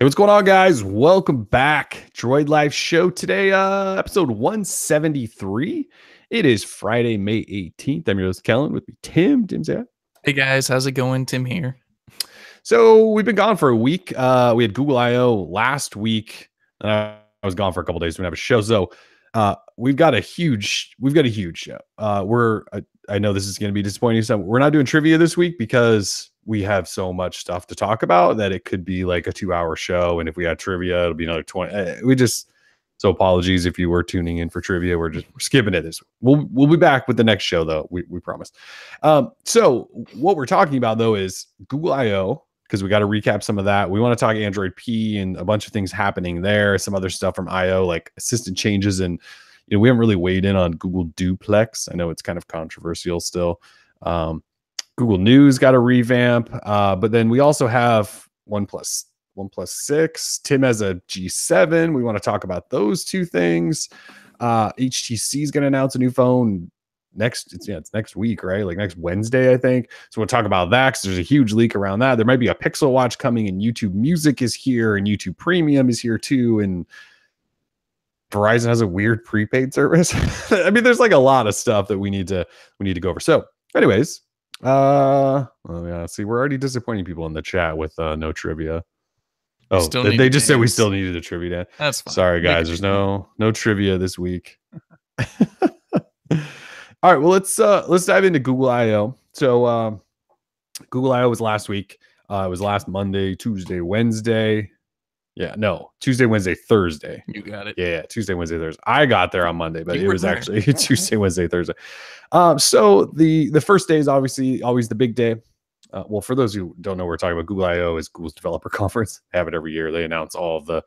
Hey, what's going on, guys? Welcome back. Droid Life Show today, episode 173. It is Friday, May 18th. I'm your host, Kellen, with me, Tim. Tim's out. Hey guys, how's it going? Tim here. So we've been gone for a week. We had Google I/O last week, and I was gone for a couple days. We didn't have a show, so we've got a huge show. I know this is going to be disappointing. So we're not doing trivia this week because we have so much stuff to talk about that it could be like a 2-hour show. And if we had trivia, it'll be another 20. So apologies if you were tuning in for trivia. We're skipping it this week. We'll be back with the next show though. We promise. So what we're talking about though is Google I/O, because we got to recap some of that. We want to talk Android P and a bunch of things happening there. Some other stuff from I/O, like assistant changes, and we haven't really weighed in on Google Duplex. I know it's kind of controversial still. Google News got a revamp, but then we also have OnePlus 6. Tim has a G7. We want to talk about those two things. HTC is going to announce a new phone it's next week, right? Like next Wednesday, I think. So we'll talk about that because there's a huge leak around that. There might be a Pixel Watch coming, and YouTube Music is here, and YouTube Premium is here too, and Verizon has a weird prepaid service. I mean, there's like a lot of stuff that we need to go over. So, anyways, see, we're already disappointing people in the chat with no trivia. Oh, they just said we still needed a trivia. That's fine. Sorry, guys. There's no trivia this week. All right, well, let's dive into Google I/O. So, Google I/O was last week. It was last Monday, Tuesday, Wednesday. Yeah, no, Tuesday, Wednesday, Thursday. You got it. Yeah, Tuesday, Wednesday, Thursday. I got there on Monday, but it was actually Tuesday, Wednesday, Thursday. So the first day is obviously always the big day. Well, for those who don't know, we're talking about Google I/O is Google's developer conference. They have it every year. They announce all of the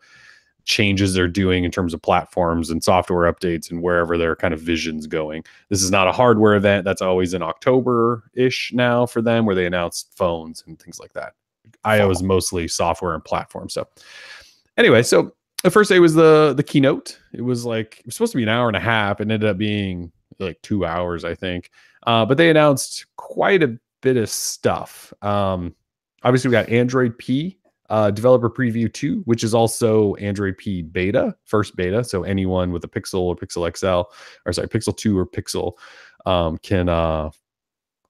changes they're doing in terms of platforms and software updates and wherever their kind of vision's going. This is not a hardware event. That's always in October-ish now for them, where they announce phones and things like that. I/O is mostly software and platform. So anyway, so the first day was the keynote. It was supposed to be an hour and a half. It ended up being like 2 hours, I think. But they announced quite a bit of stuff. Obviously, we got Android P developer preview 2, which is also Android P beta, first beta. So anyone with a Pixel or Pixel XL, Pixel 2 or Pixel can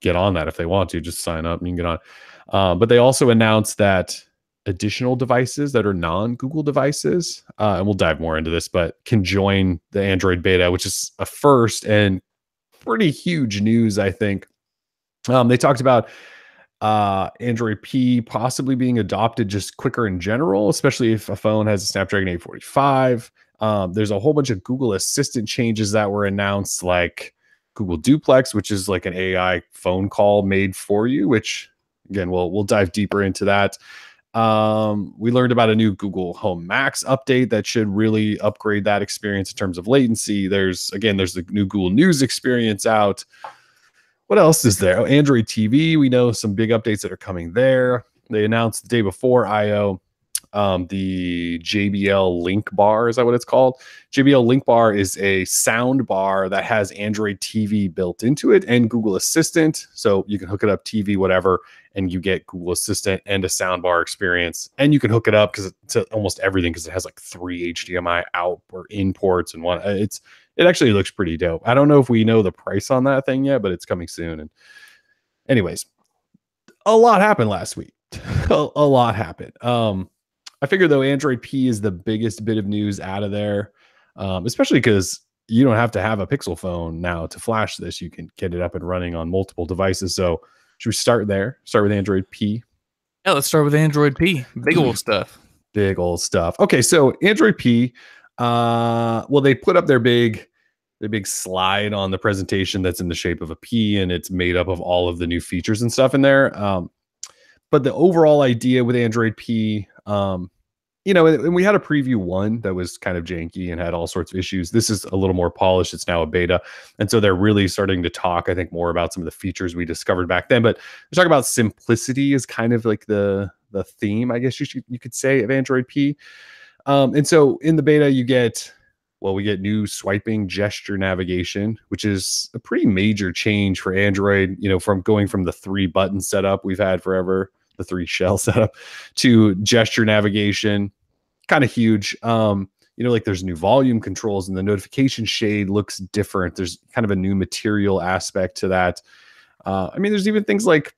get on that if they want to. Just sign up and you can get on. But they also announced that additional devices that are non-Google devices, and we'll dive more into this, but can join the Android beta, which is a first and pretty huge news, I think. They talked about Android P possibly being adopted just quicker in general, especially if a phone has a Snapdragon 845. There's a whole bunch of Google Assistant changes that were announced, like Google Duplex, which is like an AI phone call made for you, which again, we'll dive deeper into that. We learned about a new Google Home Max update that should really upgrade that experience in terms of latency. There's the new Google News experience out. What else is there? Oh, Android TV. We know some big updates that are coming there. They announced the day before I/O the JBL Link Bar. Is that what it's called? JBL Link Bar is a sound bar that has Android TV built into it and Google Assistant. So you can hook it up, TV, whatever, and you get Google Assistant and a sound bar experience. And you can hook it up to almost everything because it has like 3 HDMI out or in ports and one. It actually looks pretty dope. I don't know if we know the price on that thing yet, but it's coming soon. And anyways, a lot happened last week. a lot happened. I figure though, Android P is the biggest bit of news out of there, especially because you don't have to have a Pixel phone now to flash this. You can get it up and running on multiple devices. So should we start there? Start with Android P? Yeah, let's start with Android P. Big old stuff. Big old stuff. Okay, so Android P, well, they put up their big slide on the presentation that's in the shape of a P, and it's made up of all of the new features and stuff in there. But the overall idea with Android P, and we had a preview 1 that was kind of janky and had all sorts of issues. This is a little more polished. It's now a beta. And so they're really starting to talk, I think, more about some of the features we discovered back then. But they're talking about simplicity is kind of like the theme, I guess you could say, of Android P. And so in the beta, we get new swiping gesture navigation, which is a pretty major change for Android, from going from the 3 button setup we've had forever the 3 shell setup, to gesture navigation, kind of huge. Like there's new volume controls and the notification shade looks different. There's kind of a new material aspect to that. There's even things like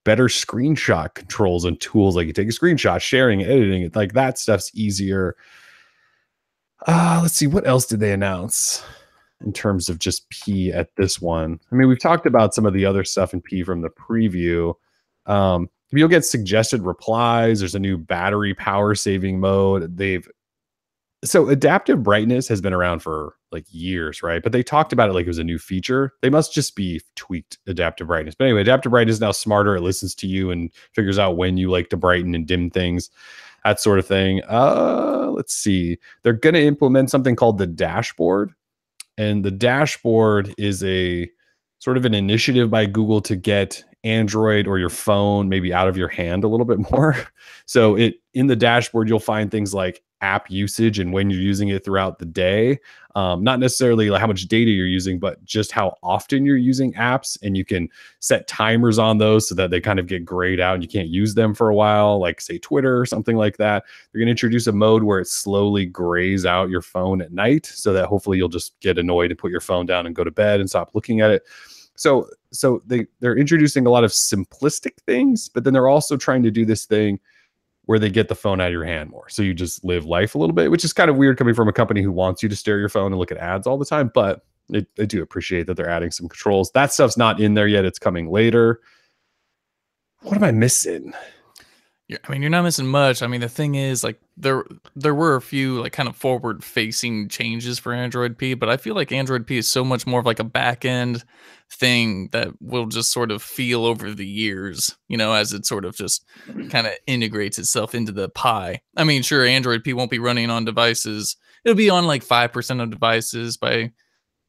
better screenshot controls and tools. Like you take a screenshot, sharing, editing it, like that stuff's easier. Let's see, what else did they announce in terms of just P at this one? We've talked about some of the other stuff in P from the preview. You'll get suggested replies. There's a new battery power saving mode. So adaptive brightness has been around for like years, right? But they talked about it like it was a new feature. They must just be tweaked adaptive brightness. But anyway, adaptive brightness is now smarter. It listens to you and figures out when you like to brighten and dim things, that sort of thing. Let's see. They're going to implement something called the dashboard. And the dashboard is a sort of an initiative by Google to get Android or your phone maybe out of your hand a little bit more. So in the dashboard, you'll find things like app usage and when you're using it throughout the day. Not necessarily like how much data you're using, but just how often you're using apps. And you can set timers on those so that they kind of get grayed out and you can't use them for a while, like say Twitter or something like that. They're going to introduce a mode where it slowly grays out your phone at night so that hopefully you'll just get annoyed and put your phone down and go to bed and stop looking at it. So they're introducing a lot of simplistic things, but then they're also trying to do this thing where they get the phone out of your hand more. So you just live life a little bit, which is kind of weird coming from a company who wants you to stare at your phone and look at ads all the time. But I do appreciate that they're adding some controls. That stuff's not in there yet. It's coming later. What am I missing? Yeah, you're not missing much. The thing is, like, there were a few like kind of forward-facing changes for Android P, but I feel like Android P is so much more of like a back-end thing that will just sort of feel over the years, as it sort of just kind of integrates itself into the pie. Sure, Android P won't be running on devices. It'll be on like 5% of devices by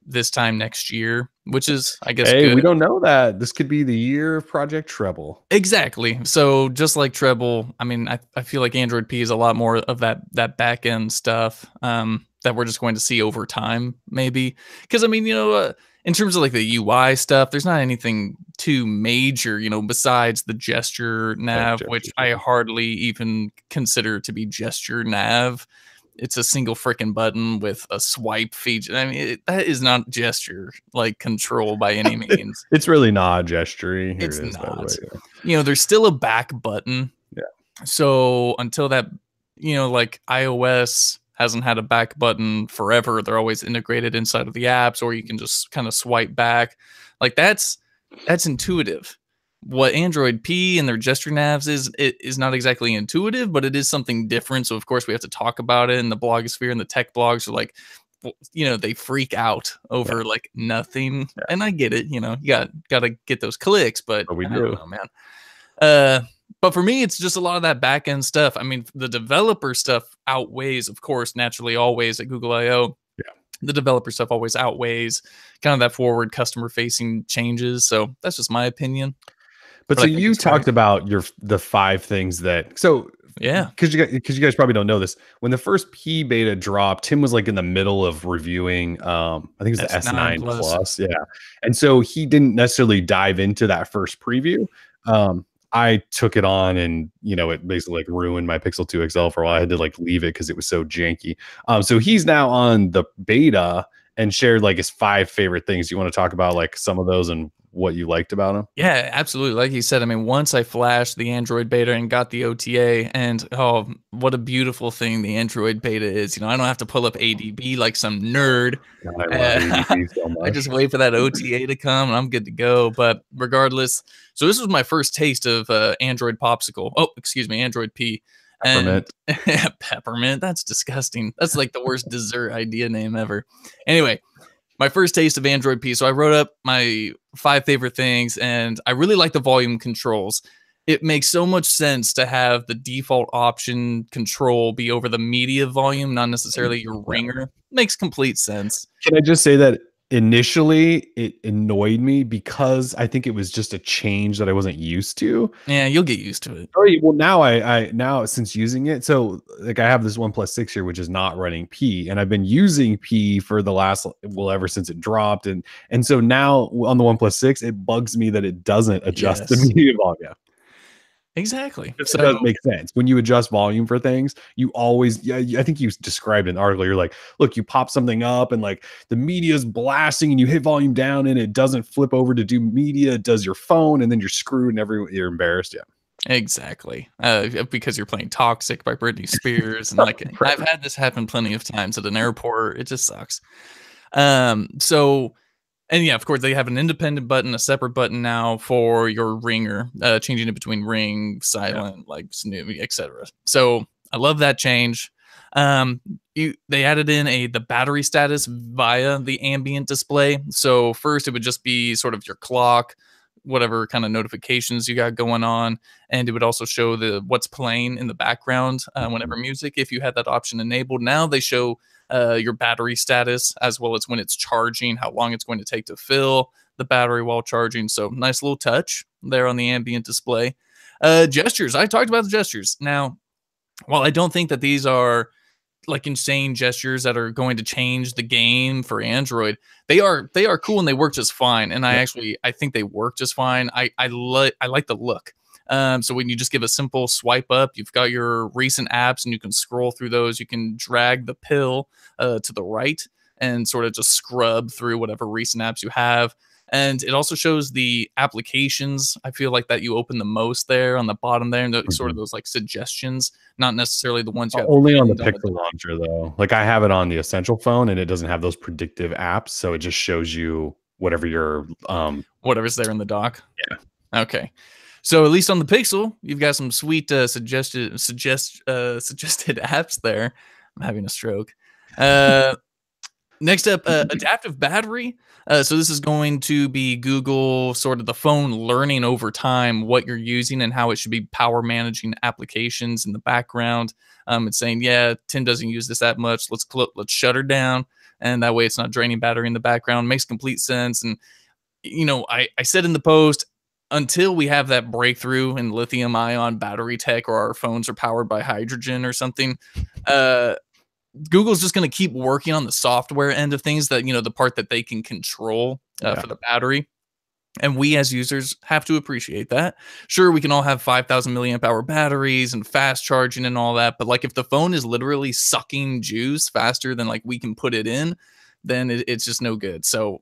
this time next year, which is, I guess, good. We don't know that. This could be the year of Project Treble. Exactly. So just like Treble, I feel like Android P is a lot more of that back end stuff that we're just going to see over time, maybe. Because in terms of like the UI stuff, there's not anything too major, besides the gesture nav, which I hardly even consider to be gesture nav. It's a single freaking button with a swipe feature. That is not gesture like control by any means. It's really not gesturing. It's not. There's still a back button. Yeah. So until that, like iOS hasn't had a back button forever. They're always integrated inside of the apps, or you can just kind of swipe back. Like that's intuitive. What Android P and their gesture navs is not exactly intuitive, but it is something different. So of course we have to talk about it. And the blogosphere and the tech blogs are like, they freak out over like nothing. Yeah. And I get it. You got to get those clicks, but we do. I don't know, man. But for me, it's just a lot of that back end stuff. The developer stuff outweighs, of course, naturally always at Google I/O. Yeah. The developer stuff always outweighs kind of that forward customer facing changes. So that's just my opinion. But so you talked about the 5 things that, so yeah, because you guys probably don't know this. When the first P beta dropped, Tim was like in the middle of reviewing, I think it was the S9 Plus. Yeah. And so he didn't necessarily dive into that first preview. I took it on and, it basically like ruined my Pixel 2 XL for a while. I had to like leave it because it was so janky. So he's now on the beta and shared like his 5 favorite things. You want to talk about like some of those and what you liked about them? Yeah, absolutely. Like you said, once I flashed the Android beta and got the OTA, and oh, what a beautiful thing the Android beta is. I don't have to pull up ADB like some nerd. God, I love ADB so much. I just wait for that OTA to come and I'm good to go. But regardless, so this was my first taste of Android Popsicle. Oh, excuse me, Android P. Peppermint. And peppermint. That's disgusting. That's like the worst dessert idea name ever. Anyway, my first taste of Android P. So I wrote up my 5 favorite things, and I really like the volume controls. It makes so much sense to have the default option control be over the media volume, not necessarily your ringer. Makes complete sense. Can I just say that initially it annoyed me because I think it was just a change that I wasn't used to. Yeah, you'll get used to it. Well, now I now since using it, so like I have this OnePlus 6 here, which is not running P, and I've been using P for the last ever since it dropped, and so now on the OnePlus 6, it bugs me that it doesn't adjust the media volume. Exactly. It So does make sense. When you adjust volume for things, you always, I think you described in an article, you're like, look, you pop something up and like the media is blasting and you hit volume down and it doesn't flip over to do media, it does your phone, and then you're screwed and you're embarrassed. Yeah. exactly. Because you're playing Toxic by Britney Spears. And like Right. I've had this happen plenty of times at an airport. It just sucks. So and yeah, of course, they have an independent button, a separate button now for your ringer, changing it between ring, silent, like snooze, etc. So I love that change. They added in the battery status via the ambient display. So first, it would just be sort of your clock, whatever kind of notifications you got going on, and it would also show what's playing in the background whenever music, if you had that option enabled. Now they show your battery status, as well as when it's charging, how long it's going to take to fill the battery while charging. So nice little touch there on the ambient display. Gestures. I talked about the gestures. Now, while I don't think that these are like insane gestures that are going to change the game for Android, they are cool and they work just fine. And I think they work just fine. I like the look. So when you just give a simple swipe up, you've got your recent apps and you can scroll through those. You can drag the pill to the right and sort of just scrub through whatever recent apps you have. And it also shows the applications, I feel like, that you open the most there on the bottom there, and sort of those like suggestions, not necessarily the ones you have only on the Pixel launcher though. Like I have it on the Essential phone and it doesn't have those predictive apps, so it just shows you whatever your whatever's there in the dock. Yeah. Okay. So at least on the Pixel, you've got some sweet suggested apps there. I'm having a stroke. Next up, adaptive battery. So this is going to be Google, sort of the phone learning over time what you're using and how it should be power managing applications in the background. It's saying, yeah, Tim doesn't use this that much. Let's shut her down, and that way it's not draining battery in the background. Makes complete sense. And I said in the post, until we have that breakthrough in lithium ion battery tech, or our phones are powered by hydrogen or something, Google's just going to keep working on the software end of things, that, the part that they can control for the battery. And we as users have to appreciate that. Sure, we can all have 5,000 milliamp hour batteries and fast charging and all that. But like, if the phone is literally sucking juice faster than like we can put it in, then it's just no good. So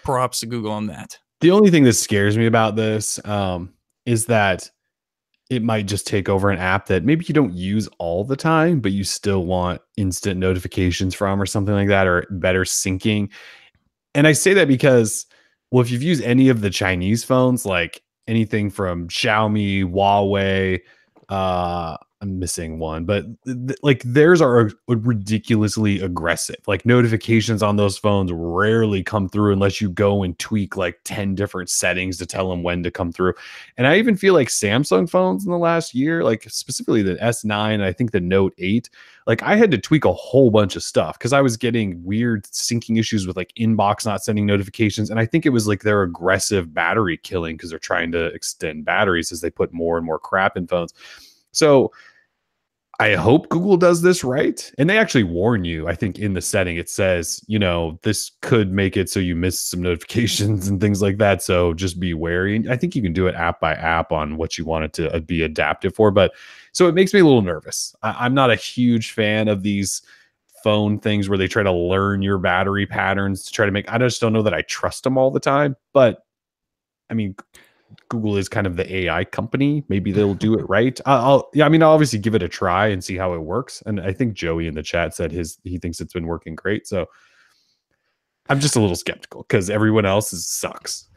props to Google on that. The only thing that scares me about this is that it might just take over an app that maybe you don't use all the time, but you still want instant notifications from, or something like that, or better syncing. And I say that because, well, if you've used any of the Chinese phones, like anything from Xiaomi, Huawei, I'm missing one, but like theirs are ridiculously aggressive. Like notifications on those phones rarely come through unless you go and tweak like 10 different settings to tell them when to come through. And I even feel like Samsung phones in the last year, like specifically the S9, and I think the Note 8, like I had to tweak a whole bunch of stuff because I was getting weird syncing issues with like Inbox not sending notifications. And I think it was like their aggressive battery killing because they're trying to extend batteries as they put more and more crap in phones. So I hope Google does this right. And they actually warn you, I think in the setting, it says, this could make it so you miss some notifications and things like that. So just be wary. And I think you can do it app by app on what you want it to be adaptive for. But so it makes me a little nervous. I'm not a huge fan of these phone things where they try to learn your battery patterns to try to I just don't know that I trust them all the time. But I mean, Google is kind of the AI company. Maybe they'll do it right. I'll obviously give it a try and see how it works. And I think Joey in the chat said he thinks it's been working great. So I'm just a little skeptical because everyone else sucks.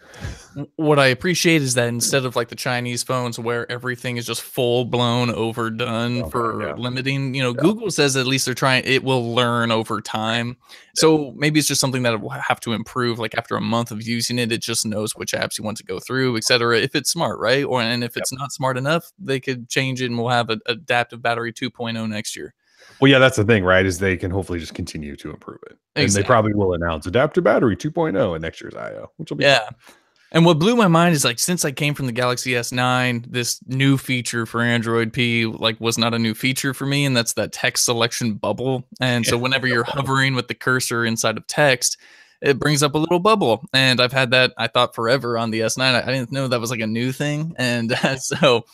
What I appreciate is that instead of like the Chinese phones where everything is just full blown overdone limiting, Google says at least it will learn over time. So maybe it's just something that will have to improve. Like after a month of using it, it just knows which apps you want to go through, etc. If it's smart, right? And if it's not smart enough, they could change it and we'll have an adaptive battery 2.0 next year. Well, yeah, that's the thing, right? Is they can hopefully just continue to improve it. Exactly. And they probably will announce adaptive battery 2.0 in next year's I/O, which will be fun. And what blew my mind is like, since I came from the Galaxy S9, this new feature for Android P was not a new feature for me, and that's that text selection bubble. And so whenever you're hovering with the cursor inside of text, it brings up a little bubble. And I've had that, I thought, forever on the S9. I didn't know that was like a new thing. And so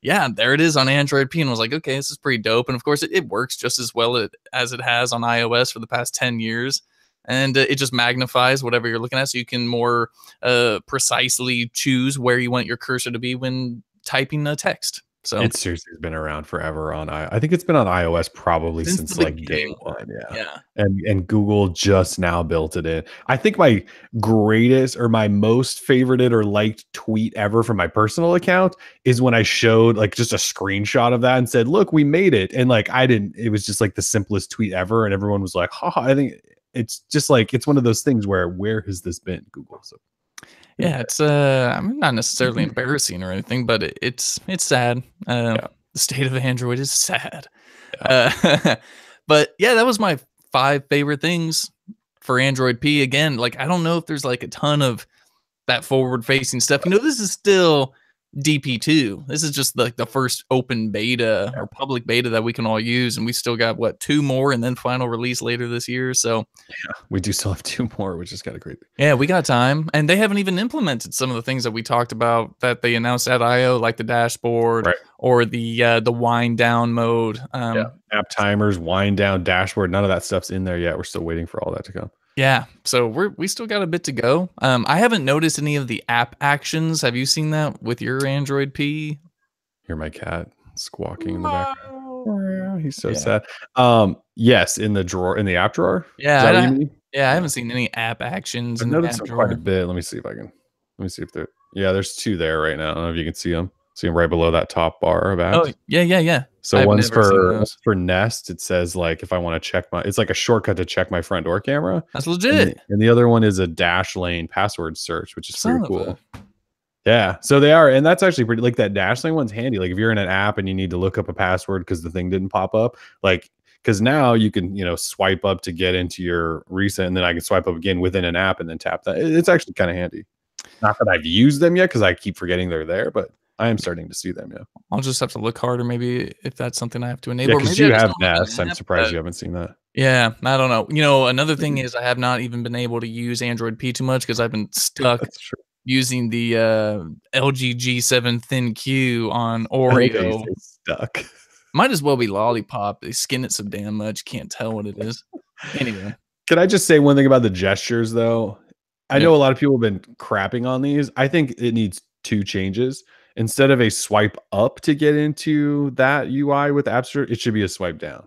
yeah, there it is on Android P, and I was like, okay, this is pretty dope. And of course, it works just as well as it has on iOS for the past 10 years. And it just magnifies whatever you're looking at, so you can more precisely choose where you want your cursor to be when typing a text. So It seriously has been around forever on I think it's been on iOS probably since since the like day beginning. one. Yeah. Yeah. And Google just now built it in. I think my greatest or my most favorited or liked tweet ever from my personal account is when I showed like just a screenshot of that and said, look, we made it. And like it was just like the simplest tweet ever. And everyone was like, haha, I think it's just like it's one of those things where has this been, Google? So Yeah, it's I mean, not necessarily embarrassing or anything, but it's sad. yeah. The state of Android is sad. Yeah. But yeah, that was my 5 favorite things for Android P. Again, like I don't know if there's like a ton of that forward facing stuff. You know, this is still DP2. This is just like the first open beta or public beta that we can all use, and we still got what 2 more, and then final release later this year. So yeah, we do still have 2 more, which is kind of crazy. yeah, we got time, and they haven't even implemented some of the things that we talked about that they announced at I/O, like the dashboard or the wind down mode. App timers, wind down, dashboard. None of that stuff's in there yet. We're still waiting for all that to come. Yeah, so we still got a bit to go. I haven't noticed any of the app actions. Have you seen that with your Android P? Hear my cat squawking in the background. He's so sad. Yes, in the app drawer. Yeah, Is that what you mean? Yeah, I haven't seen any app actions I've in the noticed app them quite drawer. a bit. Let me see if there. Yeah, there's 2 there right now. I don't know if you can see them. See them right below that top bar of apps. Oh yeah. So one's for Nest. It says like if I want to check it's like a shortcut to check my front door camera. That's legit. And the other one is a dash lane password search, which is pretty cool. Yeah, so they are, and that's actually pretty. Like that dash lane one's handy. Like if you're in an app and you need to look up a password because the thing didn't pop up, like because now you can swipe up to get into your recent, and then I can swipe up again within an app and then tap that. It's actually kind of handy. Not that I've used them yet because I keep forgetting they're there, but I am starting to see them. Yeah, I'll just have to look harder, maybe if that's something I have to enable. Yeah, because you have Nest. I'm surprised you haven't seen that. Yeah, I don't know. You know, another thing is I have not even been able to use Android P too much because I've been stuck using the LG G7 ThinQ on Oreo. Stuck. Might as well be Lollipop. They skin it so damn much, can't tell what it is. Anyway. Can I just say one thing about the gestures, though? I know a lot of people have been crapping on these. I think it needs 2 changes. Instead of a swipe up to get into that UI with App Store, it should be a swipe down.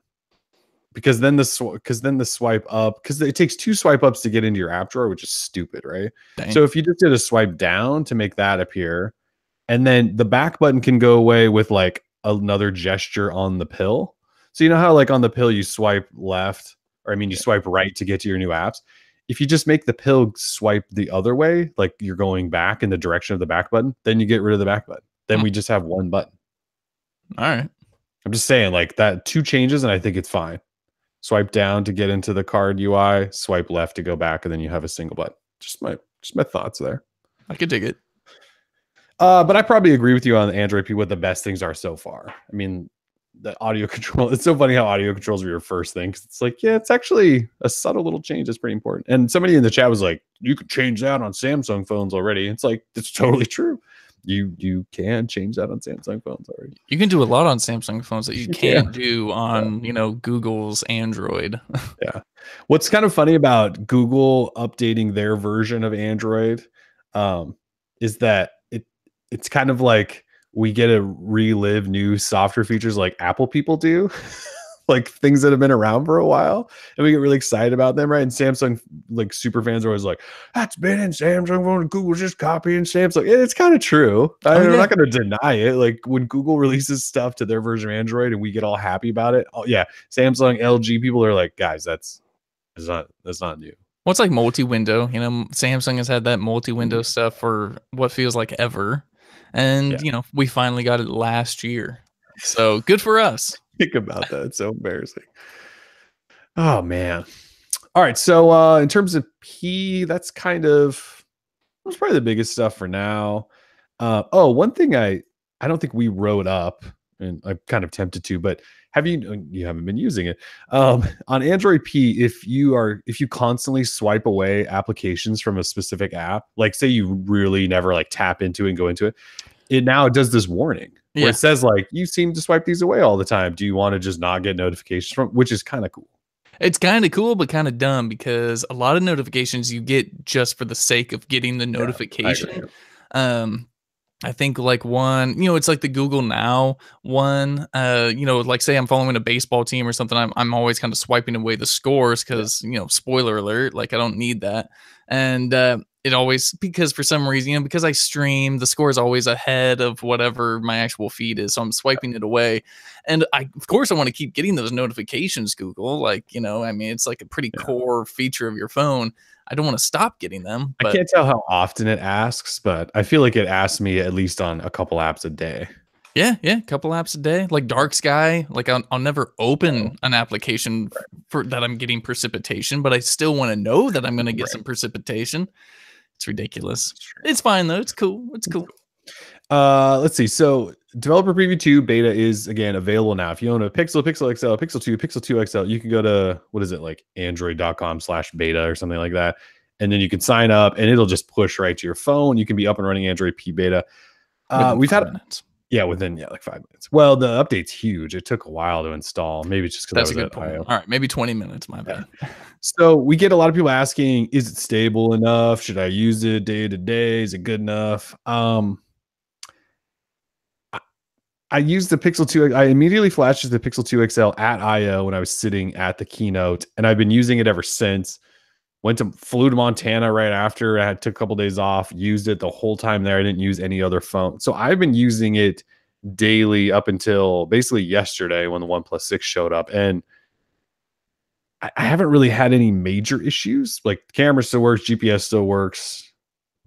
Because then the swipe up, because it takes 2 swipe ups to get into your app drawer, which is stupid, right? Dang. So if you just did a swipe down to make that appear, and then the back button can go away with like another gesture on the pill. So you know how like on the pill you swipe left, or I mean you swipe right to get to your new apps. If you just make the pill swipe the other way, like you're going back in the direction of the back button, then you get rid of the back button. Then we just have 1 button. All right. I'm just saying like that 2 changes, and I think it's fine. Swipe down to get into the card UI, swipe left to go back, and then you have a single button. Just my thoughts there. I could dig it. But I probably agree with you on Android P what the best things are so far. I mean, the audio control. It's so funny how audio controls are your first thing. Cause it's like, yeah, it's actually a subtle little change that's pretty important. And somebody in the chat was like, you could change that on Samsung phones already. It's like, it's totally true. You can change that on Samsung phones already. You can do a lot on Samsung phones that you can't do on, Google's Android. Yeah. What's kind of funny about Google updating their version of Android is that it's kind of like we get to relive new software features like Apple people do, like things that have been around for a while, and we get really excited about them, right? And Samsung, like super fans are always like, that's been in Samsung phone, Google's just copying Samsung. It's kind of true. I'm not going to deny it. Like when Google releases stuff to their version of Android and we get all happy about it, Samsung, LG people are like, guys, that's not new. What's like multi-window? Samsung has had that multi-window stuff for what feels like ever. And, we finally got it last year. So good for us. Think about that. It's so embarrassing. Oh, man. All right. So in terms of P, that's probably the biggest stuff for now. One thing I don't think we wrote up, and I'm kind of tempted to, but you haven't been using it on Android P. If you constantly swipe away applications from a specific app, like say you really never like tap into it and go into it, it now does this warning where Yeah. it says like, you seem to swipe these away all the time. Do you want to just not get notifications from, which is kind of cool. It's kind of cool, but kind of dumb because a lot of notifications you get just for the sake of getting the Yeah, I agree. notification. Um, I think like one, it's like the Google Now one. Like say I'm following a baseball team or something. I'm always kind of swiping away the scores Yeah. because spoiler alert, like I don't need that. And it always because for some reason, because I stream, the score is always ahead of whatever my actual feed is. So I'm swiping it away. And of course I want to keep getting those notifications, Google. Like, I mean, it's like a pretty Yeah. core feature of your phone. I don't want to stop getting them. I But can't tell how often it asks, but I feel like it asks me at least on a couple apps a day. yeah, a couple apps a day, like dark sky. Like I'll never open an application for that I'm getting precipitation, but I still want to know that I'm going to get some precipitation. It's ridiculous. It's fine though. It's cool. It's cool. Let's see. So Developer Preview 2 beta is again available now. If you own a Pixel, Pixel XL, Pixel 2, Pixel 2 XL, you can go to what is it like android.com/beta or something like that. And then you can sign up and it'll just push right to your phone. You can be up and running Android P beta. We've had minutes. Yeah, within like 5 minutes. Well, the update's huge. It took a while to install. Maybe it's just because That's a good point. All right, maybe 20 minutes. My bad. So we get a lot of people asking, is it stable enough? Should I use it day to day? Is it good enough? I used the Pixel 2. I immediately flashed to the Pixel 2 XL at I/O when I was sitting at the keynote, and I've been using it ever since. Flew to Montana right after. I took a couple days off, used it the whole time there. I didn't use any other phone. So I've been using it daily up until basically yesterday when the OnePlus 6 showed up. And I haven't really had any major issues. Like the camera still works, GPS still works.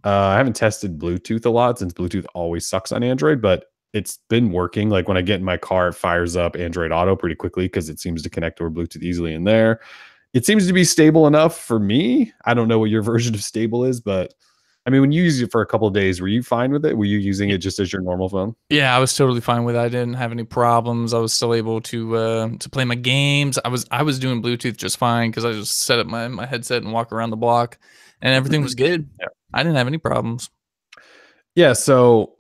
I haven't tested Bluetooth a lot since Bluetooth always sucks on Android, but it's been working. Like when I get in my car, it fires up Android Auto pretty quickly because it seems to connect over Bluetooth easily in there. It seems to be stable enough for me. I don't know what your version of stable is, but I mean, when you use it for a couple of days, were you fine with it? Were you using it just as your normal phone? Yeah, I was totally fine with it. I didn't have any problems. I was still able to play my games. I was doing Bluetooth just fine because I just set up my headset and walk around the block, and everything was good. Yeah. I didn't have any problems. Yeah, so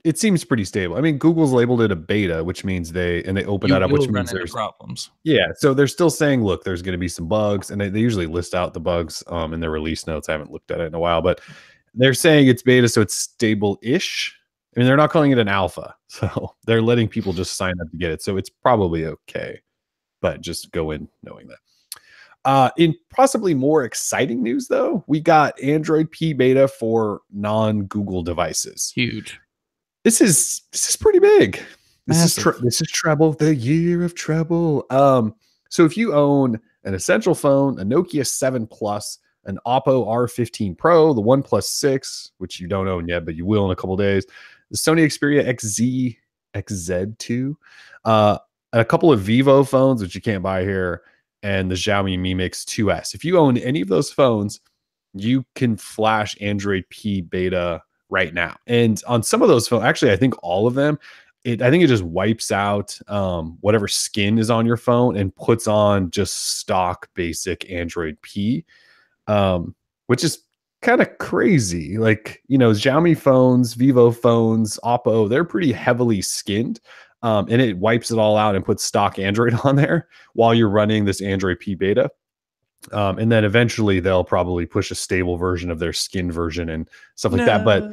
it seems pretty stable. I mean, Google's labeled it a beta, which means they open that up, which means there's problems. Yeah, so they're still saying, look, there's going to be some bugs, and they usually list out the bugs in their release notes. I haven't looked at it in a while, but they're saying it's beta, so it's stable-ish. I mean, they're not calling it an alpha, so they're letting people just sign up to get it. So it's probably okay, but just go in knowing that. In possibly more exciting news, though, we got Android P beta for non-Google devices. Huge. This is pretty big. This is treble, the year of treble. So if you own an Essential phone, a Nokia 7 Plus, an Oppo R15 Pro, the OnePlus 6, which you don't own yet, but you will in a couple days, the Sony Xperia XZ, XZ2, a couple of Vivo phones, which you can't buy here, and the Xiaomi Mi Mix 2S. If you own any of those phones, you can flash Android P beta right now. And on some of those phones, actually, I think all of them, I think it just wipes out whatever skin is on your phone and puts on just stock basic Android P, which is kind of crazy. Like, Xiaomi phones, Vivo phones, Oppo, they're pretty heavily skinned. And it wipes it all out and puts stock Android on there while you're running this Android P beta. And then eventually they'll probably push a stable version of their skin version and stuff like that. But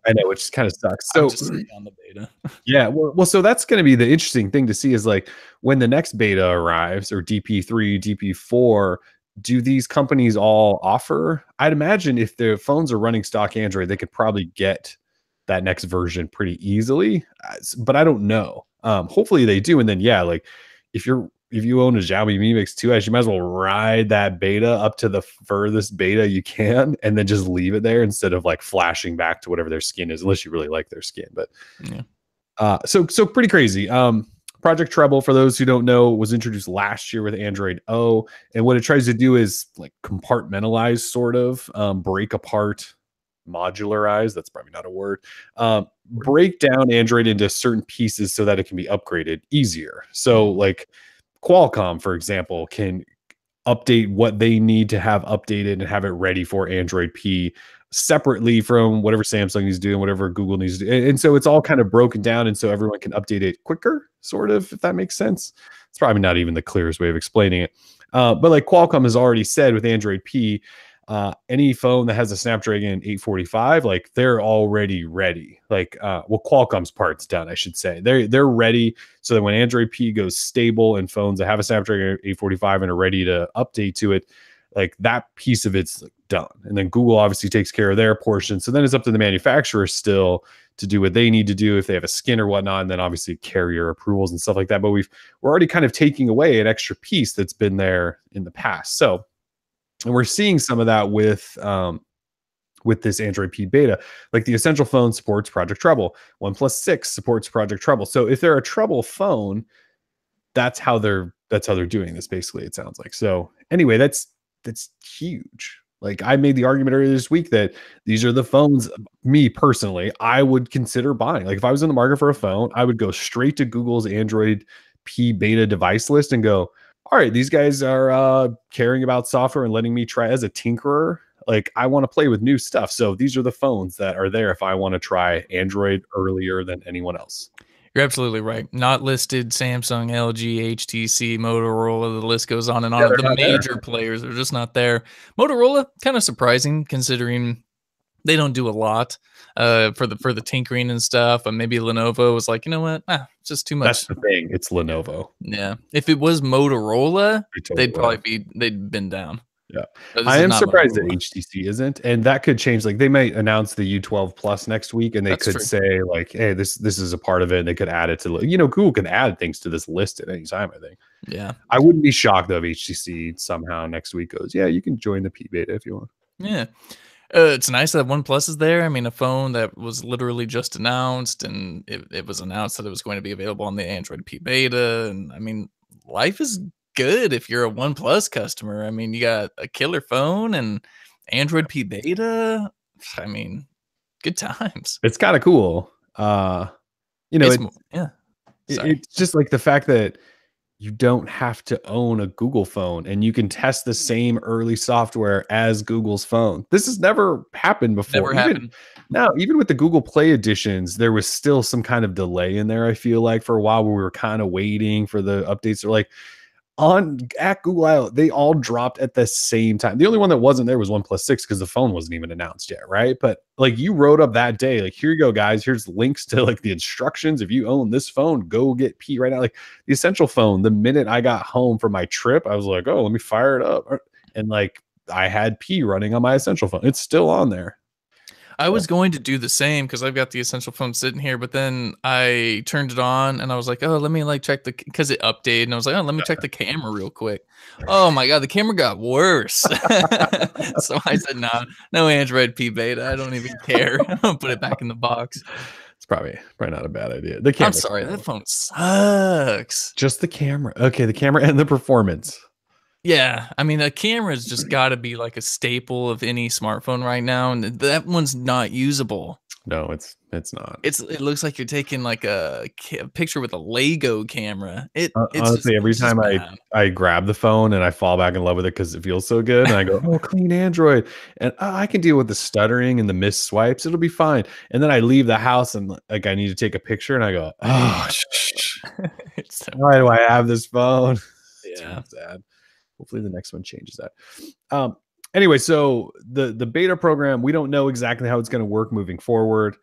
I know, which kind of sucks. So on the beta. Yeah, well, so that's going to be the interesting thing to see is like when the next beta arrives or DP3, DP4, do these companies all offer? I'd imagine if their phones are running stock Android, they could probably get that next version pretty easily, but I don't know. Hopefully they do. And then, yeah, like if you own a Xiaomi Mi Mix 2S, you might as well ride that beta up to the furthest beta you can and then just leave it there instead of like flashing back to whatever their skin is, unless you really like their skin. But yeah. So pretty crazy. Project Treble, for those who don't know, was introduced last year with Android O. And what it tries to do is like compartmentalize, sort of break apart, modularize, that's probably not a word, break down Android into certain pieces so that it can be upgraded easier. So like Qualcomm, for example, can update what they need to have updated and have it ready for Android P separately from whatever Samsung is doing, whatever Google needs to do. And so it's all kind of broken down. And so everyone can update it quicker, sort of, if that makes sense. It's probably not even the clearest way of explaining it. But like Qualcomm has already said with Android P, any phone that has a Snapdragon 845, like they're already ready. Like, well, Qualcomm's part's done, I should say. They're ready so that when Android P goes stable and phones that have a Snapdragon 845 and are ready to update to it, like that piece of it's like done. And then Google obviously takes care of their portion. So then it's up to the manufacturer still to do what they need to do if they have a skin or whatnot, and then obviously carrier approvals and stuff like that. But we're already kind of taking away an extra piece that's been there in the past. So, and we're seeing some of that with this Android P beta. Like the Essential phone supports Project Treble. OnePlus 6 supports Project Treble. So if they're a Treble phone, that's how they're doing this, basically, it sounds like. So anyway, that's huge. Like I made the argument earlier this week that these are the phones, me personally, I would consider buying. Like if I was in the market for a phone, I would go straight to Google's Android P beta device list and go, all right, these guys are caring about software and letting me try as a tinkerer. Like I want to play with new stuff. So these are the phones that are there if I want to try Android earlier than anyone else. You're absolutely right. Not listed Samsung, LG, HTC, Motorola. The list goes on and on. The major players are just not there. Motorola, kind of surprising considering they don't do a lot for the tinkering and stuff. And maybe Lenovo was like, you know what? It's just too much. That's the thing. It's Lenovo. Yeah. If it was Motorola, they'd been down. Yeah, I am surprised that HTC isn't, and that could change. Like they might announce the U12 Plus next week, and they could say like, "Hey, this is a part of it." And they could add it to, Google can add things to this list at any time. I think. Yeah, I wouldn't be shocked though if HTC somehow next week goes, "Yeah, you can join the P beta if you want." Yeah, it's nice that OnePlus is there. I mean, a phone that was literally just announced, and it was announced that it was going to be available on the Android P beta, and I mean, life is good if you're a OnePlus customer. I mean, you got a killer phone and Android P beta. I mean, good times. It's kind of cool. It's just like the fact that you don't have to own a Google phone and you can test the same early software as Google's phone. This has never happened before. Even with the Google Play editions, there was still some kind of delay in there. I feel like for a while we were kind of waiting for the updates. They're like, at Google I/O, they all dropped at the same time. The only one that wasn't there was OnePlus 6 because the phone wasn't even announced yet, right? But like you wrote up that day, like here you go, guys. Here's links to like the instructions. If you own this phone, go get P right now. Like the Essential phone, the minute I got home from my trip, I was like, oh, let me fire it up, and like I had P running on my Essential phone. It's still on there. I was going to do the same because I've got the Essential phone sitting here, but then I turned it on and I was like, oh, let me like check because it updated, and I was like, oh, let me check the camera real quick. Oh my God, the camera got worse. So I said, no Android P beta. I don't even care. I'll put it back in the box. It's probably not a bad idea. I'm sorry, that phone sucks. Just the camera. Okay, the camera and the performance. Yeah, I mean, a camera's just got to be like a staple of any smartphone right now, and that one's not usable. No, it's not. It looks like you're taking like a picture with a Lego camera. Honestly, every time I grab the phone and I fall back in love with it because it feels so good, and I go, oh, clean Android, and I can deal with the stuttering and the missed swipes. It'll be fine. And then I leave the house and like I need to take a picture, and I go, oh, why do I have this phone? Yeah, it's sad. Hopefully the next one changes that. Anyway, so the beta program, we don't know exactly how it's going to work moving forward.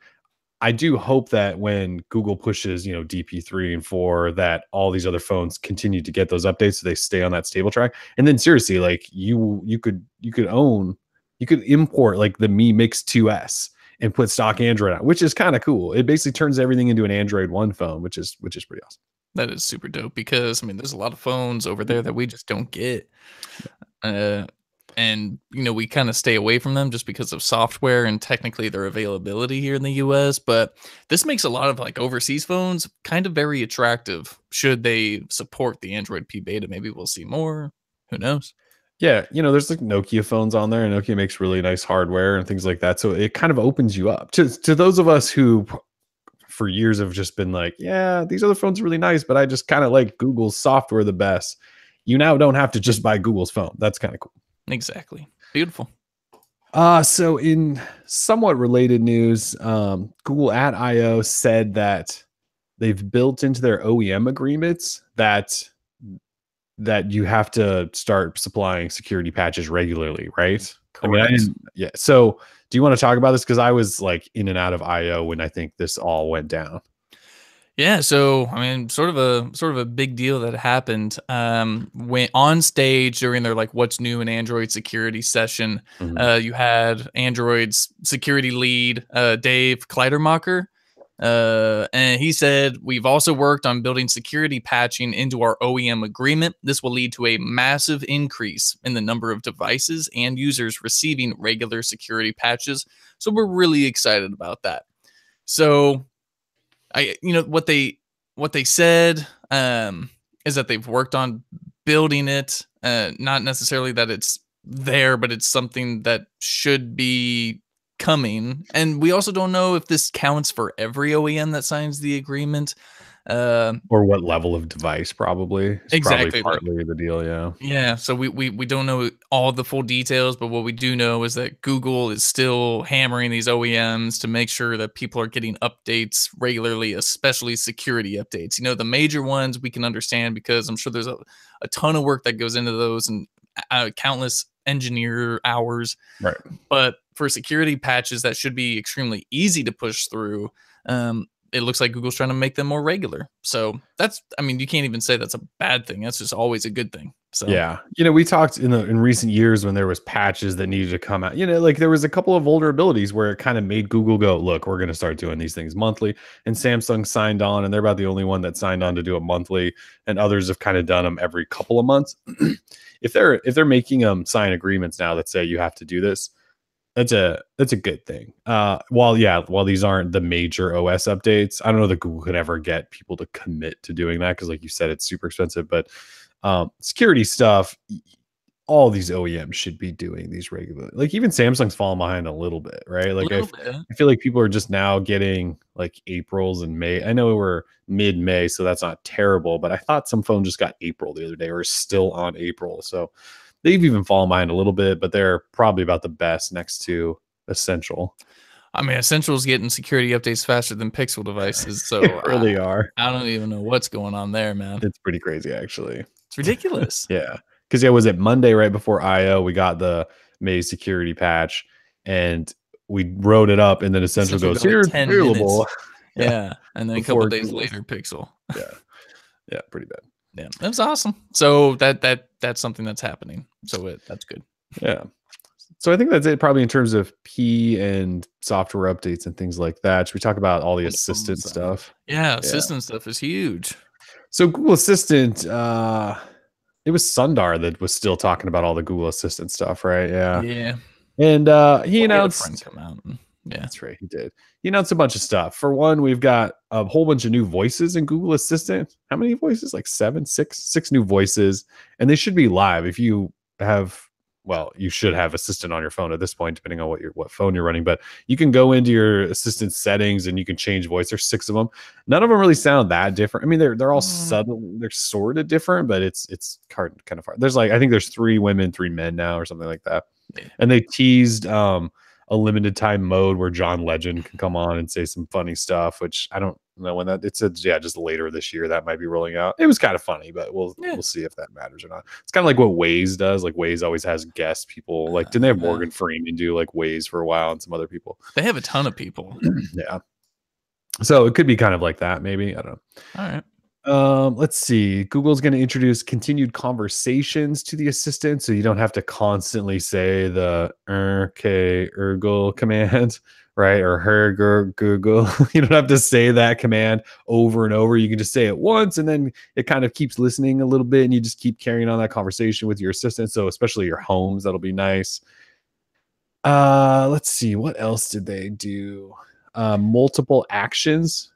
I do hope that when Google pushes, DP3 and 4, that all these other phones continue to get those updates so they stay on that stable track. And then seriously, like you could import like the Mi Mix 2S and put stock Android on, which is kind of cool. It basically turns everything into an Android One phone, which is pretty awesome. That is super dope because, I mean, there's a lot of phones over there that we just don't get. And, we kind of stay away from them just because of software and technically their availability here in the US. But this makes a lot of like overseas phones kind of very attractive. Should they support the Android P beta, maybe we'll see more. Who knows? Yeah, there's like Nokia phones on there, and Nokia makes really nice hardware and things like that. So it kind of opens you up to those of us who for years have just been like, yeah, these other phones are really nice, but I just kind of like Google's software the best. You now don't have to just buy Google's phone. That's kind of cool. Exactly. Beautiful. So in somewhat related news, Google at I/O said that they've built into their OEM agreements that you have to start supplying security patches regularly, right? I mean, I Correct. didn't. Yeah. So, do you want to talk about this? Because I was like in and out of I/O when I think this all went down. Yeah, so I mean, sort of a big deal that happened. When on stage during their like "What's New in Android" security session, Mhm. you had Android's security lead, Dave Kleidermacher, and he said, "We've also worked on building security patching into our OEM agreement. This will lead to a massive increase in the number of devices and users receiving regular security patches. So we're really excited about that." So what they said is that they've worked on building it, not necessarily that it's there, but it's something that should be coming. And we also don't know if this counts for every OEM that signs the agreement. Um, Or what level of device? Probably it's probably exactly. Like, partly the deal. Yeah. yeah, so we don't know all the full details, but what we do know is that Google is still hammering these OEMs to make sure that people are getting updates regularly, especially security updates. You know, the major ones we can understand because I'm sure there's a ton of work that goes into those and countless engineer hours. Right. But for security patches that should be extremely easy to push through, it looks like Google's trying to make them more regular. So that's, I mean, you can't even say that's a bad thing. That's just always a good thing. So Yeah. We talked in recent years when there was patches that needed to come out. Like there was a couple of vulnerabilities where it kind of made Google go, look, we're going to start doing these things monthly. And Samsung signed on, and they're about the only one that signed on to do it monthly. And others have kind of done them every couple of months. If they're making them sign agreements now that say you have to do this, that's a good thing. While these aren't the major OS updates, I don't know that Google could ever get people to commit to doing that because, like you said, it's super expensive. But security stuff, all these OEMs should be doing these regularly. Like even Samsung's falling behind a little bit, right? a Like little bit. I feel like people are just now getting like April's and May. I know we're mid-May, so that's not terrible, but I thought some phone just got April the other day or is still on April. So they've even fallen behind a little bit, but they're probably about the best next to Essential. I mean, Essential's getting security updates faster than Pixel devices, They so really are. I don't even know what's going on there, man. It's pretty crazy, actually. It's ridiculous. Yeah. Because was it Monday right before IO? We got the May security patch and we wrote it up, and then Essential Essential goes, got like here it's 10 minutes. available. Yeah. Yeah, and then a couple Before days Google. later, Pixel. Yeah. Yeah. Pretty bad. Yeah, that's awesome. So that's something that's happening. So that's good. Yeah. So I think that's it probably in terms of P and software updates and things like that. Should we talk about all the On the phone assistant side. stuff? Yeah, Yeah. assistant stuff is huge. So Google Assistant, it was Sundar that was still talking about all the Google Assistant stuff, right? Yeah. Yeah. And he Well, he had a announced, friend come out. Yeah. that's right, he did. He announced a bunch of stuff. For one, we've got a whole bunch of new voices in Google Assistant. How many voices? Like six new voices, and they should be live. If you have, well, you should have Assistant on your phone at this point, depending on what phone you're running. But you can go into your Assistant settings and you can change voice. There's 6 of them. None of them really sound that different. I mean, they're all subtle. They're sort of different, but it's kind of hard. There's like I think there's 3 women, 3 men now, or something like that. And they teased a limited time mode where John Legend can come on and say some funny stuff, which I don't know when that it said, just later this year that might be rolling out. It was kind of funny, but we'll see if that matters or not. It's kind of like what Waze does. Like Waze always has guest people. Like didn't they have Morgan Freeman do like Waze for a while and some other people? They have a ton of people. Yeah. So it could be kind of like that, maybe. I don't know. All right. Let's see. Google's going to introduce continued conversations to the assistant, so you don't have to constantly say the okay ergo command, right? Or her Google. You don't have to say that command over and over. You can just say it once, and then it kind of keeps listening a little bit, and you just keep carrying on that conversation with your assistant. So especially your homes, that'll be nice. Let's see. What else did they do? Multiple actions,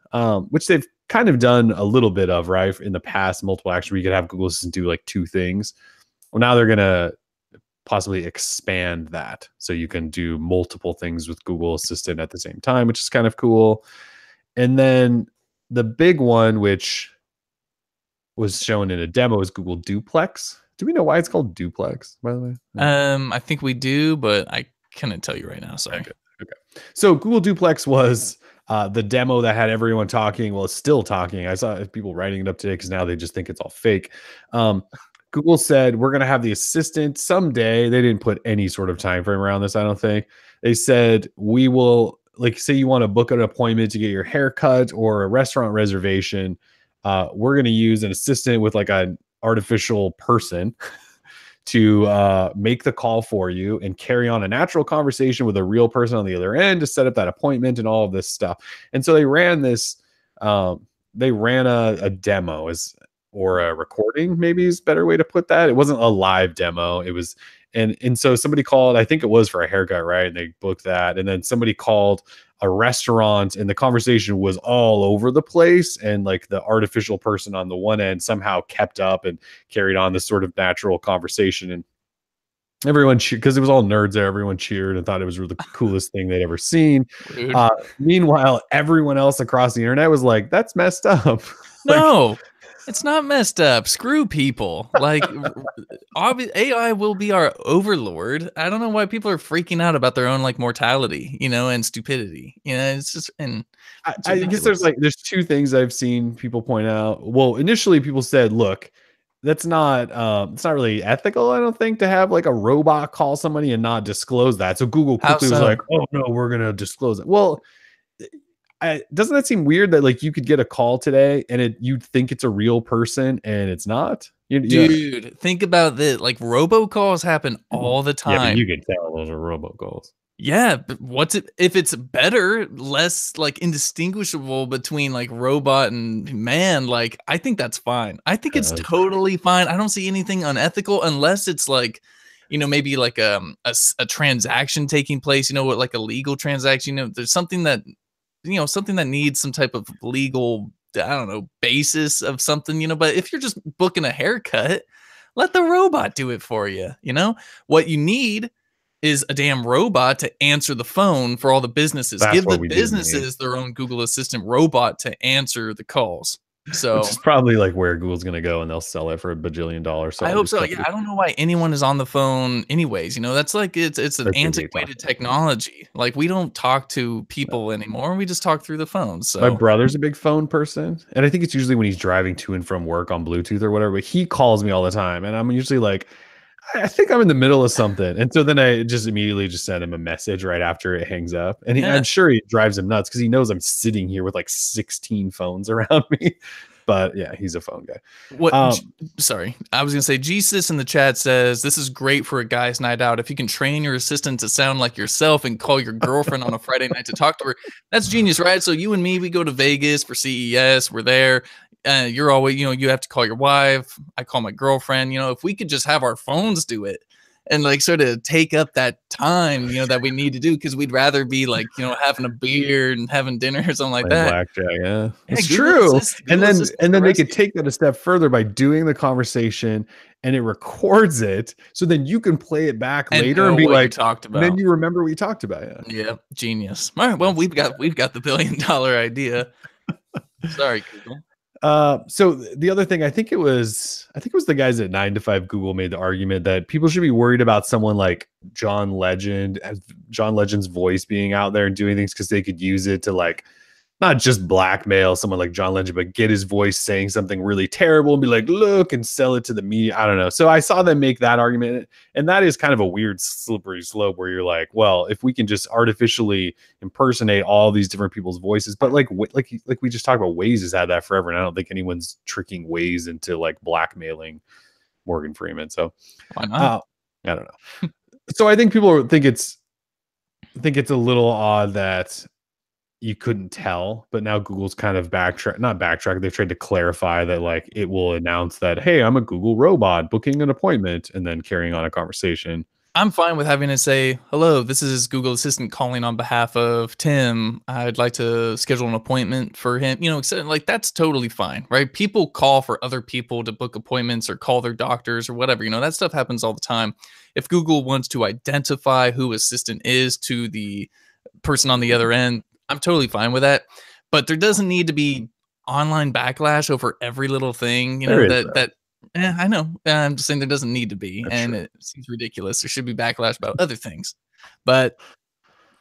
which they've kind of done a little bit of, right? In the past, multiple action where you could have Google Assistant do like 2 things. Well, now they're going to possibly expand that. So you can do multiple things with Google Assistant at the same time, which is kind of cool. And then the big one, which was shown in a demo, is Google Duplex. Do we know why it's called Duplex, by the way? I think we do, but I couldn't tell you right now. Sorry. Okay. So Google Duplex was the demo that had everyone talking. Well, it's still talking. I saw people writing it up today because now they just think it's all fake. Google said we're going to have the assistant someday. They didn't put any sort of time frame around this, I don't think. They said we will, like, say you want to book an appointment to get your hair cut or a restaurant reservation. We're going to use an assistant with like an artificial person to make the call for you and carry on a natural conversation with a real person on the other end to set up that appointment and all of this stuff. And so they ran this, they ran a demo or a recording, maybe is a better way to put that. It wasn't a live demo. It was, and so somebody called, I think it was for a haircut, right? And they booked that. And then somebody called a restaurant and the conversation was all over the place. And like the artificial person on the one end somehow kept up and carried on this sort of natural conversation. And everyone cheered because it was all nerds there. Everyone cheered and thought it was the coolest thing they'd ever seen. Meanwhile, everyone else across the internet was like, that's messed up. No. It's not messed up. Screw people. Like, AI will be our overlord. I don't know why people are freaking out about their own like mortality, and stupidity. It's just I guess there's two things I've seen people point out. Well, initially people said, look, that's not it's not really ethical, I don't think, to have like a robot call somebody and not disclose that. So Google quickly was like, oh no, we're gonna disclose it. Well, doesn't that seem weird that like you could get a call today and you'd think it's a real person and it's not? Dude, think about this. Like robocalls happen all the time. Yeah, but you can tell those are robocalls. Yeah, but if it's better, less like indistinguishable between like robot and man, like I think that's fine. I think it's totally fine. I don't see anything unethical unless it's like, maybe like a transaction taking place, like a legal transaction, there's something that something that needs some type of legal, I don't know, basis of something, but if you're just booking a haircut, let the robot do it for you. What you need is a damn robot to answer the phone for all the businesses. Give the businesses their own Google Assistant robot to answer the calls. So which is probably like where Google's going to go, and they'll sell it for $1 billion. So I hope so. Yeah, I don't know why anyone is on the phone anyways. That's like it's an antiquated technology. Like we don't talk to people anymore. We just talk through the phone. So my brother's a big phone person, and I think it's usually when he's driving to and from work on Bluetooth or whatever. But he calls me all the time, and I'm usually like, I think I'm in the middle of something. And so then I just immediately just send him a message right after it hangs up. And I'm sure he drives him nuts because he knows I'm sitting here with like 16 phones around me. But yeah, he's a phone guy. Sorry, I was going to say GSys in the chat says, this is great for a guy's night out. If you can train your assistant to sound like yourself and call your girlfriend on a Friday night to talk to her, that's genius, right? So you and me, we go to Vegas for CES. We're there. You're always, you have to call your wife. I call my girlfriend. If we could just have our phones do it and like sort of take up that time, that we need to do, because we'd rather be like, having a beer and having dinner or something like that. Blackjack, yeah, it's true. And then they could take that a step further by doing the conversation and it records it, so then you can play it back later and be like, talked about. And then you remember what you talked about. Yeah, genius. All right, well, we've got the $1 billion idea. Sorry, Google. So the other thing, I think it was the guys at 9 to 5 Google made the argument that people should be worried about someone like John Legend's voice being out there and doing things because they could use it to like not just blackmail someone like John Legend, but get his voice saying something really terrible and be like, look, and sell it to the media. I don't know. So I saw them make that argument, and that is kind of a weird slippery slope where you're like, well, if we can just artificially impersonate all these different people's voices, but like we just talked about, Waze has had that forever, and I don't think anyone's tricking Waze into like blackmailing Morgan Freeman. So why not? I don't know. So I think people think it's a little odd that you couldn't tell, but now Google's kind of not backtrack. They've tried to clarify that like it will announce that, hey, I'm a Google robot booking an appointment, and then carrying on a conversation. I'm fine with having to say, hello, this is Google Assistant calling on behalf of Tim. I'd like to schedule an appointment for him. Like that's totally fine, right? People call for other people to book appointments or call their doctors or whatever. That stuff happens all the time. If Google wants to identify who Assistant is to the person on the other end, I'm totally fine with that, but there doesn't need to be online backlash over every little thing, I know. I'm just saying there doesn't need to be, and it seems ridiculous. There should be backlash about other things. But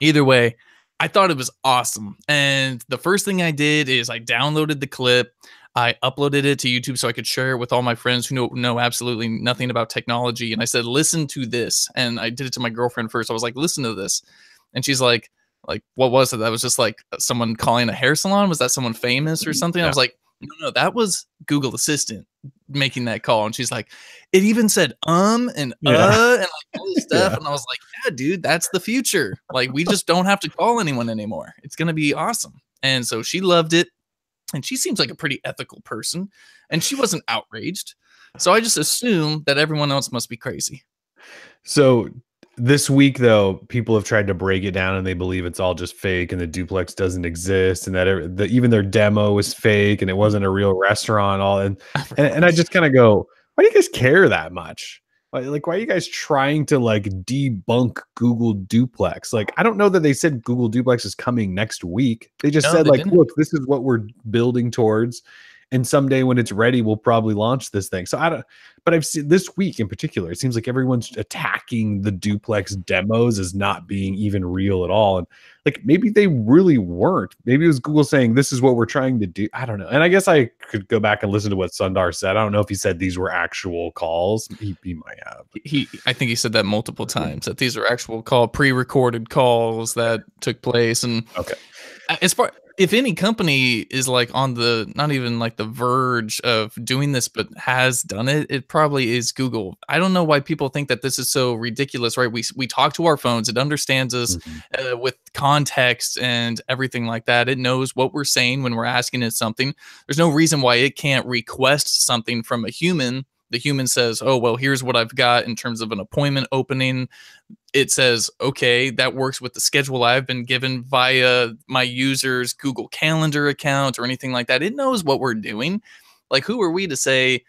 either way, I thought it was awesome. And the first thing I did is I downloaded the clip. I uploaded it to YouTube so I could share it with all my friends who know absolutely nothing about technology. And I said, listen to this. And I did it to my girlfriend first. I was like, listen to this. And she's like, what was it? That was just like someone calling a hair salon? Was that someone famous or something? Yeah. I was like, no, that was Google Assistant making that call. And she's like, it even said and and like all this stuff. And I was like, yeah, dude, that's the future. Like, we just don't have to call anyone anymore. It's gonna be awesome. And so she loved it, and she seems like a pretty ethical person, and she wasn't outraged. So I just assume that everyone else must be crazy. So this week, though, people have tried to break it down, and they believe it's all just fake, and the Duplex doesn't exist, and that even their demo was fake, and it wasn't a real restaurant. And I just kind of go, why do you guys care that much? Like, why are you guys trying to like debunk Google Duplex? Like, I don't know that they said Google Duplex is coming next week. They just said, like, look, this is what we're building towards. And someday when it's ready, we'll probably launch this thing. So but I've seen this week in particular, it seems like everyone's attacking the Duplex demos as not being even real at all. And like, maybe they really weren't. Maybe it was Google saying, this is what we're trying to do. I don't know. And I guess I could go back and listen to what Sundar said. I don't know if he said these were actual calls. He might have. I think he said that multiple times, that these are actual pre-recorded calls that took place. And okay. As far, if any company is like on the, not even like the verge of doing this, but has done it, it probably is Google. I don't know why people think that this is so ridiculous, right? We talk to our phones. It understands us with context and everything like that. It knows what we're saying when we're asking it something. There's no reason why it can't request something from a human. The human says, oh, well, here's what I've got in terms of an appointment opening. It says, okay, that works with the schedule I've been given via my user's Google Calendar account or anything like that. It knows what we're doing. Like, who are we to say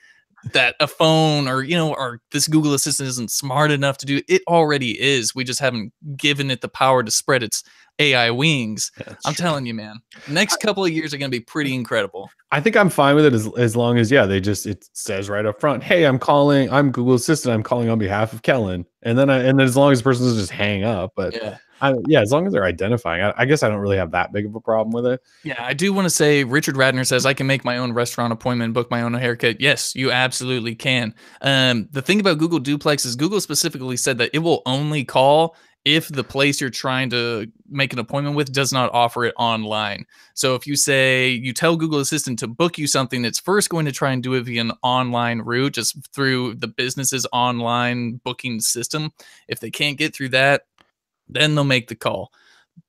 that a phone or, or this Google Assistant isn't smart enough to do? It already is. We just haven't given it the power to spread its AI wings. I'm telling you, man, next couple of years are going to be pretty incredible. I think I'm fine with it as long as, it says right up front, hey, I'm Google Assistant. I'm calling on behalf of Kellen. And then as long as the person doesn't just hang up, but as long as they're identifying, I guess I don't really have that big of a problem with it. Yeah, I do want to say, Richard Radner says, I can make my own restaurant appointment, book my own haircut. Yes, you absolutely can. The thing about Google Duplex is Google specifically said that it will only call if the place you're trying to make an appointment with does not offer it online. So if you say, you tell Google Assistant to book you something, it's first going to try and do it via an online route, just through the business's online booking system. If they can't get through that, then they'll make the call.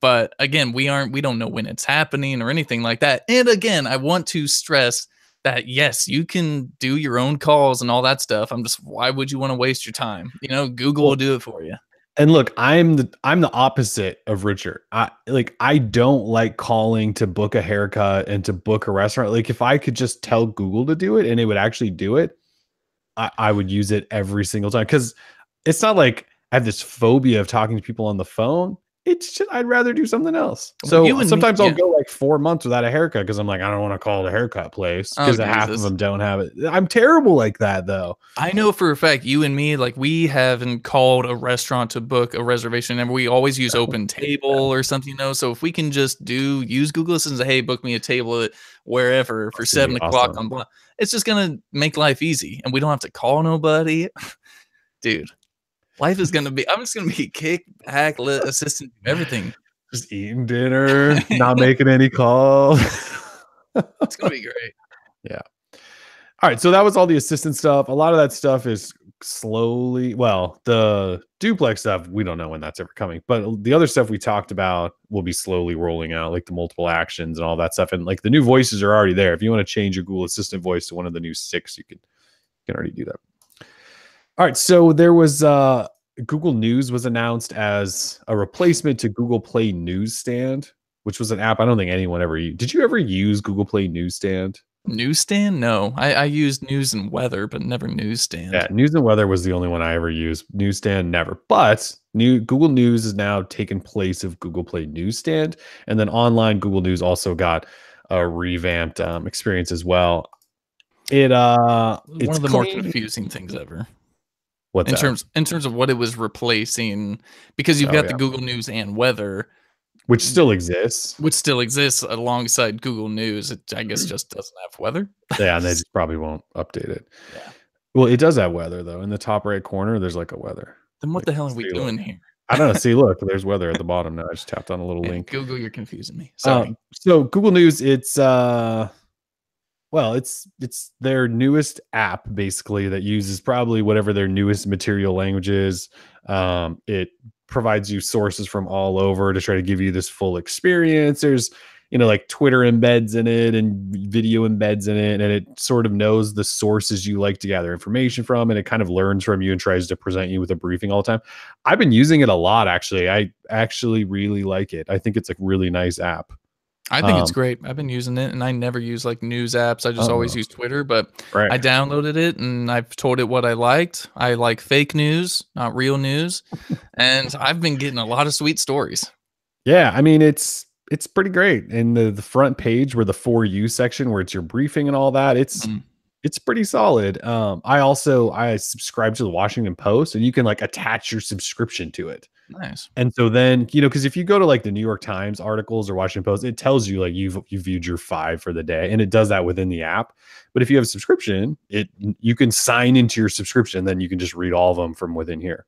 But again, we don't know when it's happening or anything like that. And again, I want to stress that yes, you can do your own calls and all that stuff. Why would you want to waste your time? Google will do it for you. And look, I'm the opposite of Richard. I don't like calling to book a haircut and to book a restaurant. Like, if I could just tell Google to do it and it would actually do it, I would use it every single time. Because it's not like I have this phobia of talking to people on the phone. It's just, I'd rather do something else. So sometimes I'll go like 4 months without a haircut because I'm like, I don't want to call the haircut place because half of them don't have it. I'm terrible like that, though. I know for a fact, you and me, like, we haven't called a restaurant to book a reservation, and we always use Open Table or something, So if we can just use Google Assistant and say, hey, book me a table at wherever for 7 o'clock on blah, it's just gonna make life easy, and we don't have to call nobody, dude. Life is going to be, I'm just going to be kick back, assistant, everything. Just eating dinner, not making any calls. It's going to be great. Yeah. All right. So that was all the assistant stuff. A lot of that stuff is slowly, the Duplex stuff, we don't know when that's ever coming. But the other stuff we talked about will be slowly rolling out, like the multiple actions and all that stuff. And like the new voices are already there. If you want to change your Google Assistant voice to one of the new 6, you can already do that. All right, so there was Google News was announced as a replacement to Google Play Newsstand, which was an app I don't think anyone ever used. Did you ever use Google Play Newsstand? Newsstand? No, I used News and Weather, but never Newsstand. Yeah, News and Weather was the only one I ever used. Newsstand, never. But Google News is now taken place of Google Play Newsstand, and then online Google News also got a revamped experience as well. It's one of the more confusing things ever. What's in terms of what it was replacing, because you've got the Google News and weather, which still exists, alongside Google News. It, I guess, just doesn't have weather. Yeah, and they just probably won't update it. Yeah. Well, it does have weather though. In the top right corner, there's like a weather. Then what the hell are we doing here? I don't know. See, look, there's weather at the bottom now. I just tapped on a little link. Google, you're confusing me. Sorry. So Google News, it's well, it's their newest app basically that uses probably whatever their newest material language is. It provides you sources from all over to try to give you this full experience. There's, like Twitter embeds in it and video embeds in it, and it sort of knows the sources you like to gather information from, and it kind of learns from you and tries to present you with a briefing all the time. I've been using it a lot, actually. I actually really like it. I think it's a really nice app. I think it's great. I've been using it, and I never use like news apps. I just always use Twitter, but I downloaded it and I've told it what I liked. I like fake news, not real news. And I've been getting a lot of sweet stories. Yeah, I mean, it's pretty great. And the front page where the For You section where it's your briefing and all that, it's pretty solid. I subscribe to the Washington Post, and you can like attach your subscription to it. Nice. And so then, because if you go to like the New York Times articles or Washington Post, it tells you like you've viewed your 5 for the day, and it does that within the app. But if you have a subscription, you can sign into your subscription, then you can just read all of them from within here,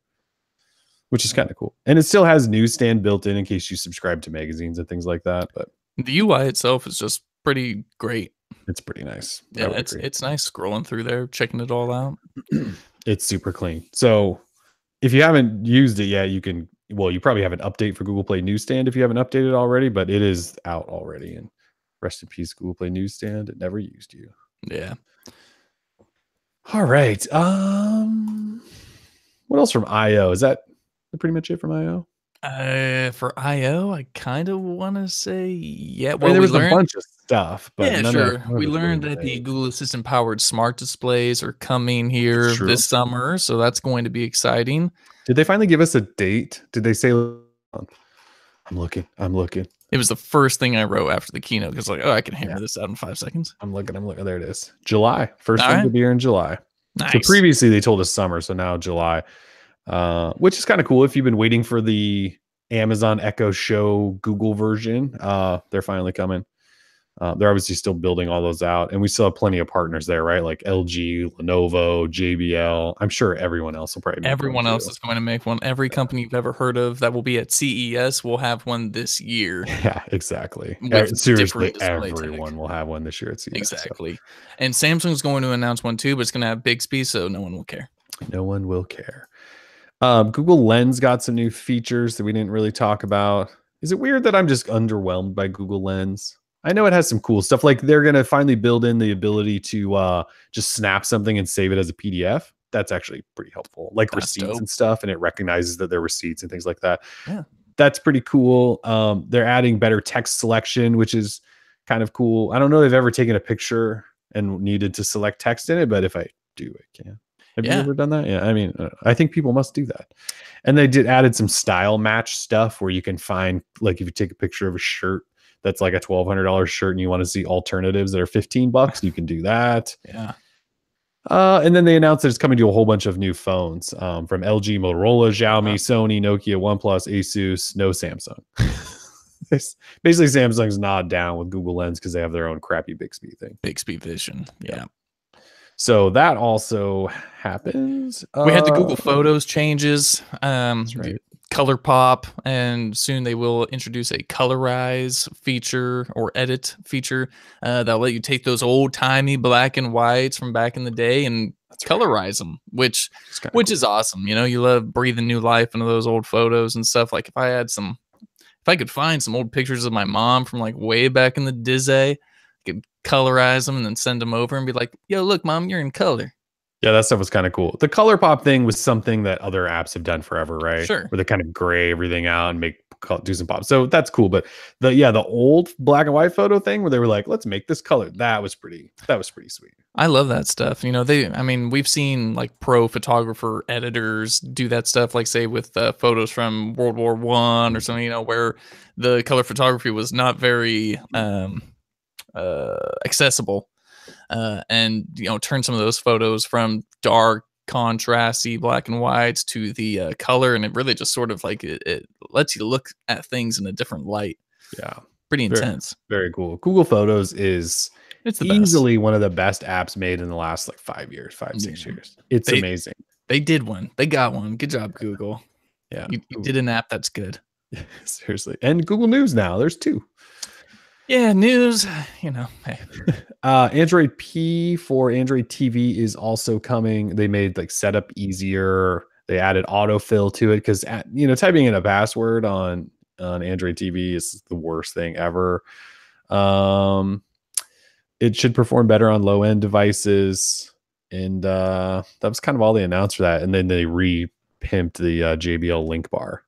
which is kind of cool. And it still has newsstand built in case you subscribe to magazines and things like that. But the UI itself is just pretty great. It's pretty nice. Yeah, it's nice scrolling through there, checking it all out. It's super clean. So if you haven't used it yet, you probably have an update for Google Play Newsstand if you haven't updated already, but it is out already. And rest in peace, Google Play Newsstand. It never used you. Yeah. All right. What else from IO? Is that pretty much it from IO? For IO, I kind of want to say, yeah. Well, there was a bunch of stuff, but yeah, sure. We learned that the Google Assistant powered smart displays are coming here this summer, so that's going to be exciting. Did they finally give us a date? Did they say? I'm looking. It was the first thing I wrote after the keynote because, like, I can hammer this out in 5 seconds. I'm looking. There it is. July. First thing to be here in July. Nice. So previously they told us summer, so now July. Which is kind of cool if you've been waiting for the Amazon Echo Show Google version. They're finally coming. They're obviously still building all those out, and we still have plenty of partners there, right? Like LG, Lenovo, JBL. I'm sure everyone else will probably make everyone else is going to make one. Every company you've ever heard of that will be at CES will have one this year. Yeah, exactly. Seriously, everyone will have one this year at CES. Exactly. So. And Samsung's going to announce one too, but it's going to have Bixby, so no one will care. No one will care. Google Lens got some new features that we didn't really talk about. Is it weird that I'm just underwhelmed by Google Lens? I know it has some cool stuff. Like they're going to finally build in the ability to just snap something and save it as a PDF. That's actually pretty helpful. Like that's receipts dope. And stuff, and it recognizes that they're receipts and things like that. Yeah, that's pretty cool. They're adding better text selection, which is kind of cool. I don't know if they've ever taken a picture and needed to select text in it, but if I do, I can. Have you ever done that? Yeah, I mean, I think people must do that. And they added some style match stuff where you can find, like, if you take a picture of a shirt that's like a $1,200 shirt and you want to see alternatives that are $15, you can do that. Yeah. And then they announced that it's coming to a whole bunch of new phones from LG, Motorola, Xiaomi, Sony, Nokia, OnePlus, Asus, no Samsung. Basically, Samsung's not down with Google Lens because they have their own crappy Bixby thing. Bixby Vision. Yeah. So that also happens. We had the Google Photos changes. That's right. Color pop, and soon they will introduce a colorize feature or edit feature that'll let you take those old-timey black and whites from back in the day and colorize them, which is awesome. You know, you love breathing new life into those old photos and stuff. Like if I could find some old pictures of my mom from like way back in the Dizzy, I could colorize them and then send them over and be like, yo, look, mom, you're in color. Yeah, that stuff was kind of cool. The color pop thing was something that other apps have done forever, right? Sure. Where they kind of gray everything out and do some pop. So that's cool. But the old black and white photo thing where they were like, let's make this color. That was pretty sweet. I love that stuff. You know, we've seen like pro photographer editors do that stuff, like say with photos from World War I or something, you know, where the color photography was not very accessible. And you know, turn some of those photos from dark contrasty black and whites to the color, and it really just sort of like it lets you look at things in a different light. Yeah, Pretty very, intense. very cool. Google Photos is It's the easily one of the best apps made in the last like 5 years, 6 years. It's amazing. They did one. They got one. Good job, Google. Yeah, you did an app that's good. Seriously. And Google News now. There's 2. Yeah, news. You know, hey. Android P for Android TV is also coming. They made like setup easier. They added autofill to it because typing in a password on Android TV is the worst thing ever. It should perform better on low end devices, and that was kind of all they announced for that. And then they re-pimped the JBL link bar,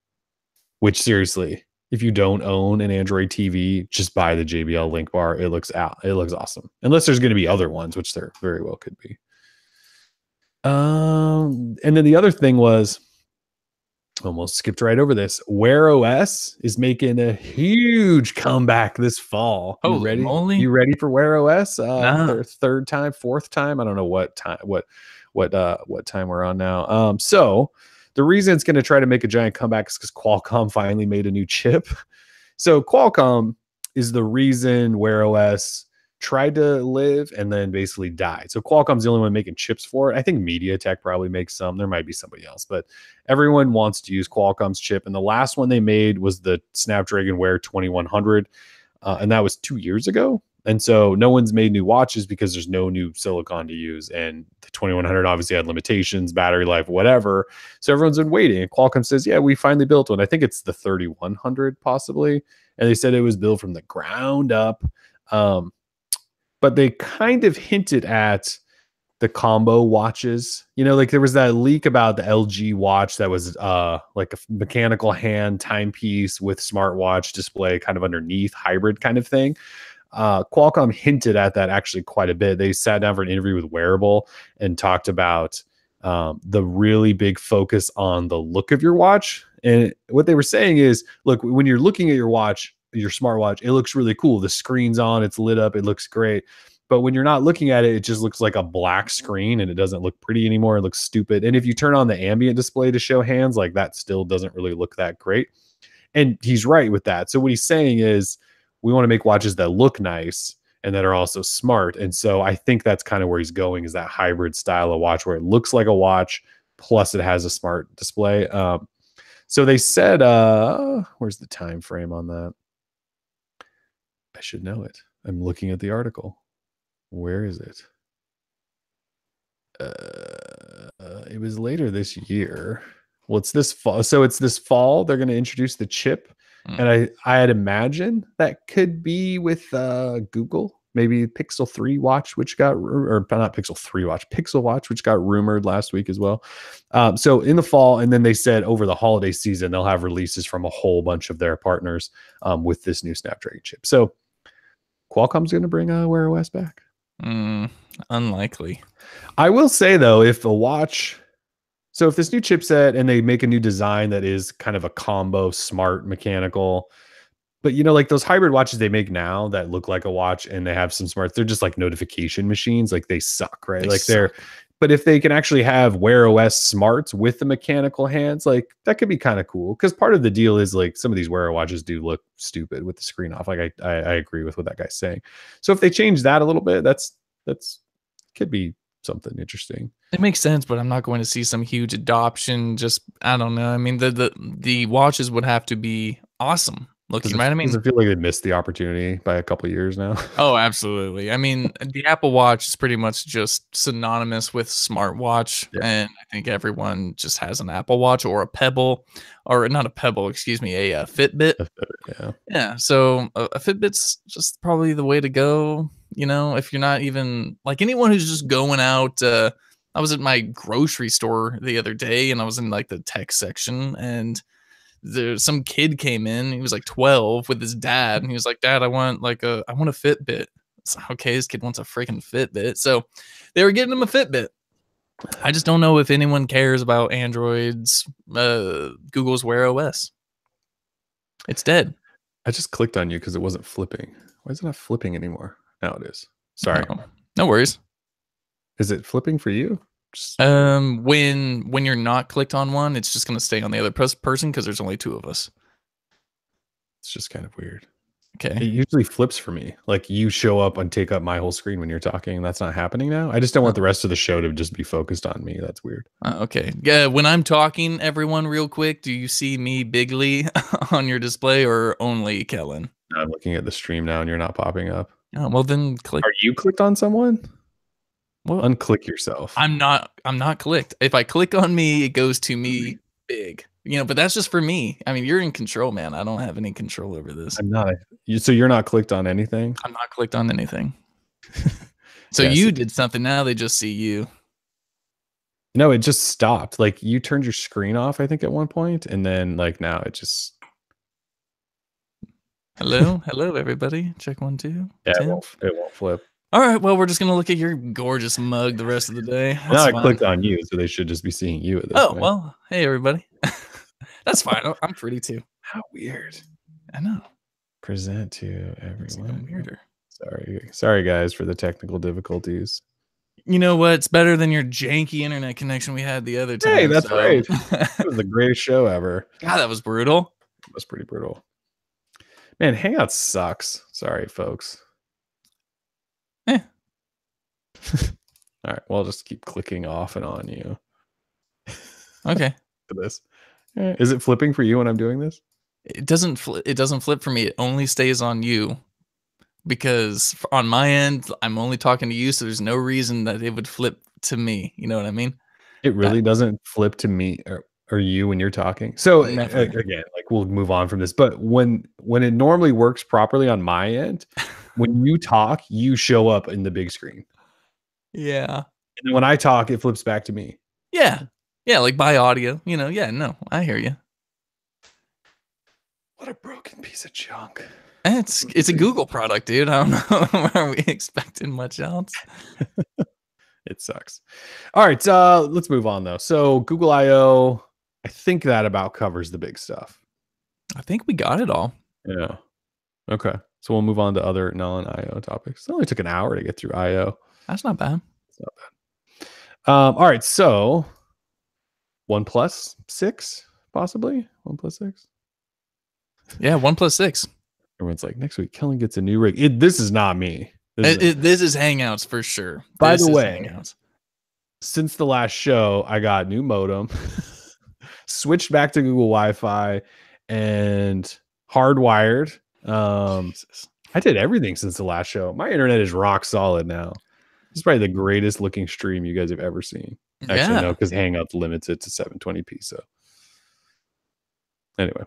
which seriously, if you don't own an Android TV, just buy the JBL link bar. It looks awesome. Unless there's going to be other ones, which there very well could be. And then the other thing was, almost skipped right over this. Wear OS is making a huge comeback this fall. Holy ready? Moly. You ready for Wear OS? Nah. Third time, fourth time. I don't know what time, what time we're on now. So the reason it's going to try to make a giant comeback is because Qualcomm finally made a new chip. So Qualcomm is the reason Wear OS tried to live and then basically died. So Qualcomm's the only one making chips for it. I think MediaTek probably makes some. There might be somebody else, but everyone wants to use Qualcomm's chip. And the last one they made was the Snapdragon Wear 2100, and that was 2 years ago. And so no one's made new watches because there's no new silicon to use. And the 2100 obviously had limitations, battery life, whatever. So everyone's been waiting. And Qualcomm says, yeah, we finally built one. I think it's the 3100 possibly. And they said it was built from the ground up. But they kind of hinted at the combo watches. Like there was that leak about the LG watch that was like a mechanical hand timepiece with smartwatch display kind of underneath, hybrid kind of thing. Qualcomm hinted at that actually quite a bit. They sat down for an interview with Wearable and talked about the really big focus on the look of your watch. And what they were saying is, look, when you're looking at your watch, your smartwatch, it looks really cool. The screen's on, it's lit up, it looks great. But when you're not looking at it, it just looks like a black screen and it doesn't look pretty anymore. It looks stupid. And if you turn on the ambient display to show hands, like that still doesn't really look that great. And he's right with that. So what he's saying is we want to make watches that look nice and that are also smart. And so I think that's kind of where he's going, is that hybrid style of watch where it looks like a watch plus it has a smart display. So they said, where's the time frame on that? I should know it. I'm looking at the article. Where is it? It was later this year. Well, it's this fall. So it's this fall they're going to introduce the chip. And I had imagined that could be with Google, maybe Pixel 3 watch, which got, or not Pixel 3 watch, Pixel watch, which got rumored last week as well. So in the fall, and then they said over the holiday season, they'll have releases from a whole bunch of their partners with this new Snapdragon chip. So Qualcomm's going to bring Wear OS back. Unlikely. I will say though, if this new chipset and they make a new design that is kind of a combo smart mechanical, but like those hybrid watches they make now that look like a watch and they have some smarts, they're just like notification machines. Like they suck, right? But if they can actually have Wear OS smarts with the mechanical hands, like that could be kind of cool. Because part of the deal is like some of these Wear watches do look stupid with the screen off. Like I agree with what that guy's saying. So if they change that a little bit, that's could be something interesting. It makes sense, but I'm not going to see some huge adoption. Just I don't know. I mean, the watches would have to be awesome looking, right? I mean, does it feel like they missed the opportunity by a couple of years now? Oh, absolutely. I mean, the Apple Watch is pretty much just synonymous with smartwatch, and I think everyone just has an Apple Watch or a Pebble, or not a Pebble, excuse me, a Fitbit. Yeah. So a Fitbit's just probably the way to go. If you're not even like anyone who's just going out. I was at my grocery store the other day, and I was in like the tech section, and some kid came in. He was like 12 with his dad, and he was like, "Dad, I want a Fitbit." It's like, okay, this kid wants a freaking Fitbit. So they were getting him a Fitbit. I just don't know if anyone cares about Android's Google's Wear OS. It's dead. I just clicked on you because it wasn't flipping. Why is it not flipping anymore? Now it is. Sorry. No worries. Is it flipping for you? Just when you're not clicked on one, it's just going to stay on the other person because there's only 2 of us. It's just kind of weird. Okay. It usually flips for me. Like you show up and take up my whole screen when you're talking. That's not happening now. I just don't want the rest of the show to just be focused on me. That's weird. Okay. Yeah. When I'm talking, everyone, real quick, do you see me bigly on your display or only Kellen? I'm looking at the stream now and you're not popping up. Oh, well, then click. Are you clicked on someone? Well, unclick yourself. I'm not clicked. If I click on me, it goes to me big. You know, but that's just for me. I mean, you're in control, man. I don't have any control over this. I'm not. So you're not clicked on anything? I'm not clicked on anything. So yes, you did something. Now they just see you. No, it just stopped. Like you turned your screen off, I think, at one point, and then like now it just. Hello, hello, everybody. Check 1, 2. Yeah, it won't flip. All right, well, we're just gonna look at your gorgeous mug the rest of the day. Now I clicked on you, so they should just be seeing you at this point. Well, hey everybody. That's fine. I'm pretty too. How weird. I know. Present to everyone. It's even weirder. Sorry guys for the technical difficulties. You know what? It's better than your janky internet connection we had the other time. Hey, that's right. That was the greatest show ever. God, that was brutal. It was pretty brutal. Man, Hangout sucks. Sorry, folks. Eh. All right, well, I'll just keep clicking off and on you. Okay. For this. Is it flipping for you when I'm doing this? It doesn't flip for me. It only stays on you. Because on my end, I'm only talking to you, so there's no reason that it would flip to me. You know what I mean? It really doesn't flip to me or you when you're talking. So Never. Again, like we'll move on from this. But when it normally works properly on my end, when you talk, you show up in the big screen. Yeah. And when I talk, it flips back to me. Yeah. Yeah, like by audio. You know, yeah, no, I hear you. What a broken piece of junk. It's a Google product, dude. I don't know. Are we expecting much else? It sucks. All right, let's move on though. So Google I/O, I think that about covers the big stuff. I think we got it all. Yeah. Okay. So we'll move on to other non-I/O topics. It only took an hour to get through I/O. That's not bad. It's not bad. All right, so OnePlus 6, possibly OnePlus 6. Yeah, OnePlus 6. Everyone's like, next week, Kellen gets a new rig. This is not me. This is Hangouts for sure. By the way, since the last show, I got new modem, switched back to Google Wi-Fi, and hardwired. I did everything since the last show. My internet is rock solid now. This is probably the greatest looking stream you guys have ever seen. Actually, no, because Hangouts limits it to 720p. So anyway.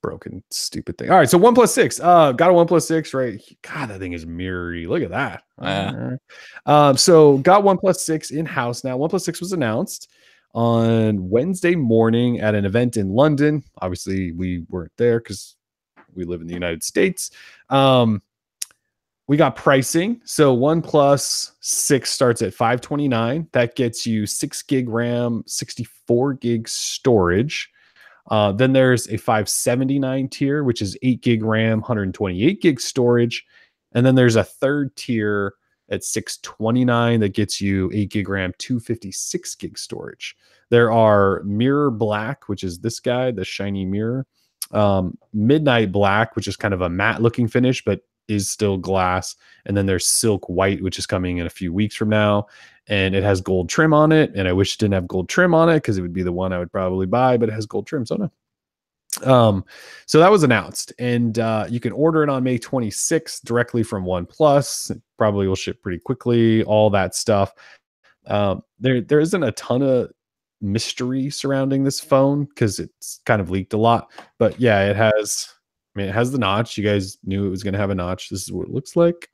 Broken stupid thing. All right, so OnePlus 6. Got a OnePlus 6, right? God, that thing is mirrory. Look at that. So got OnePlus 6 in-house now. OnePlus 6 was announced on Wednesday morning at an event in London. Obviously, we weren't there because we live in the United States. We got pricing. So OnePlus 6 starts at $529. That gets you 6 gig RAM, 64 gig storage. Then there's a $579 tier, which is 8 gig RAM, 128 gig storage. And then there's a third tier at $629 that gets you 8 gig RAM, 256 gig storage. There are Mirror Black, which is this guy, the shiny mirror. Midnight Black, which is kind of a matte looking finish, but is still glass. And then there's Silk White, which is coming in a few weeks from now. And it has gold trim on it. And I wish it didn't have gold trim on it because it would be the one I would probably buy, but it has gold trim. So no. So that was announced. And you can order it on May 26th directly from OnePlus. It probably will ship pretty quickly, all that stuff. There isn't a ton of mystery surrounding this phone because it's kind of leaked a lot. But yeah, it has the notch. You guys knew it was going to have a notch. This is what it looks like.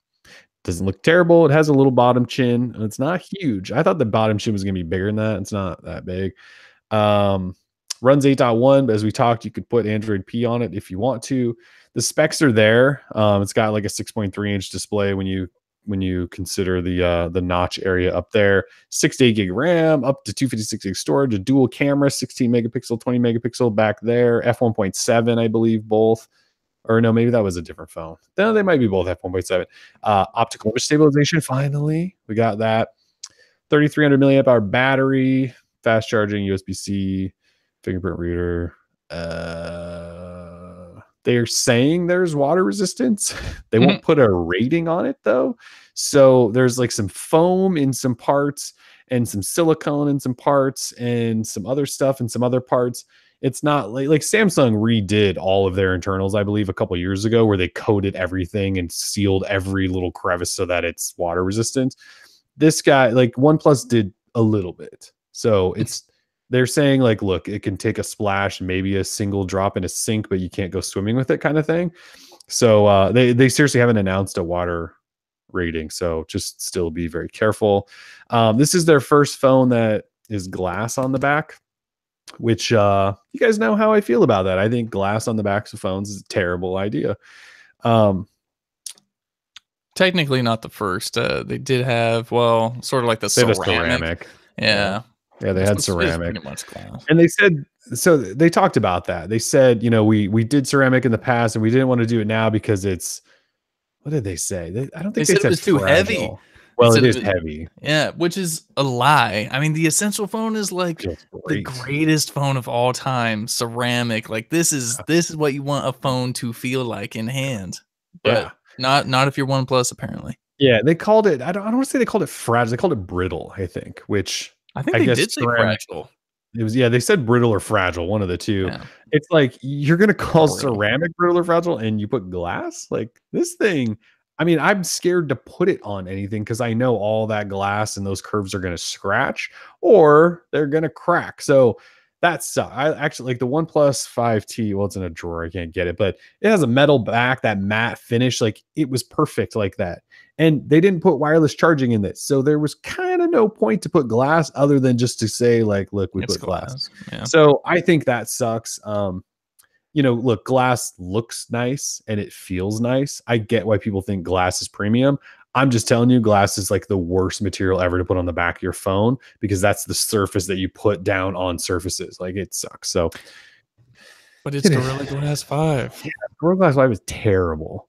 Doesn't look terrible. It has a little bottom chin. It's not huge. I thought the bottom chin was going to be bigger than that. It's not that big. Runs 8.1, but as we talked, you could put Android P on it if you want to. The specs are there. It's got like a 6.3-inch display when you consider the notch area up there. 6 to 8 gig RAM, up to 256 gig storage, a dual camera, 16 megapixel, 20 megapixel back there, f1.7, I believe, both. Or no, maybe that was a different phone. No, they might be both f1.7. Optical image stabilization, finally. We got that. 3,300 milliamp hour battery, fast charging, USB-C, fingerprint reader. They're saying there's water resistance. They won't put a rating on it though. So there's like some foam in some parts and some silicone in some parts and some other stuff in some other parts. It's not like Samsung redid all of their internals, I believe, a couple years ago, where they coated everything and sealed every little crevice so that it's water resistant. This guy, like OnePlus, did a little bit. So they're saying like, look, it can take a splash, maybe a single drop in a sink, but you can't go swimming with it, kind of thing. So they seriously haven't announced a water rating. So just still be very careful. This is their first phone that is glass on the back, which you guys know how I feel about that. I think glass on the backs of phones is a terrible idea. Technically not the first. They did have, well, sort of like the ceramic. Yeah. Yeah, they had ceramic. Pretty much glass. And they said, so they talked about that. They said, you know, we did ceramic in the past and we didn't want to do it now because it's, what did they say? I don't think they said it was too heavy. Well, it is heavy. Yeah, which is a lie. I mean, the Essential phone is like the greatest phone of all time. Ceramic. Like this is what you want a phone to feel like in hand. But not if you're OnePlus, apparently. Yeah, they called it, I don't want to say they called it fragile. They called it brittle, I think, which I think they did say fragile. It was, they said brittle or fragile, one of the two. Yeah. It's like, you're going to call ceramic brittle or fragile and you put glass? Like this thing, I mean, I'm scared to put it on anything because I know all that glass and those curves are going to scratch or they're going to crack. So that's, I actually like the OnePlus 5T. Well, it's in a drawer. I can't get it, but it has a metal back, that matte finish. Like it was perfect like that. And they didn't put wireless charging in this. So there was kind of no point to put glass other than just to say like, look, we put glass. Yeah. So I think that sucks. You know, look, glass looks nice and it feels nice. I get why people think glass is premium. I'm just telling you, glass is like the worst material ever to put on the back of your phone because that's the surface that you put down on surfaces. Like it sucks. So, but it's Gorilla Glass 5. Yeah, Gorilla Glass 5 is terrible.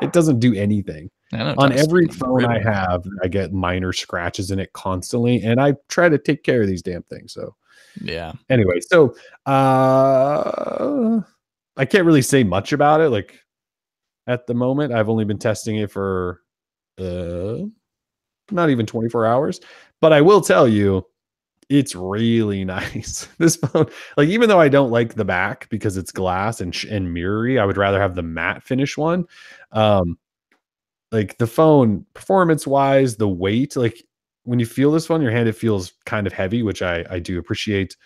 It doesn't do anything. On every phone I have, I get minor scratches in it constantly, and I try to take care of these damn things. So, yeah. Anyway, so I can't really say much about it. Like at the moment, I've only been testing it for not even 24 hours, but I will tell you, it's really nice. This phone, like even though I don't like the back because it's glass and mirrory, I would rather have the matte finish one. Like the phone performance wise, the weight, like when you feel this phone in your hand, it feels kind of heavy, which I do appreciate.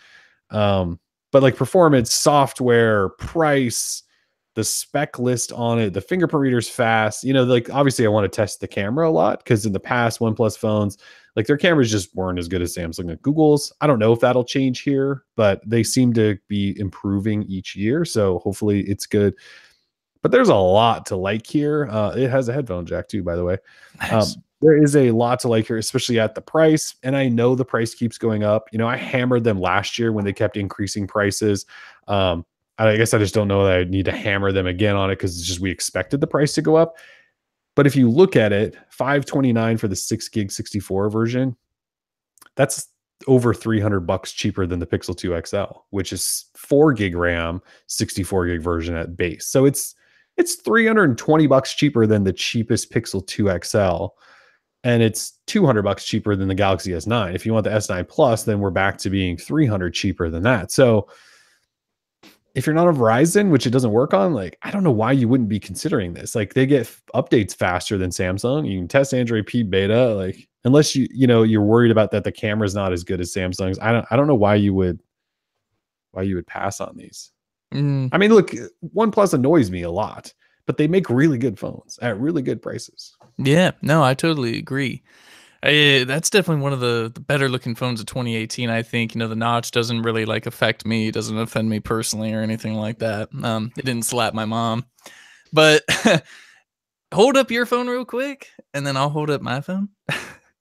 But like performance, software, price, the spec list on it, the fingerprint reader's fast. You know, like obviously I want to test the camera a lot because in the past OnePlus phones, like their cameras just weren't as good as Samsung and Google's. I don't know if that'll change here, but they seem to be improving each year. So hopefully it's good. But there's a lot to like here. It has a headphone jack too, by the way. Nice. There is a lot to like here, especially at the price. And I know the price keeps going up. You know, I hammered them last year when they kept increasing prices. I guess I just don't know that I need to hammer them again on it because it's just we expected the price to go up. But if you look at it, $529 for the 6 gig 64 version, that's over $300 cheaper than the Pixel 2 XL, which is 4 gig RAM, 64 gig version at base. So it's $320 cheaper than the cheapest Pixel 2 XL. And it's $200 cheaper than the Galaxy S9. If you want the S9 Plus, then we're back to being $300 cheaper than that. So if you're not on Verizon, which it doesn't work on, like, I don't know why you wouldn't be considering this. Like they get updates faster than Samsung. You can test Android P beta, like unless you're worried about that the camera's not as good as Samsung's. I don't know why you would pass on these. I mean, look, OnePlus annoys me a lot, but they make really good phones at really good prices. Yeah, no, I totally agree. That's definitely one of the better looking phones of 2018. I think, the notch doesn't really like affect me. It doesn't offend me personally or anything like that. It didn't slap my mom, but hold up your phone real quick and then I'll hold up my phone.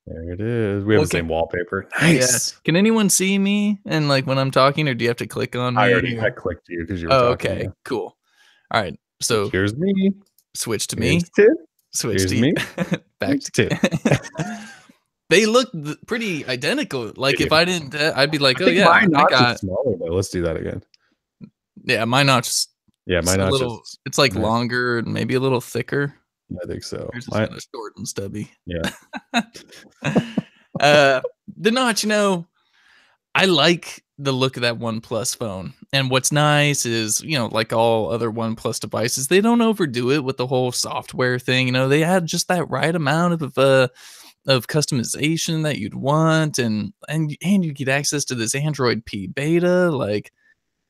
There it is. We have the same wallpaper. Nice. Yeah. Can anyone see me and like when I'm talking, or do you have to click on me? I clicked you because you were talking. Okay, cool. All right. So here's me. Switch to me. Tim. Switch here's to me. Back to Tim. They look pretty identical. Like if I didn't, I'd be like, I oh think yeah, my I notch got. is smaller though. Let's do that again. Yeah, my notch is Yeah, my a notch little. is. It's like Yeah, longer and maybe a little thicker. I think so. Yours is kind of short and stubby. Yeah. The notch, I like the look of that OnePlus phone. And what's nice is, like all other OnePlus devices, they don't overdo it with the whole software thing. They add just that right amount of customization that you'd want, and you get access to this Android P beta. Like,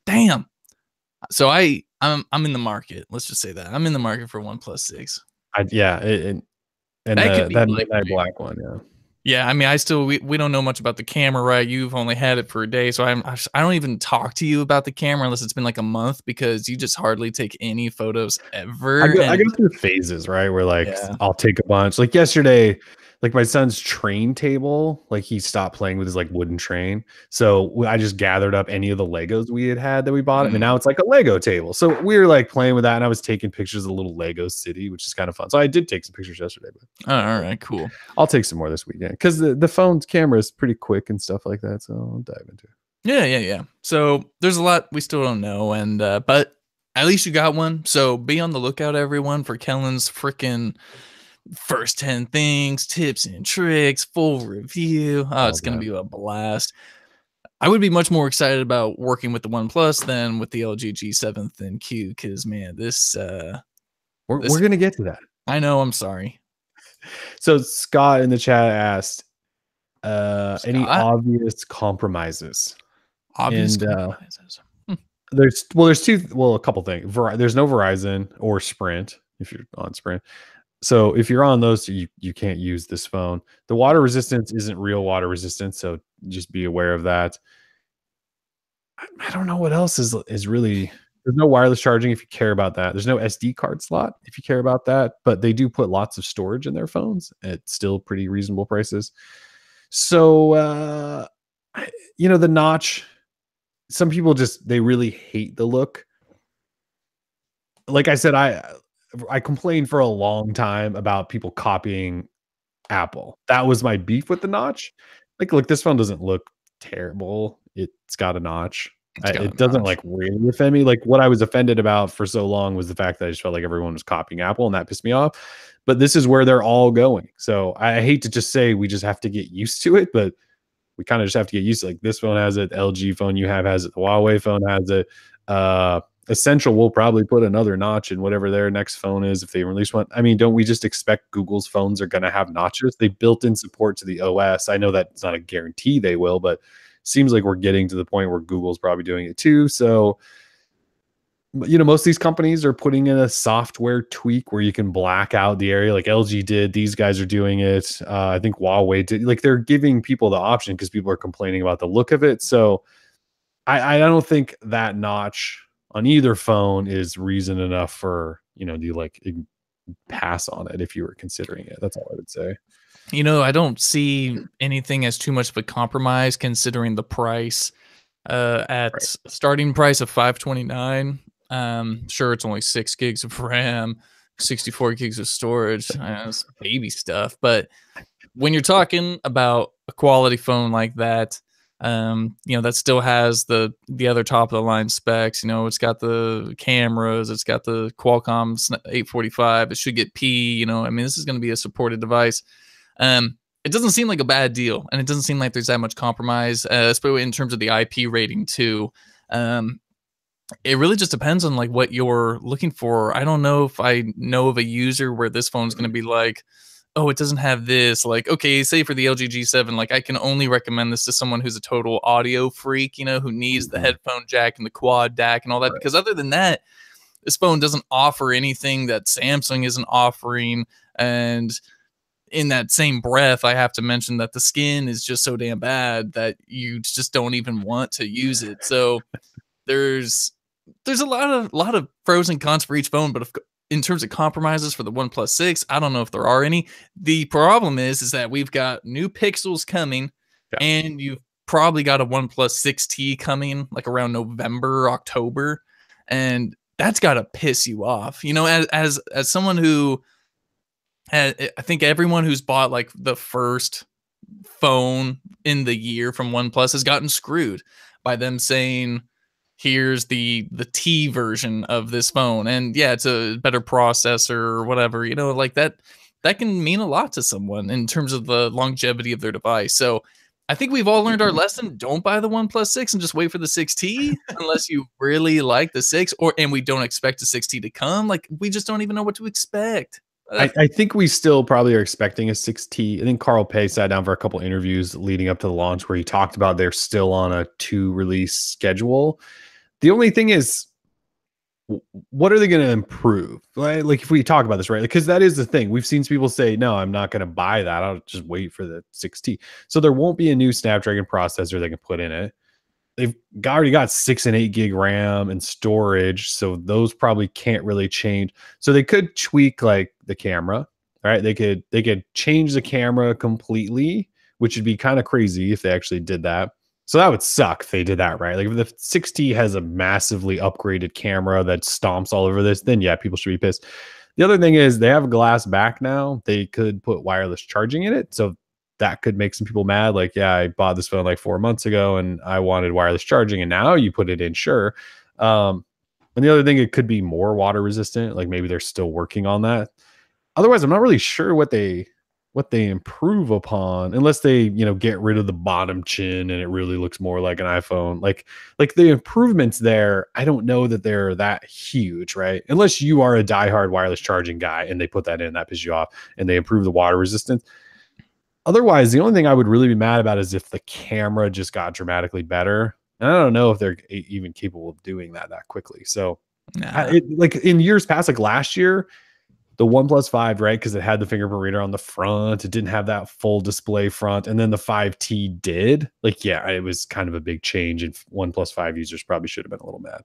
damn. So I'm in the market. Let's just say that I'm in the market for OnePlus 6. Yeah, and That could be that like midnight black one. Yeah. Yeah, I mean, we don't know much about the camera, right? You've only had it for a day, so I don't even talk to you about the camera unless it's been like a month, because you just hardly take any photos ever. I go through phases, right? Where like Yeah. I'll take a bunch. Like yesterday, like my son's train table, like he stopped playing with his like wooden train. So I just gathered up any of the Legos we had that we bought him, and now it's like a Lego table. So we were like playing with that, and I was taking pictures of the little Lego city, which is kind of fun. So I did take some pictures yesterday, but Oh, all right, cool. I'll take some more this weekend because the phone's camera is pretty quick and stuff like that. So I'll dive into it. Yeah. So there's a lot we still don't know, and but at least you got one. So be on the lookout, everyone, for Kellen's freaking first 10 things, tips and tricks, full review. Oh, it's going to be a blast. I would be much more excited about working with the OnePlus than with the LG G7 ThinQ, because man, We're going to get to that. I know, I'm sorry. So Scott in the chat asked, any obvious compromises? Obvious compromises. There's a couple things. There's no Verizon or Sprint if you're on Sprint. So if you're on those, you can't use this phone. The water resistance isn't real water resistance, so just be aware of that. I don't know what else is really. There's no wireless charging if you care about that. There's no SD card slot if you care about that, but they do put lots of storage in their phones at still pretty reasonable prices. So the notch, some people they really hate the look. Like I said, I complained for a long time about people copying Apple. That was my beef with the notch. Like, look, this phone doesn't look terrible. It's got a notch. It doesn't like really offend me. Like what I was offended about for so long was the fact that I just felt like everyone was copying Apple, and that pissed me off. But this is where they're all going. So I hate to just say we just have to get used to it, but we kind of just have to get used to it. Like this phone has it, LG phone you have has it, the Huawei phone has it. Essential will probably put another notch in whatever their next phone is if they release one. I mean, don't we just expect Google's phones are going to have notches? They built in support to the OS. I know that's not a guarantee they will, but seems like we're getting to the point where Google's probably doing it too. So, most of these companies are putting in a software tweak where you can black out the area, like LG did. These guys are doing it. I think Huawei did. Like they're giving people the option because people are complaining about the look of it. So I don't think that notch on either phone is reason enough for, to pass on it if you were considering it. That's all I would say. I don't see anything as too much of a compromise considering the price. At starting price of $529. Sure, it's only 6 gigs of RAM, 64 gigs of storage. It's baby stuff. But when you're talking about a quality phone like that, that still has the other top of the line specs. It's got the cameras, it's got the Qualcomm 845. It should get P. This is going to be a supported device. It doesn't seem like a bad deal, and it doesn't seem like there's that much compromise, especially in terms of the IP rating too. It really just depends on like what you're looking for. I don't know if I know of a user where this phone's going to be like, oh, it doesn't have this. Like, okay, say for the LG G7, like I can only recommend this to someone who's a total audio freak, who needs the headphone jack and the quad DAC and all that. Because other than that, this phone doesn't offer anything that Samsung isn't offering. And in that same breath, I have to mention that the skin is just so damn bad that you just don't even want to use it. So there's a lot of pros and cons for each phone, but in terms of compromises for the OnePlus 6, I don't know if there are any. The problem is that we've got new Pixels coming, and you've probably got a OnePlus 6T coming like around November, October, and that's got to piss you off. As someone who I think everyone who's bought like the first phone in the year from OnePlus has gotten screwed by them saying, here's the T version of this phone, and yeah, it's a better processor or whatever, you know, like that can mean a lot to someone in terms of the longevity of their device. So I think we've all learned our lesson. Don't buy the OnePlus 6 and just wait for the 6T unless you really like the 6, and we don't expect the 6T to come. Like, we just don't even know what to expect. I think we still probably are expecting a 6T. I think Carl Pei sat down for a couple interviews leading up to the launch where he talked about they're still on a 2 release schedule. The only thing is, what are they going to improve? Like if we talk about this, right? Because that is the thing. We've seen people say, no, I'm not going to buy that. I'll just wait for the 6T. So there won't be a new Snapdragon processor they can put in it. They've already got 6 and 8 gig RAM and storage. So those probably can't really change. So they could tweak like the camera, right? They could change the camera completely, which would be kind of crazy if they actually did that. So that would suck if they did that, right? Like if the 6T has a massively upgraded camera that stomps all over this, then yeah, people should be pissed. The other thing is they have a glass back now. They could put wireless charging in it. So that could make some people mad. Like, yeah, I bought this phone like 4 months ago and I wanted wireless charging and now you put it in, sure. And the other thing, it could be more water resistant. Like maybe they're still working on that. Otherwise, I'm not really sure what they improve upon, unless they, you know, get rid of the bottom chin and it really looks more like an iPhone. Like the improvements there, I don't know that they're that huge, right? Unless you are a diehard wireless charging guy and they put that in, that pisses you off, and they improve the water resistance. Otherwise, the only thing I would really be mad about is if the camera just got dramatically better. And I don't know if they're even capable of doing that quickly. So like in years past, like last year, the OnePlus 5, right? Because it had the fingerprint reader on the front. It didn't have that full display front. And then the 5T did. Like, yeah, it was kind of a big change. And OnePlus 5 users probably should have been a little mad.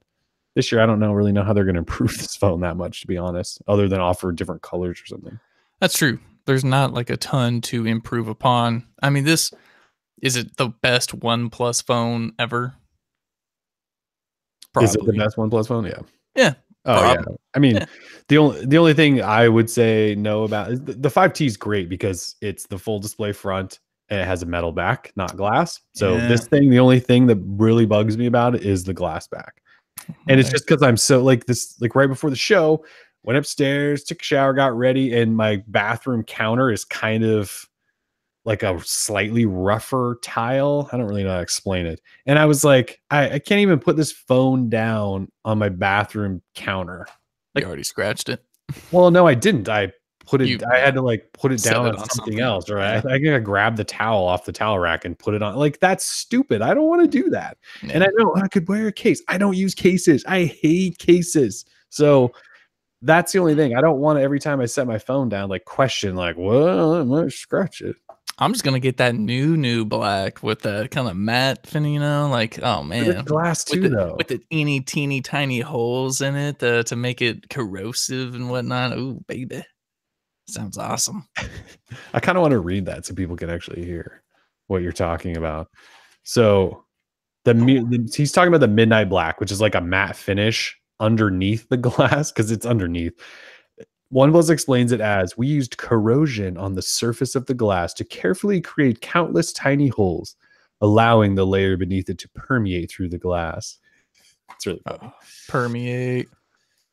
This year, I don't really know how they're going to improve this phone that much, to be honest, other than offer different colors or something. That's true. There's not like a ton to improve upon. I mean, is it the best OnePlus phone ever? Probably. Is it the best OnePlus phone? Yeah. Yeah. Oh yeah. I mean, the only thing I would say no about is the 5T is great because it's the full display front and it has a metal back, not glass. So this thing, the only thing that really bugs me about it is the glass back. And it's just because I'm so like right before the show, went upstairs, took a shower, got ready, and my bathroom counter is kind of like a slightly rougher tile. I don't really know how to explain it. And I was like, I can't even put this phone down on my bathroom counter. Like, you already scratched it? Well, no, I didn't. I had to like put it down on something else, right? I gotta grab the towel off the towel rack and put it on. Like, that's stupid. I don't want to do that. Yeah. And I know I could wear a case. I don't use cases. I hate cases. So that's the only thing. I don't want to, every time I set my phone down, like question, like, well, I might scratch it. I'm just gonna get that new black with that kind of matte fin, you know, like, oh man, glass too, though, with the teeny tiny holes in it to make it corrosive and whatnot. Ooh, baby, sounds awesome. I kind of want to read that so people can actually hear what you're talking about. So he's talking about the midnight black, which is like a matte finish underneath the glass because it's underneath. OnePlus explains it as, we used corrosion on the surface of the glass to carefully create countless tiny holes, allowing the layer beneath it to permeate through the glass. It's really funny. Permeate.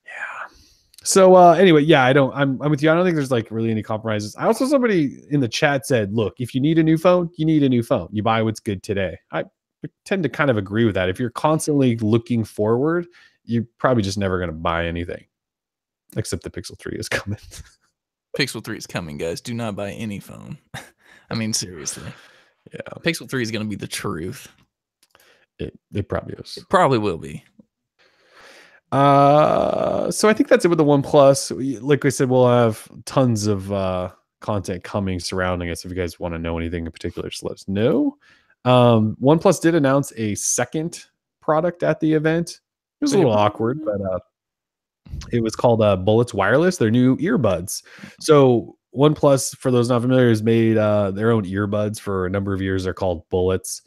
Yeah. So anyway, yeah, I'm with you. I don't think there's like really any compromises. I also, somebody in the chat said, look, if you need a new phone, you need a new phone. You buy what's good today. I tend to kind of agree with that. If you're constantly looking forward, you're probably just never going to buy anything. Except the Pixel 3 is coming. Pixel 3 is coming, guys. Do not buy any phone. I mean, seriously. Yeah. Pixel 3 is going to be the truth. It probably is. It probably will be. So I think that's it with the OnePlus. Like I said, we'll have tons of content coming surrounding us. If you guys want to know anything in particular, just let us know. OnePlus did announce a second product at the event. It was a little awkward, but it was called Bullets Wireless, their new earbuds. So OnePlus, for those not familiar, has made their own earbuds for a number of years. They're called Bullets.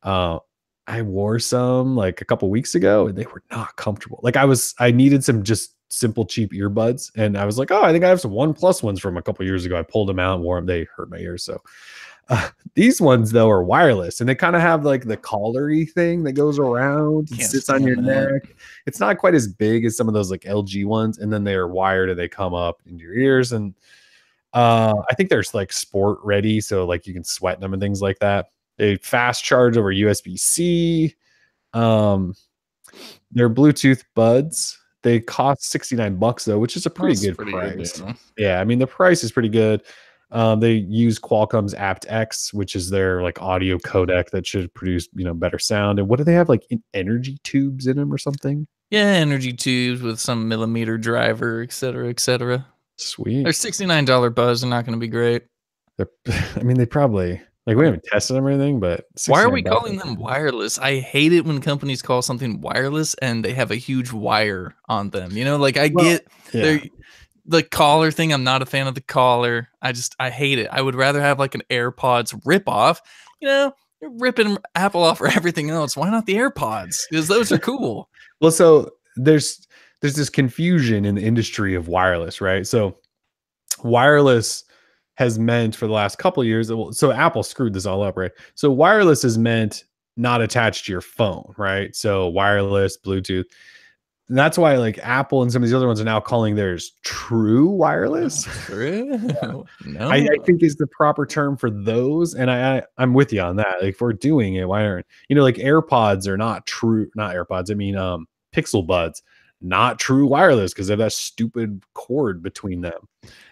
I wore some like a couple weeks ago and they were not comfortable. Like I needed some just simple, cheap earbuds. And I was like, oh, I think I have some OnePlus ones from a couple years ago. I pulled them out and wore them. They hurt my ears. So These ones though are wireless, and they kind of have like the collar-y thing that goes around and Can't sits on your stand that. neck. It's not quite as big as some of those like LG ones, and then they are wired and they come up into your ears. And I think they're like sport ready, so like you can sweat them and things like that. They fast charge over USB-C. They're Bluetooth buds. They cost $69 though, which is a pretty good price. Good, yeah, I mean the price is pretty good. They use Qualcomm's aptX, which is their like audio codec that should produce, better sound. And what do they have, like energy tubes in them or something? Yeah, energy tubes with some millimeter driver, et cetera, et cetera. Sweet. They're $69 buds. They're not going to be great. I mean, they probably, like, we haven't tested them or anything, but why are we calling them wireless? I hate it when companies call something wireless and they have a huge wire on them. Like the collar thing. I'm not a fan of the collar. I hate it. I would rather have like an AirPods rip off. You're ripping Apple off for everything else. Why not the AirPods? Because those are cool. Well, so there's this confusion in the industry of wireless, right? So wireless has meant for the last couple of years, so Apple screwed this all up, right? So wireless is meant not attached to your phone, right? So wireless, Bluetooth. And that's why like Apple and some of these other ones are now calling theirs true wireless. True? No. I think is the proper term for those. And I'm with you on that. Like if we're doing it, why aren't, like AirPods are not AirPods. I mean, Pixel Buds, not true wireless because they have that stupid cord between them.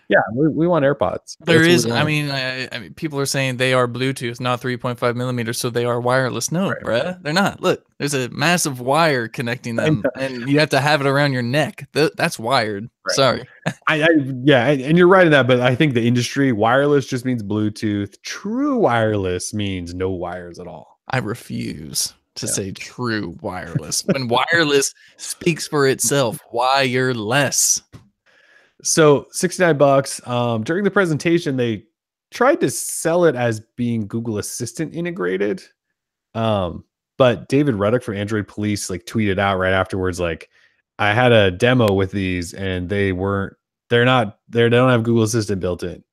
Yeah, we want AirPods. There is, I mean, people are saying they are Bluetooth, not 3.5 millimeters, so they are wireless. No, right. Bruh, they're not. Look, there's a massive wire connecting them, and you have to have it around your neck. That's wired. Right. Sorry. Yeah, and you're right in that, but I think the industry, wireless just means Bluetooth. True wireless means no wires at all. I refuse to say true wireless. When wireless speaks for itself, wireless. So $69. During the presentation, they tried to sell it as being Google Assistant integrated. But David Ruddock from Android Police like tweeted out right afterwards, like, I had a demo with these and they don't have Google Assistant built in.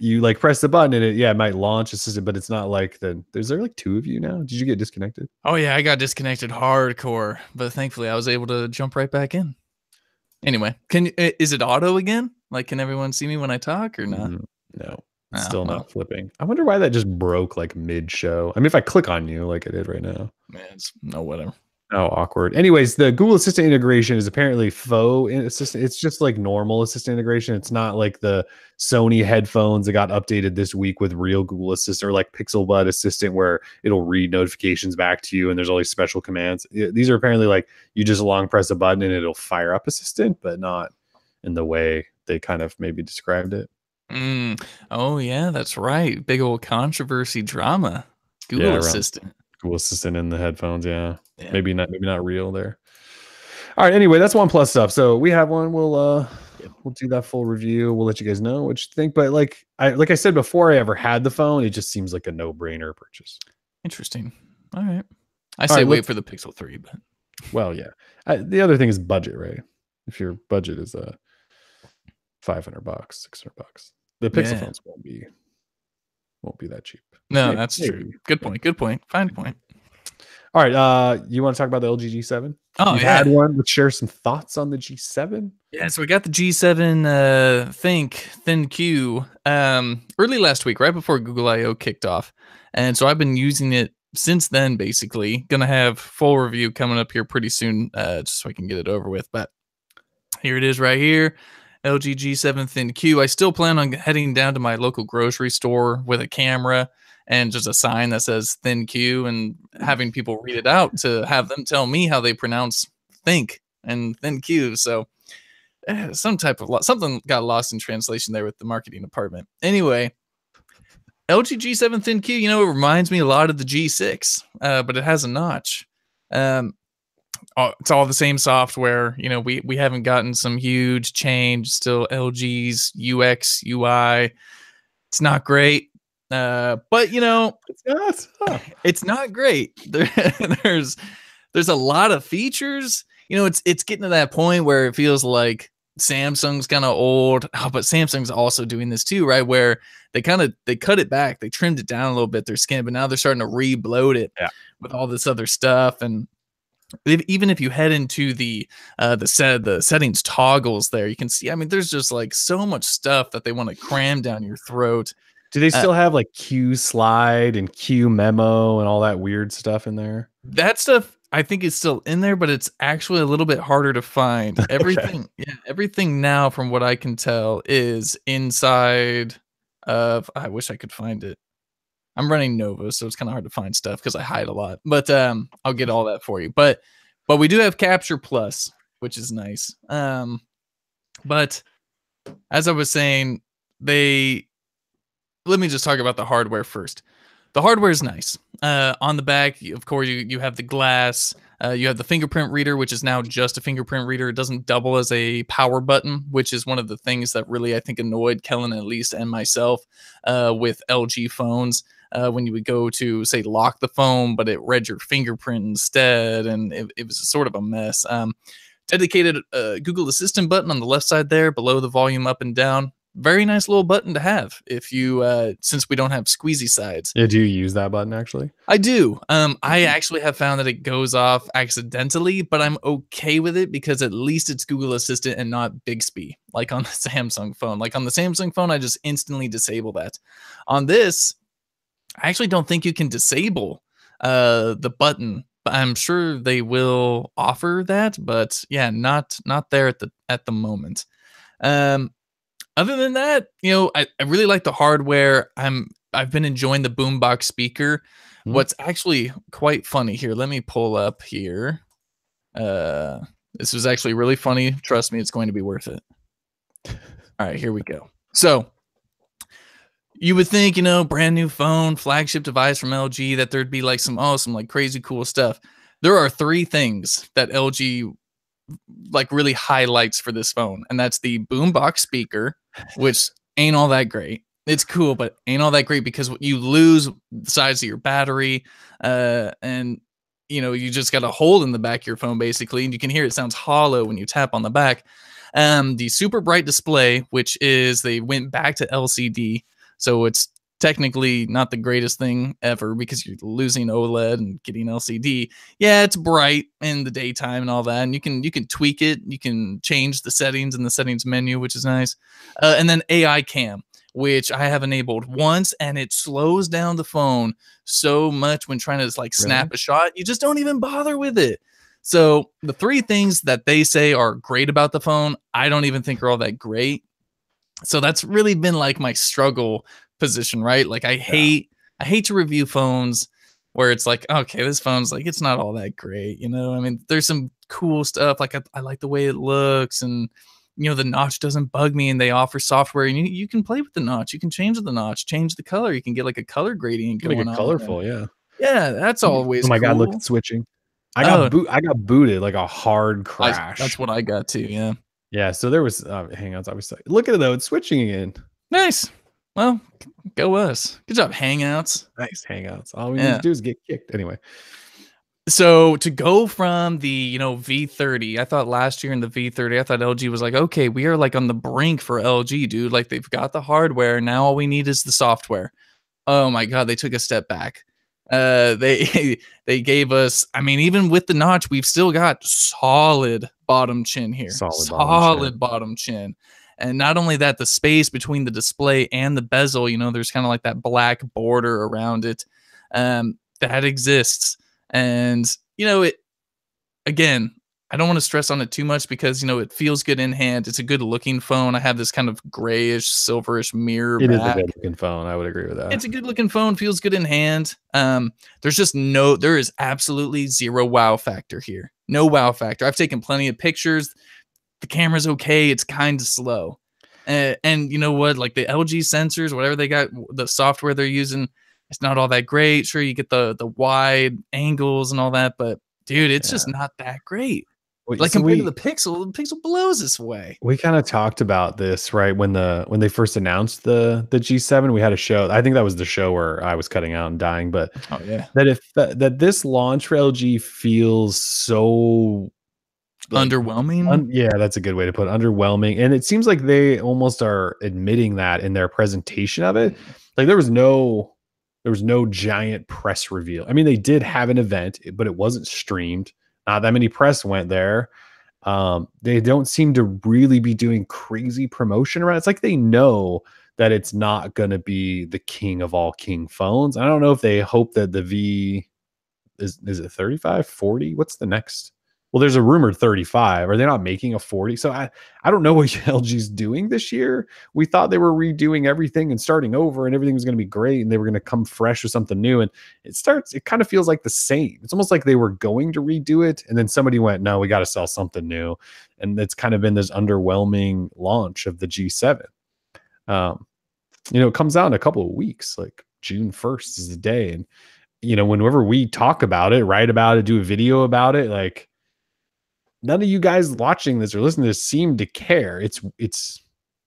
You like press the button and it might launch Assistant, but it's not like is there like two of you now? Did you get disconnected? Oh yeah, I got disconnected hardcore, but thankfully I was able to jump right back in. Anyway, is it auto again? Like, can everyone see me when I talk or not? No, still not flipping. I wonder why that just broke like mid show. I mean, if I click on you like I did right now, man, it's whatever. Oh, awkward. Anyways, the Google Assistant integration is apparently faux assistant. It's just like normal assistant integration. It's not like the Sony headphones that got updated this week with real Google Assistant or like Pixel Bud Assistant where it'll read notifications back to you and there's all these special commands. These are apparently like you just long press a button and it'll fire up Assistant, but not in the way they kind of maybe described it. Oh yeah, that's right. Big old controversy drama. Google Assistant. Google Assistant in the headphones, yeah. Maybe not real there. All right, anyway, that's OnePlus stuff. So we have one. We'll do that full review. We'll let you guys know what you think. But like I said before I ever had the phone, it just seems like a no-brainer purchase. Interesting. All right. I say wait for the Pixel 3, but well, yeah. The other thing is budget, right? If your budget is $500, $600, the Pixel phones won't be that cheap. No, that's true. Good point. Fine point. All right. You want to talk about the LG G7? Oh, you had one. Let's share some thoughts on the G7. Yeah, so we got the G7 ThinQ early last week, right before Google I/O kicked off. And so I've been using it since then, basically. Gonna have full review coming up here pretty soon, just so I can get it over with. But here it is right here. LG G7 ThinQ. I still plan on heading down to my local grocery store with a camera and just a sign that says ThinQ and having people read it out to have them tell me how they pronounce think and ThinQ. So something got lost in translation there with the marketing department. Anyway, LG G7 ThinQ, it reminds me a lot of the G6, but it has a notch. It's all the same software. We haven't gotten some huge change. Still LG's UX, UI. It's not great. But it's not great. There's a lot of features. It's getting to that point where it feels like Samsung's kind of old. Oh, but Samsung's also doing this too, right? Where they cut it back, they trimmed it down a little bit, their skin, but now they're starting to re-bloat it with all this other stuff. And even if you head into the settings toggles there, you can see, I mean, there's just like so much stuff that they want to cram down your throat. Do they still have like Q slide and Q memo and all that weird stuff in there? That stuff I think is still in there, but it's actually a little bit harder to find. Everything, everything now, from what I can tell, is inside of. I wish I could find it. I'm running Nova, so it's kind of hard to find stuff because I hide a lot. But I'll get all that for you. But we do have Capture Plus, which is nice. But as I was saying, let me just talk about the hardware first. The hardware is nice. On the back, of course, you have the glass. You have the fingerprint reader, which is now just a fingerprint reader. It doesn't double as a power button, which is one of the things that really, I think, annoyed Kellen, at least, and myself with LG phones. When you would go to, say, lock the phone, but it read your fingerprint instead, and it was sort of a mess. Dedicated Google Assistant button on the left side there, below the volume up and down. Very nice little button to have if you, since we don't have squeezy sides. Yeah, do you use that button actually? I do. I actually have found that it goes off accidentally, but I'm okay with it because at least it's Google Assistant and not Bixby, like on the Samsung phone. Like on the Samsung phone, I just instantly disable that. On this, I actually don't think you can disable the button. I'm sure they will offer that, but yeah, not there at the moment. Other than that, you know, I really like the hardware. I've been enjoying the boombox speaker. What's actually quite funny here, let me pull up here. This was actually really funny. Trust me, it's going to be worth it. All right, here we go. So you would think, you know, brand new phone, flagship device from LG, that there'd be like some like crazy cool stuff. There are 3 things that LG like really highlights for this phone, and that's the boombox speaker, which ain't all that great. It's cool, but ain't all that great because you lose the size of your battery, and you know, you just got a hole in the back of your phone basically, and you can hear it sounds hollow when you tap on the back. The super bright display, which is, they went back to LCD, so it's technically not the greatest thing ever because you're losing OLED and getting LCD. Yeah, it's bright in the daytime and all that, and you can tweak it. You can change the settings in the settings menu, which is nice. And then AI cam, which I have enabled once, and it slows down the phone so much when trying to like snap a shot. You just don't even bother with it. So the 3 things that they say are great about the phone, I don't even think are all that great. So that's really been like my struggle position, right? Like I hate to review phones where it's like, okay, this phone's like, it's not all that great, you know? I mean, there's some cool stuff, like I like the way it looks, and you know, the notch doesn't bug me, and they offer software, and you can play with the notch, you can change the notch, change the color, you can get like a color gradient going on. Make it colorful, yeah. Yeah, that's always oh my cool. God, look, it's switching. I got booted like a hard crash. That's what I got too, yeah. Yeah, so there was Hangouts, obviously. Look at it though, it's switching again. Nice. Well, go us. Good job, Hangouts. Nice Hangouts. All we need to do is get kicked. Anyway. So to go from the, you know, V30, I thought last year in the V30, I thought LG was like, okay, we are like on the brink for LG, dude. Like they've got the hardware. Now all we need is the software. Oh my God, they took a step back. They gave us, I mean, even with the notch, we've still got solid bottom chin here. Solid bottom chin. And not only that, the space between the display and the bezel, you know, there's kind of like that black border around it, that exists. And, you know, it, again, I don't want to stress on it too much because, you know, it feels good in hand. It's a good looking phone. I have this kind of grayish, silverish mirror back. It is a good looking phone. I would agree with that. It's a good looking phone. Feels good in hand. There is absolutely zero wow factor here. No wow factor. I've taken plenty of pictures. The camera's okay. It's kind of slow. And you know what? Like the LG sensors, whatever they got, the software they're using, it's not all that great. Sure, you get the wide angles and all that, but dude, it's just not that great. Like so compared to the Pixel blows this way. We kind of talked about this, right? When they first announced the G7, we had a show. I think that was the show where I was cutting out and dying. But oh yeah, that this launch for LG feels so like, underwhelming. Yeah, that's a good way to put it, underwhelming. And it seems like they almost are admitting that in their presentation of it. Like there was no giant press reveal. I mean, they did have an event, but it wasn't streamed. Not that many press went there. They don't seem to really be doing crazy promotion around. It's like they know that it's not going to be the king of all king phones. I don't know if they hope that the V is it 35, 40? What's the next? Well, there's a rumored 35. Are they not making a 40? So I don't know what LG's doing this year. We thought they were redoing everything and starting over and everything was going to be great and they were going to come fresh with something new. And it kind of feels like the same. It's almost like they were going to redo it. And then somebody went, no, we got to sell something new. And it's kind of been this underwhelming launch of the G7. It comes out in a couple of weeks, like June 1st is the day. And, whenever we talk about it, write about it, do a video about it, like, none of you guys watching this or listening to this seem to care. It's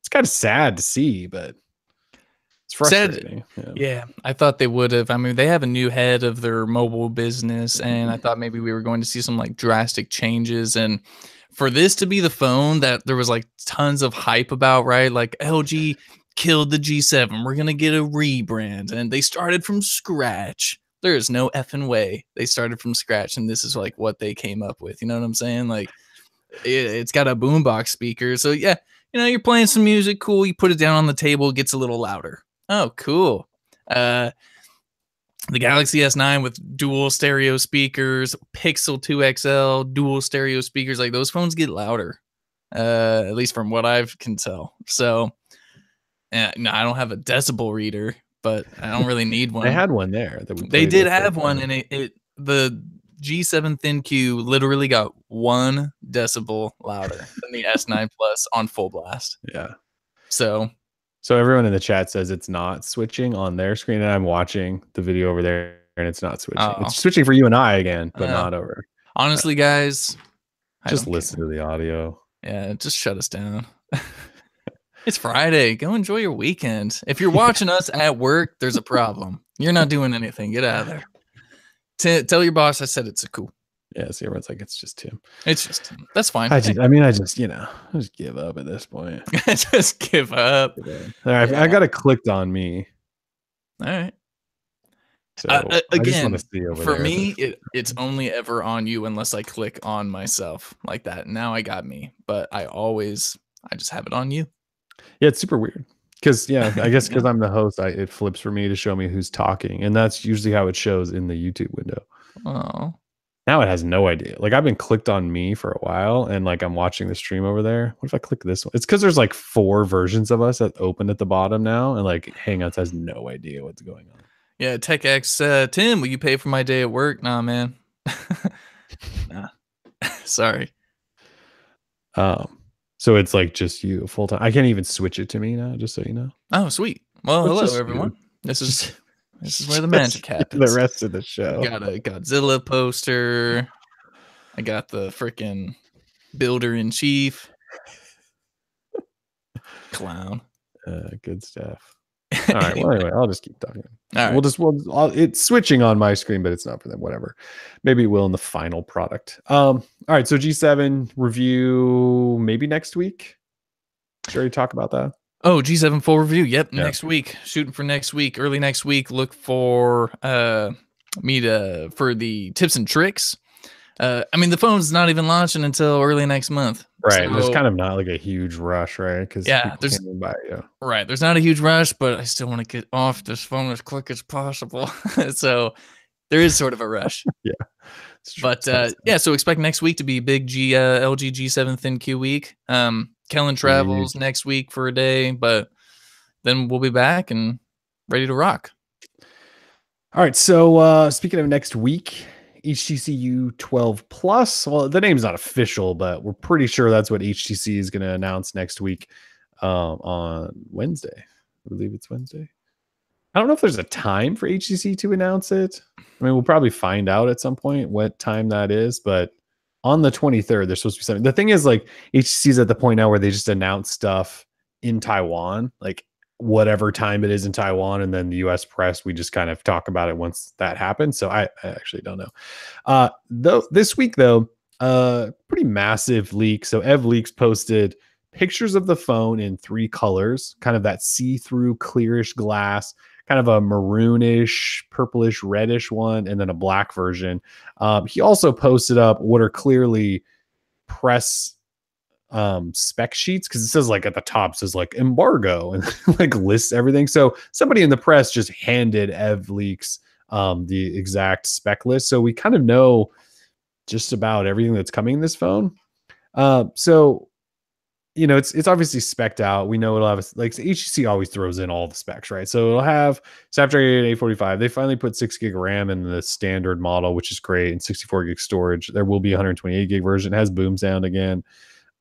kind of sad to see, but it's frustrating. Yeah, I thought they would have. I mean, they have a new head of their mobile business, and I thought maybe we were going to see some like drastic changes. And for this to be the phone that there was like tons of hype about, right? Like LG killed the G7. We're gonna get a rebrand, and they started from scratch. There is no effing way they started from scratch, and this is like what they came up with. You know what I'm saying? Like, it's got a boombox speaker, so yeah, you're playing some music, cool. You put it down on the table, it gets a little louder. Oh, cool. The Galaxy S9 with dual stereo speakers, Pixel 2 XL, dual stereo speakers, like those phones get louder, at least from what I can tell. So, no, I don't have a decibel reader, but I don't really need one. They had one there. They did have one, and the G7 ThinQ literally got 1 decibel louder than the S9 Plus on full blast. Yeah. So everyone in the chat says it's not switching on their screen, and I'm watching the video over there, and it's not switching. It's switching for you and I again, but not over. Honestly, guys, just listen to the audio. Yeah, just shut us down. It's Friday. Go enjoy your weekend. If you're watching us at work, there's a problem. You're not doing anything. Get out of there. Tell your boss I said it's a cool. Yeah, see, everyone's like, it's just Tim. It's just Tim. That's fine. I just give up at this point. Just give up. All right, yeah. I got it clicked on me. All right. So again, for me, it's only ever on you unless I click on myself like that. Now I got me, but I just have it on you. Yeah, it's super weird because I guess because I'm the host, it flips for me to show me who's talking, and that's usually how it shows in the YouTube window. Oh, now it has no idea. Like I've been clicked on me for a while, and like I'm watching the stream over there. What if I click this one? It's because there's like 4 versions of us that open at the bottom now, and like Hangouts has no idea what's going on. Yeah, TechX, Tim, will you pay for my day at work? Nah, man. Nah. Sorry. So it's like just you full time. I can't even switch it to me now, just so you know. Oh, sweet. Well, hello everyone. This is where the magic happens. The rest of the show. I got a Godzilla poster. I got the freaking Builder in Chief. Clown. Good stuff. All right. Well, anyway, I'll just keep talking. All right. It's switching on my screen, but it's not for them. Whatever. Maybe it will in the final product. All right. So G7 review maybe next week. Sure, you talk about that. Oh, G7 full review. Yep, next week. Shooting for next week. Early next week. Look for me for the tips and tricks. I mean, the phone's not even launching until early next month. Right. So, there's kind of not like a huge rush, right? Because right. There's not a huge rush, but I still want to get off this phone as quick as possible. So there is sort of a rush. Yeah. But so expect next week to be big LG G7 ThinQ week. Kellen travels next week for a day, but then we'll be back and ready to rock. All right. So speaking of next week, Htc U12 Plus. Well, the name's not official, but we're pretty sure that's what HTC is going to announce next week on Wednesday. I believe it's Wednesday. I don't know if there's a time for HTC to announce it. I mean, we'll probably find out at some point what time that is, but on the 23rd, there's supposed to be something. The thing is, like, HTC is at the point now where they just announce stuff in Taiwan, like whatever time it is in Taiwan, and then the US press, we just kind of talk about it once that happens. So I actually don't know. Though this week, though, Pretty massive leak. So EvLeaks posted pictures of the phone in 3 colors, kind of that see-through clearish glass, kind of a maroonish, purplish, reddish one, and then a black version. He also posted up what are clearly press spec sheets, because it says like at the top says like embargo and like lists everything. So somebody in the press just handed EvLeaks the exact spec list. So we kind of know just about everything that's coming in this phone. So you know, it's obviously spec'd out. We know it'll have like HTC always throws in all the specs, right? So it'll have Snapdragon 845. They finally put 6 gig RAM in the standard model, which is great, and 64 gig storage. There will be a 128 gig version. It has boom sound again.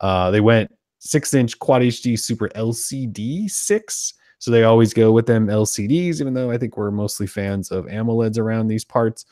They went 6-inch Quad HD Super LCD 6. So they always go with them LCDs, even though I think we're mostly fans of AMOLEDs around these parts.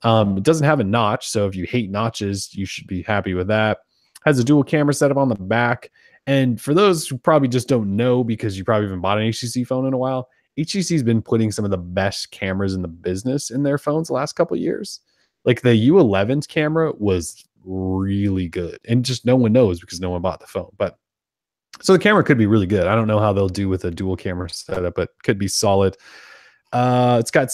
It doesn't have a notch, so if you hate notches, you should be happy with that. Has a dual camera setup on the back. And for those who probably just don't know, because you probably haven't bought an HTC phone in a while, HTC's been putting some of the best cameras in the business in their phones the last couple of years. Like the U11's camera was really good, and just no one knows because no one bought the phone. But so the camera could be really good. I don't know how they'll do with a dual camera setup, but could be solid. It's got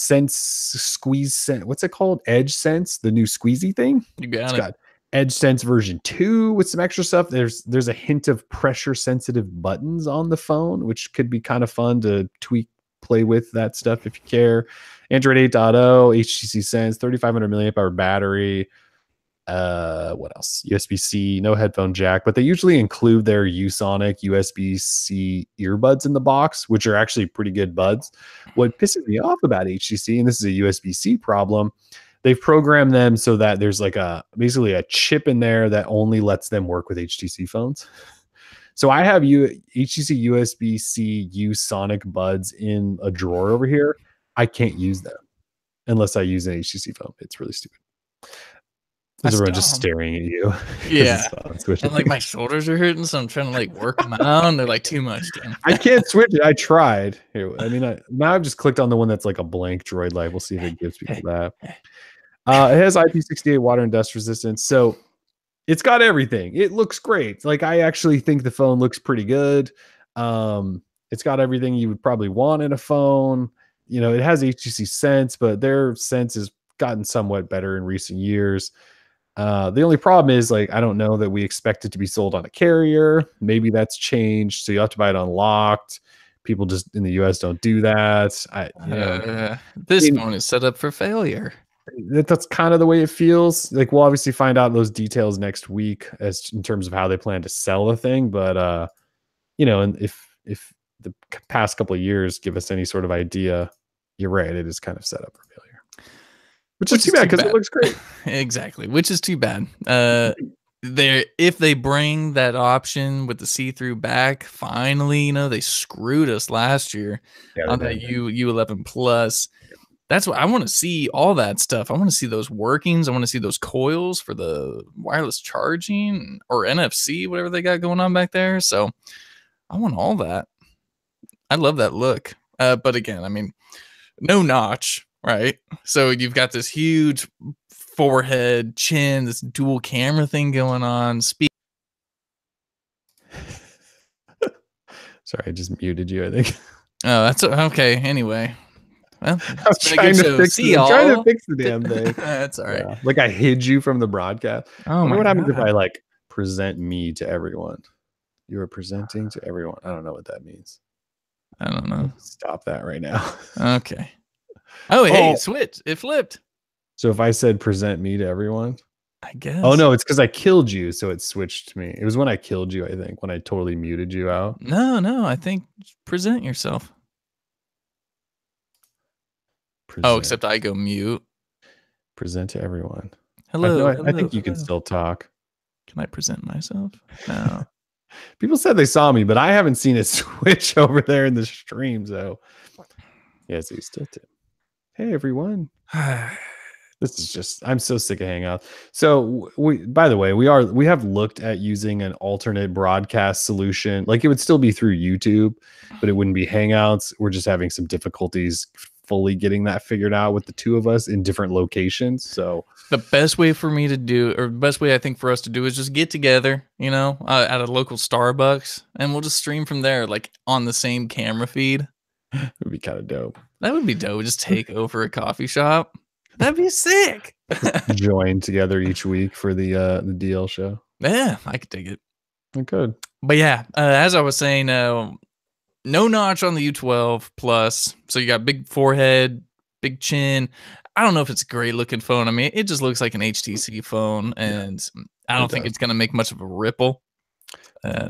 what's it called? Edge Sense, the new squeezy thing. You got it's it. got Edge Sense version 2 with some extra stuff. There's a hint of pressure sensitive buttons on the phone, which could be kind of fun to tweak, play with that stuff if you care. Android 8.0, HTC Sense, 3500 milliamp hour battery. What else? USB-C, no headphone jack, but they usually include their Usonic USB-C earbuds in the box, which are actually pretty good buds. What pisses me off about HTC, and this is a USB-C problem, they've programmed them so that there's like basically a chip in there that only lets them work with HTC phones. So I have HTC USB-C Usonic buds in a drawer over here. I can't use them unless I use an HTC phone. It's really stupid. Is everyone just staring at you? Yeah. And like my shoulders are hurting, so I'm trying to like work them out. And they're like too much. I can't switch it. I tried. Here, I mean, now I've just clicked on the one that's like a blank Droid Life. We'll see if it gives people that. It has IP68 water and dust resistance. So it's got everything. It looks great. Like I actually think the phone looks pretty good. It's got everything you would probably want in a phone. You know, it has HTC Sense, but their Sense has gotten somewhat better in recent years. The only problem is, like, I don't know that we expect it to be sold on a carrier. Maybe that's changed, so you have to buy it unlocked. People just in the US don't do that. This phone is set up for failure. That's kind of the way it feels. Like, we'll obviously find out those details next week as in terms of how they plan to sell the thing. But you know, and if the past couple of years give us any sort of idea, you're right, it is kind of set up for failure. Which is too bad because it looks great. Exactly, which is too bad. If they bring that option with the see-through back, finally, you know, they screwed us last year on that U11 Plus. That's what I want to see, all that stuff. I want to see those workings. I want to see those coils for the wireless charging or NFC, whatever they got going on back there. So I want all that. I love that look. But again, I mean, no notch. Right. So you've got this huge forehead, chin, this dual camera thing going on. Sorry, I just muted you, I think. Oh, that's okay. Anyway. Well, I was trying to fix the damn thing. That's all right. Yeah. Like I hid you from the broadcast. Oh my what happens God. if I like present me to everyone? You are presenting to everyone. I don't know what that means. I don't know. Stop that right now. Okay. Oh, hey, switch. It flipped. So if I said present me to everyone, I guess. Oh, no, it's because I killed you. So it switched to me. It was when I killed you, I think, when I totally muted you out. No, I think present yourself. Present. Oh, except I go mute. Present to everyone. Hello. I think you can still talk. Can I present myself? No. People said they saw me, but I haven't seen it switch over there in the stream. So yeah, so you still did. Hey everyone. This is just, I'm so sick of Hangouts. So by the way, we have looked at using an alternate broadcast solution. Like it would still be through YouTube, but it wouldn't be Hangouts. We're just having some difficulties fully getting that figured out with the two of us in different locations. So the best way for me to do, or the best way I think for us to do, is just get together, at a local Starbucks, and we'll just stream from there, like on the same camera feed. it would be kind of dope. That would be dope. Just take over a coffee shop. That'd be sick. Join together each week for the DL show. Yeah, I could take it. I could. But yeah, as I was saying, no notch on the U12 Plus. So you got big forehead, big chin. I don't know if it's a great looking phone. I mean, it just looks like an HTC phone, and I don't think it's going to make much of a ripple.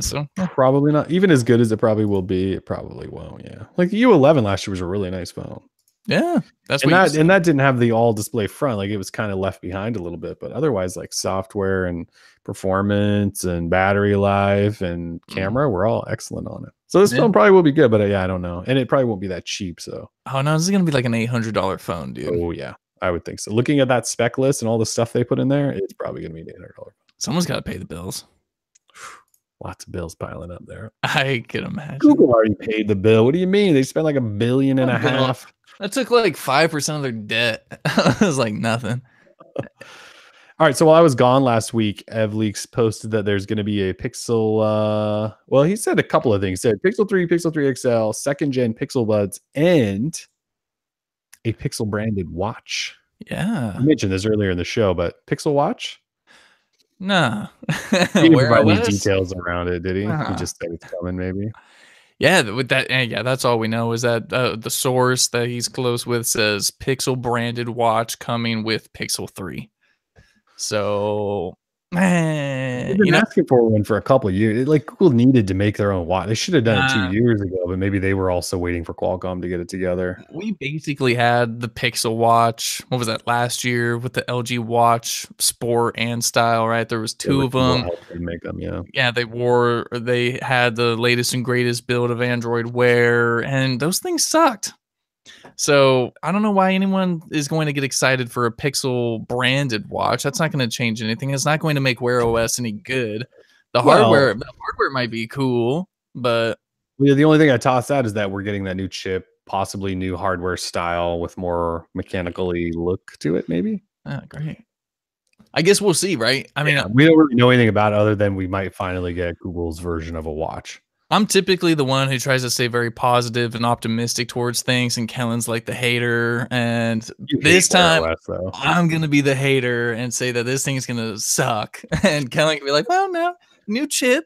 So probably not. Even as good as it probably will be, it probably won't. Yeah, like the U11 last year was a really nice phone. Yeah, that's and that didn't have the all display front. Like it was kind of left behind a little bit, but otherwise, like software and performance and battery life and camera were all excellent on it. So this phone probably will be good, but I don't know, and it probably won't be that cheap. So no, this is gonna be like an $800 phone, dude. Oh yeah, I would think so. Looking at that spec list and all the stuff they put in there, it's probably gonna be an $800. Someone's got to pay the bills. Lots of bills piling up there. I can imagine. Google already paid the bill. What do you mean? They spent like $1.5 billion. That took like 5% of their debt. It was like nothing. All right. So while I was gone last week, EvLeaks posted that there's going to be a Pixel. Well, he said a couple of things. He said Pixel 3, Pixel 3 XL, second gen Pixel Buds, and a Pixel branded watch. Yeah. I mentioned this earlier in the show, but Pixel Watch? Nah. He didn't provide any details around it, did he? He just said it's coming, maybe. Yeah, with that, yeah, that's all we know is that the source that he's close with says Pixel branded watch coming with Pixel 3. So, man, they've been asking for one for a couple of years. Like Google needed to make their own watch. They should have done it 2 years ago, but maybe they were also waiting for Qualcomm to get it together. We basically had the Pixel watch. What was that last year with the LG Watch Sport and Style? Right, there was two of them. Make them, yeah. They had the latest and greatest build of Android Wear, and those things sucked. So I don't know why anyone is going to get excited for a Pixel branded watch. That's not going to change anything. It's not going to make Wear OS any good. The hardware might be cool, but the only thing I toss out is that we're getting that new chip, possibly new hardware style with more mechanically look to it. Maybe. Great. I guess we'll see, right? I mean, we don't really know anything about it other than we might finally get Google's version of a watch. I'm typically the one who tries to stay very positive and optimistic towards things, and Kellen's like the hater. And this time, I'm going to be the hater and say that this thing is going to suck. And Kellen can be like, well, no, new chip,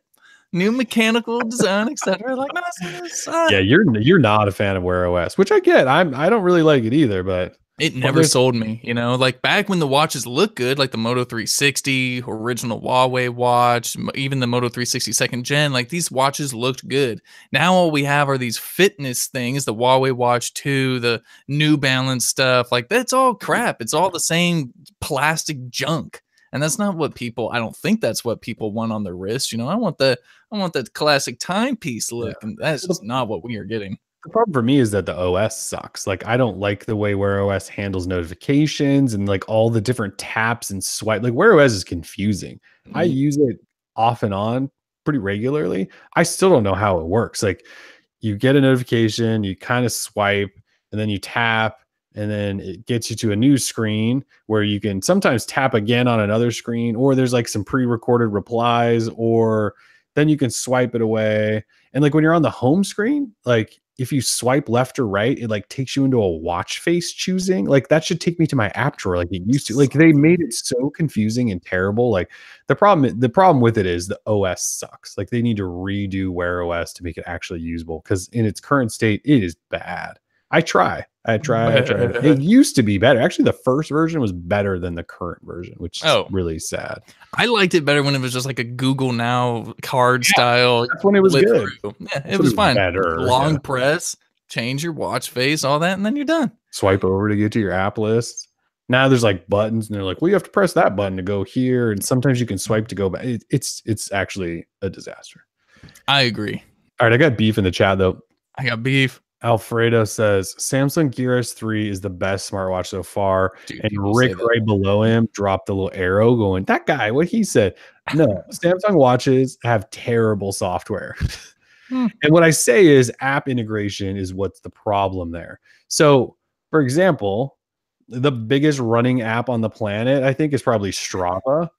new mechanical design, etc. Like, no, it's going to suck. Yeah, you're not a fan of Wear OS, which I get. I don't really like it either, but it never sold me, like back when the watches looked good, like the Moto 360, original Huawei watch, even the Moto 360 second gen, like these watches looked good. Now all we have are these fitness things, the Huawei Watch 2, the New Balance stuff, like that's all crap. It's all the same plastic junk. And that's not what I don't think that's what people want on their wrist. I want the classic timepiece look, and that's just not what we are getting. The problem for me is that the OS sucks. Like I don't like the way Wear OS handles notifications and like all the different taps and swipe. Like Wear OS is confusing. I use it off and on pretty regularly. I still don't know how it works. Like you get a notification, you kind of swipe, and then you tap, and then it gets you to a new screen where you can sometimes tap again on another screen, or there's like some pre-recorded replies, or then you can swipe it away. And like when you're on the home screen, like if you swipe left or right, it like takes you into a watch face choosing. Like that should take me to my app drawer like it used to. Like they made it so confusing and terrible. Like the problem with it is the OS sucks. Like they need to redo Wear OS to make it actually usable, because in its current state, it is bad. I try. It used to be better. Actually, the first version was better than the current version, which is really sad. I liked it better when it was just like a Google Now card style. That's when it was good. Yeah, it was fine. Long press, change your watch face, all that, and then you're done. Swipe over to get to your app list. Now there's like buttons, and they're like, well, you have to press that button to go here, and sometimes you can swipe to go back. It's actually a disaster. I agree. All right, I got beef in the chat though. I got beef. Alfredo says Samsung Gear S3 is the best smartwatch so far. Dude, and Rick right below him dropped a little arrow going, that guy, what he said. No, Samsung watches have terrible software. And what I say is app integration is what's the problem there. So For example, the biggest running app on the planet, I think, is probably Strava.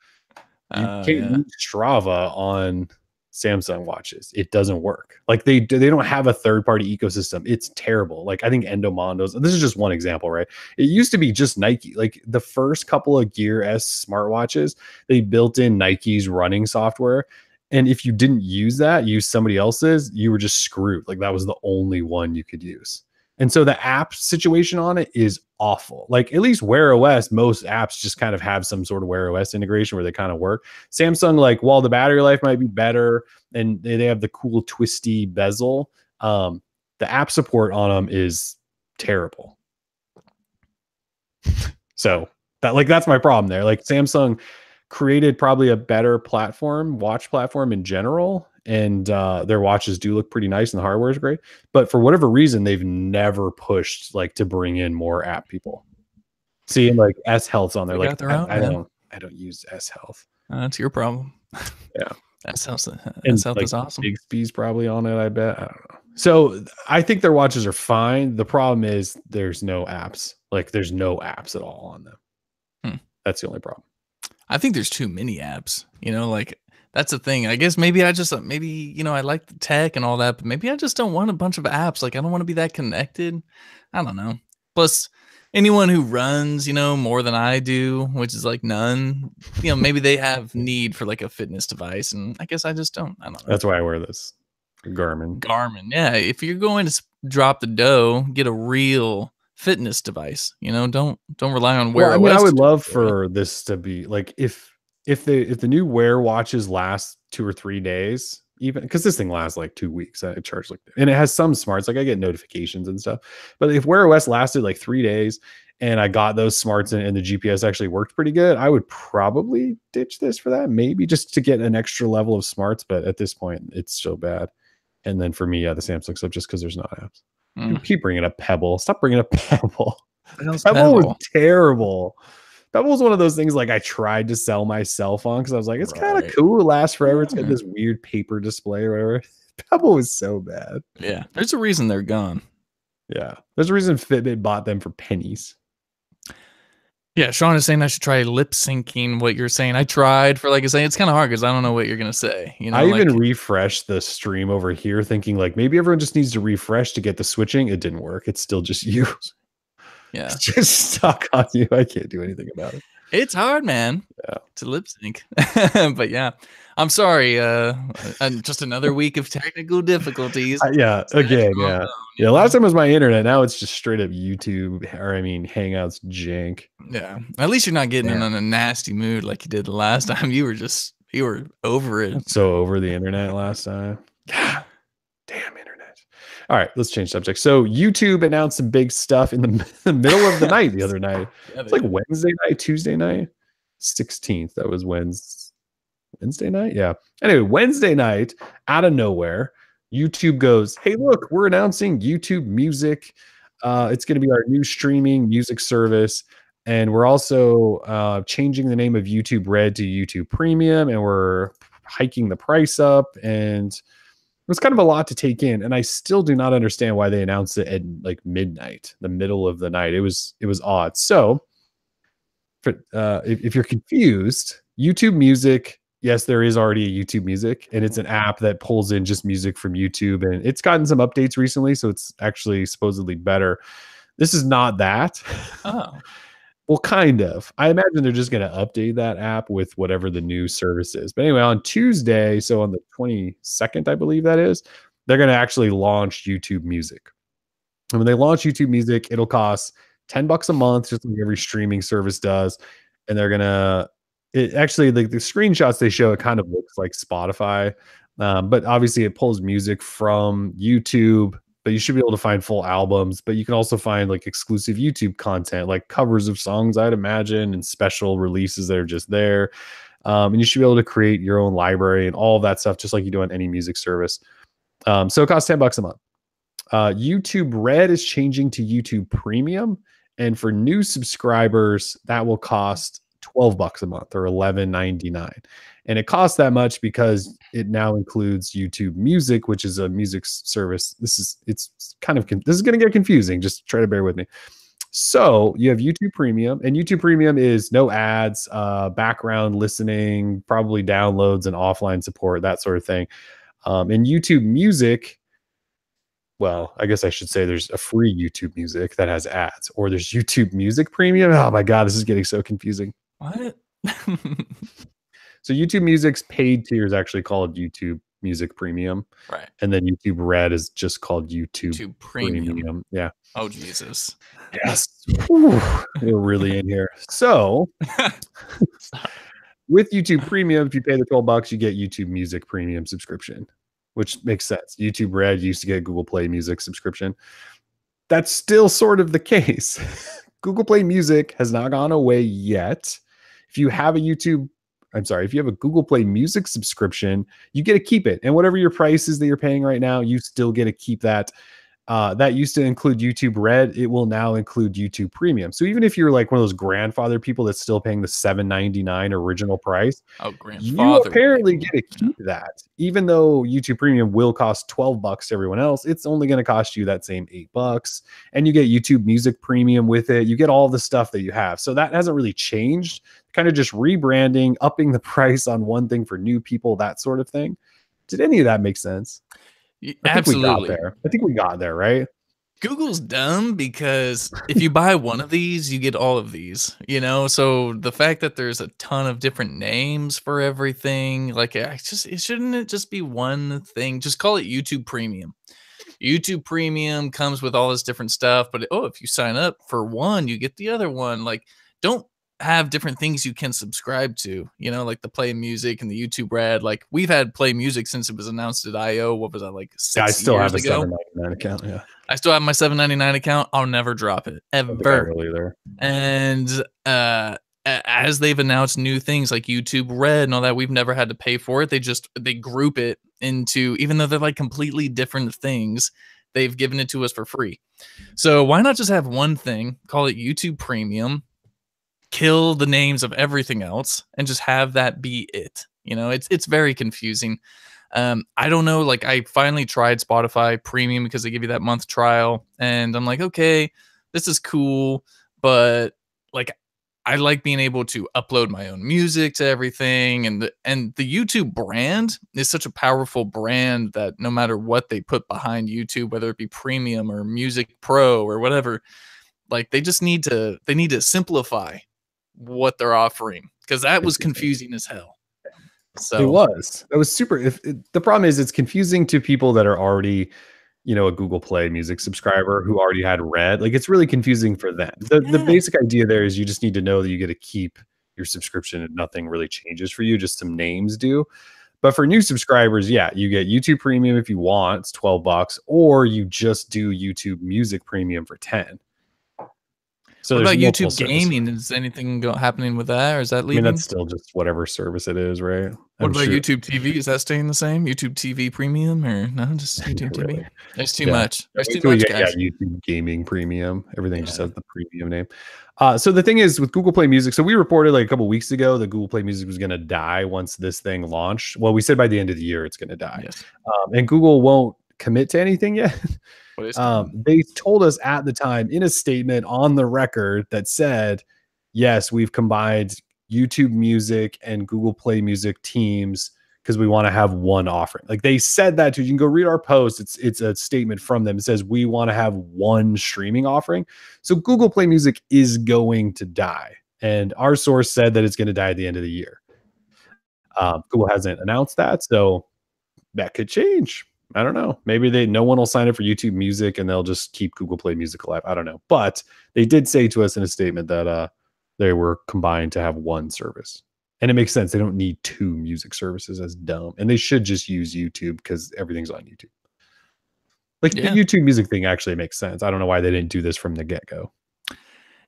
You can't use Strava on Samsung watches. It doesn't work. Like they don't have a third-party ecosystem. It's terrible. Like I think Endomondo's, this is just one example, right? It used to be just Nike. Like the first couple of Gear S smartwatches, they built in Nike's running software. And if you didn't use somebody else's, you were just screwed. Like that was the only one you could use. And so the app situation on it is awful. Like at least Wear OS, most apps just kind of have some sort of Wear OS integration where they kind of work. Samsung, like while the battery life might be better and they have the cool twisty bezel, the app support on them is terrible. So that's my problem there. Like Samsung created probably a better watch platform in general. And their watches do look pretty nice and the hardware is great. But for whatever reason, they've never pushed like to bring in more app people. See, like S Health's on there. Like I don't use S Health. That's your problem. Yeah. S Health is awesome. Bixby's probably on it, I bet. I don't know. So I think their watches are fine. The problem is there's no apps. Like there's no apps at all on them. That's the only problem. I think there's too many apps, like that's the thing. I guess maybe I like the tech and all that, but maybe I just don't want a bunch of apps. Like I don't want to be that connected. I don't know. Plus anyone who runs, more than I do, which is like none, maybe they have need for like a fitness device. And I guess I just don't. I don't know. That's why I wear this Garmin. Yeah. If you're going to drop the dough, get a real fitness device, don't rely on Wear OS. I would love for this to be like if the new Wear watches last 2 or 3 days, even because this thing lasts like 2 weeks, I charge and it has some smarts, like I get notifications and stuff. But if Wear OS lasted like 3 days and I got those smarts and the GPS actually worked pretty good, I would probably ditch this for that, maybe just to get an extra level of smarts. But at this point, it's so bad. And then for me, the Samsung stuff, just because there's no apps. You keep bringing up Pebble. Stop bringing up Pebble. Pebble was terrible. Pebble was one of those things like I tried to sell myself on because I was like, it's kind of cool. It lasts forever. It's got this weird paper display or whatever. Pebble was so bad. Yeah. There's a reason they're gone. Yeah. There's a reason Fitbit bought them for pennies. Yeah. Sean is saying I should try lip syncing what you're saying. I tried for it's kind of hard because I don't know what you're going to say. I even refreshed the stream over here thinking like maybe everyone just needs to refresh to get the switching. It didn't work. It's still just you. Yeah. It's just stuck on you. I can't do anything about it. It's hard, man. Yeah. To lip sync. But yeah, I'm sorry. Just another week of technical difficulties. Yeah. Again. Yeah. Yeah. Last time was my internet. Now it's just straight up YouTube Hangouts jank. Yeah. At least you're not getting in a nasty mood like you did the last time. You were over it. So over the internet last time. God, damn internet. All right, let's change subject. So YouTube announced some big stuff in the middle of the night the other night. It's like Wednesday night, Tuesday night, 16th. That was Wednesday night. Yeah. Anyway, Wednesday night, out of nowhere, YouTube goes, "Hey, look, we're announcing YouTube Music. It's going to be our new streaming music service, and we're also changing the name of YouTube Red to YouTube Premium, and we're hiking the price up." And it was kind of a lot to take in, and I still do not understand why they announced it at like midnight, the middle of the night. It was odd. So, if you're confused, YouTube Music, yes, there is already a YouTube Music, and it's an app that pulls in just music from YouTube, and it's gotten some updates recently, so it's actually supposedly better. This is not that. Oh. Well, kind of. I imagine they're just going to update that app with whatever the new service is. But anyway, on Tuesday, so on the 22nd, I believe that is, they're going to actually launch YouTube Music. And when they launch YouTube Music, it'll cost $10 a month, just like every streaming service does. And they're going to, actually, the screenshots they show, it kind of looks like Spotify. But obviously, it pulls music from YouTube. But you should be able to find full albums, but you can also find like exclusive YouTube content, like covers of songs, I'd imagine, and special releases that are just there. And you should be able to create your own library and all of that stuff, just like you do on any music service. So it costs $10 a month. YouTube Red is changing to YouTube Premium. And for new subscribers, that will cost $12 a month or $11.99. And it costs that much because it now includes YouTube Music, which is a music service. This is going to get confusing. Just try to bear with me. So you have YouTube Premium, and YouTube Premium is no ads, background listening, probably downloads and offline support, that sort of thing. And YouTube Music, well, I guess I should say there's a free YouTube Music that has ads, or there's YouTube Music Premium. Oh my God, this is getting so confusing. What? So YouTube Music's paid tier is actually called YouTube Music Premium. Right. And then YouTube Red is just called YouTube Premium. Yeah. Oh, Jesus. Yes. We're really in here. So with YouTube Premium, if you pay the $12, you get YouTube Music Premium subscription, which makes sense. YouTube Red used to get Google Play Music subscription. That's still sort of the case. Google Play Music has not gone away yet. If you have a Google Play Music subscription, you get to keep it. And whatever your price is that you're paying right now, you still get to keep that. That used to include YouTube Red. It will now include YouTube Premium. So even if you're like one of those grandfather people that's still paying the $7.99 original price, you apparently get to keep that. Even though YouTube Premium will cost $12 to everyone else, it's only going to cost you that same $8. And you get YouTube Music Premium with it. You get all the stuff that you have. So that hasn't really changed. Kind of just rebranding, upping the price on one thing for new people, that sort of thing. Did any of that make sense? Absolutely. I think we got there, right? Google's dumb because if you buy one of these, you get all of these, you know? So the fact that there's a ton of different names for everything, like it shouldn't it just be one thing? Just call it YouTube Premium. YouTube Premium comes with all this different stuff, but if you sign up for one, you get the other one. Like, don't have different things you can subscribe to, you know, like the Play Music and the YouTube Red. Like, we've had Play Music since it was announced at I/O. What was that, like 6 years ago? I still have a $7.99 account. Yeah, I still have my $7.99 account. I'll never drop it ever. And as they've announced new things like YouTube Red and all that, we've never had to pay for it. They group it into, even though they're like completely different things, they've given it to us for free. So why not just have one thing, call it YouTube Premium, kill the names of everything else, and just have that be it? You know, it's very confusing. I don't know. Like, I finally tried Spotify Premium because they give you that month trial, and I'm like, okay, this is cool, but like, I like being able to upload my own music to everything, and the YouTube brand is such a powerful brand that no matter what they put behind YouTube, whether it be Premium or Music Pro or whatever, like they need to simplify what they're offering, because that was confusing as hell. So it was super. The problem is it's confusing to people that are already, you know, a Google Play Music subscriber who already had Red. Like, it's really confusing for them. The basic idea there is you just need to know that you get to keep your subscription and nothing really changes for you. Just some names do. But for new subscribers, yeah, you get YouTube Premium if you want, it's $12, or you just do YouTube Music Premium for $10. So what about YouTube Gaming? Is anything happening with that, or is that leaving? I mean, that's still just whatever service it is, right? What about YouTube TV? Is that staying the same? YouTube TV Premium, or no? Just YouTube TV. Really? There's too much. There's too much, guys. Yeah, YouTube Gaming Premium. Everything just has the premium name. So the thing is with Google Play Music. So we reported like a couple weeks ago that Google Play Music was going to die once this thing launched. Well, we said by the end of the year it's going to die. Yes. And Google won't commit to anything yet. They told us at the time in a statement on the record that said, yes, we've combined YouTube Music and Google Play Music teams because we want to have one offering. Like, they said that too. You can go read our post. It's a statement from them. It says we want to have one streaming offering. So Google Play Music is going to die. And our source said that it's going to die at the end of the year. Google hasn't announced that, so that could change. I don't know. Maybe no one will sign up for YouTube Music and they'll just keep Google Play Music alive. I don't know. But they did say to us in a statement that they were combined to have one service. And it makes sense. They don't need two music services. That's dumb. And they should just use YouTube because everything's on YouTube. Like, the YouTube Music thing actually makes sense. I don't know why they didn't do this from the get-go.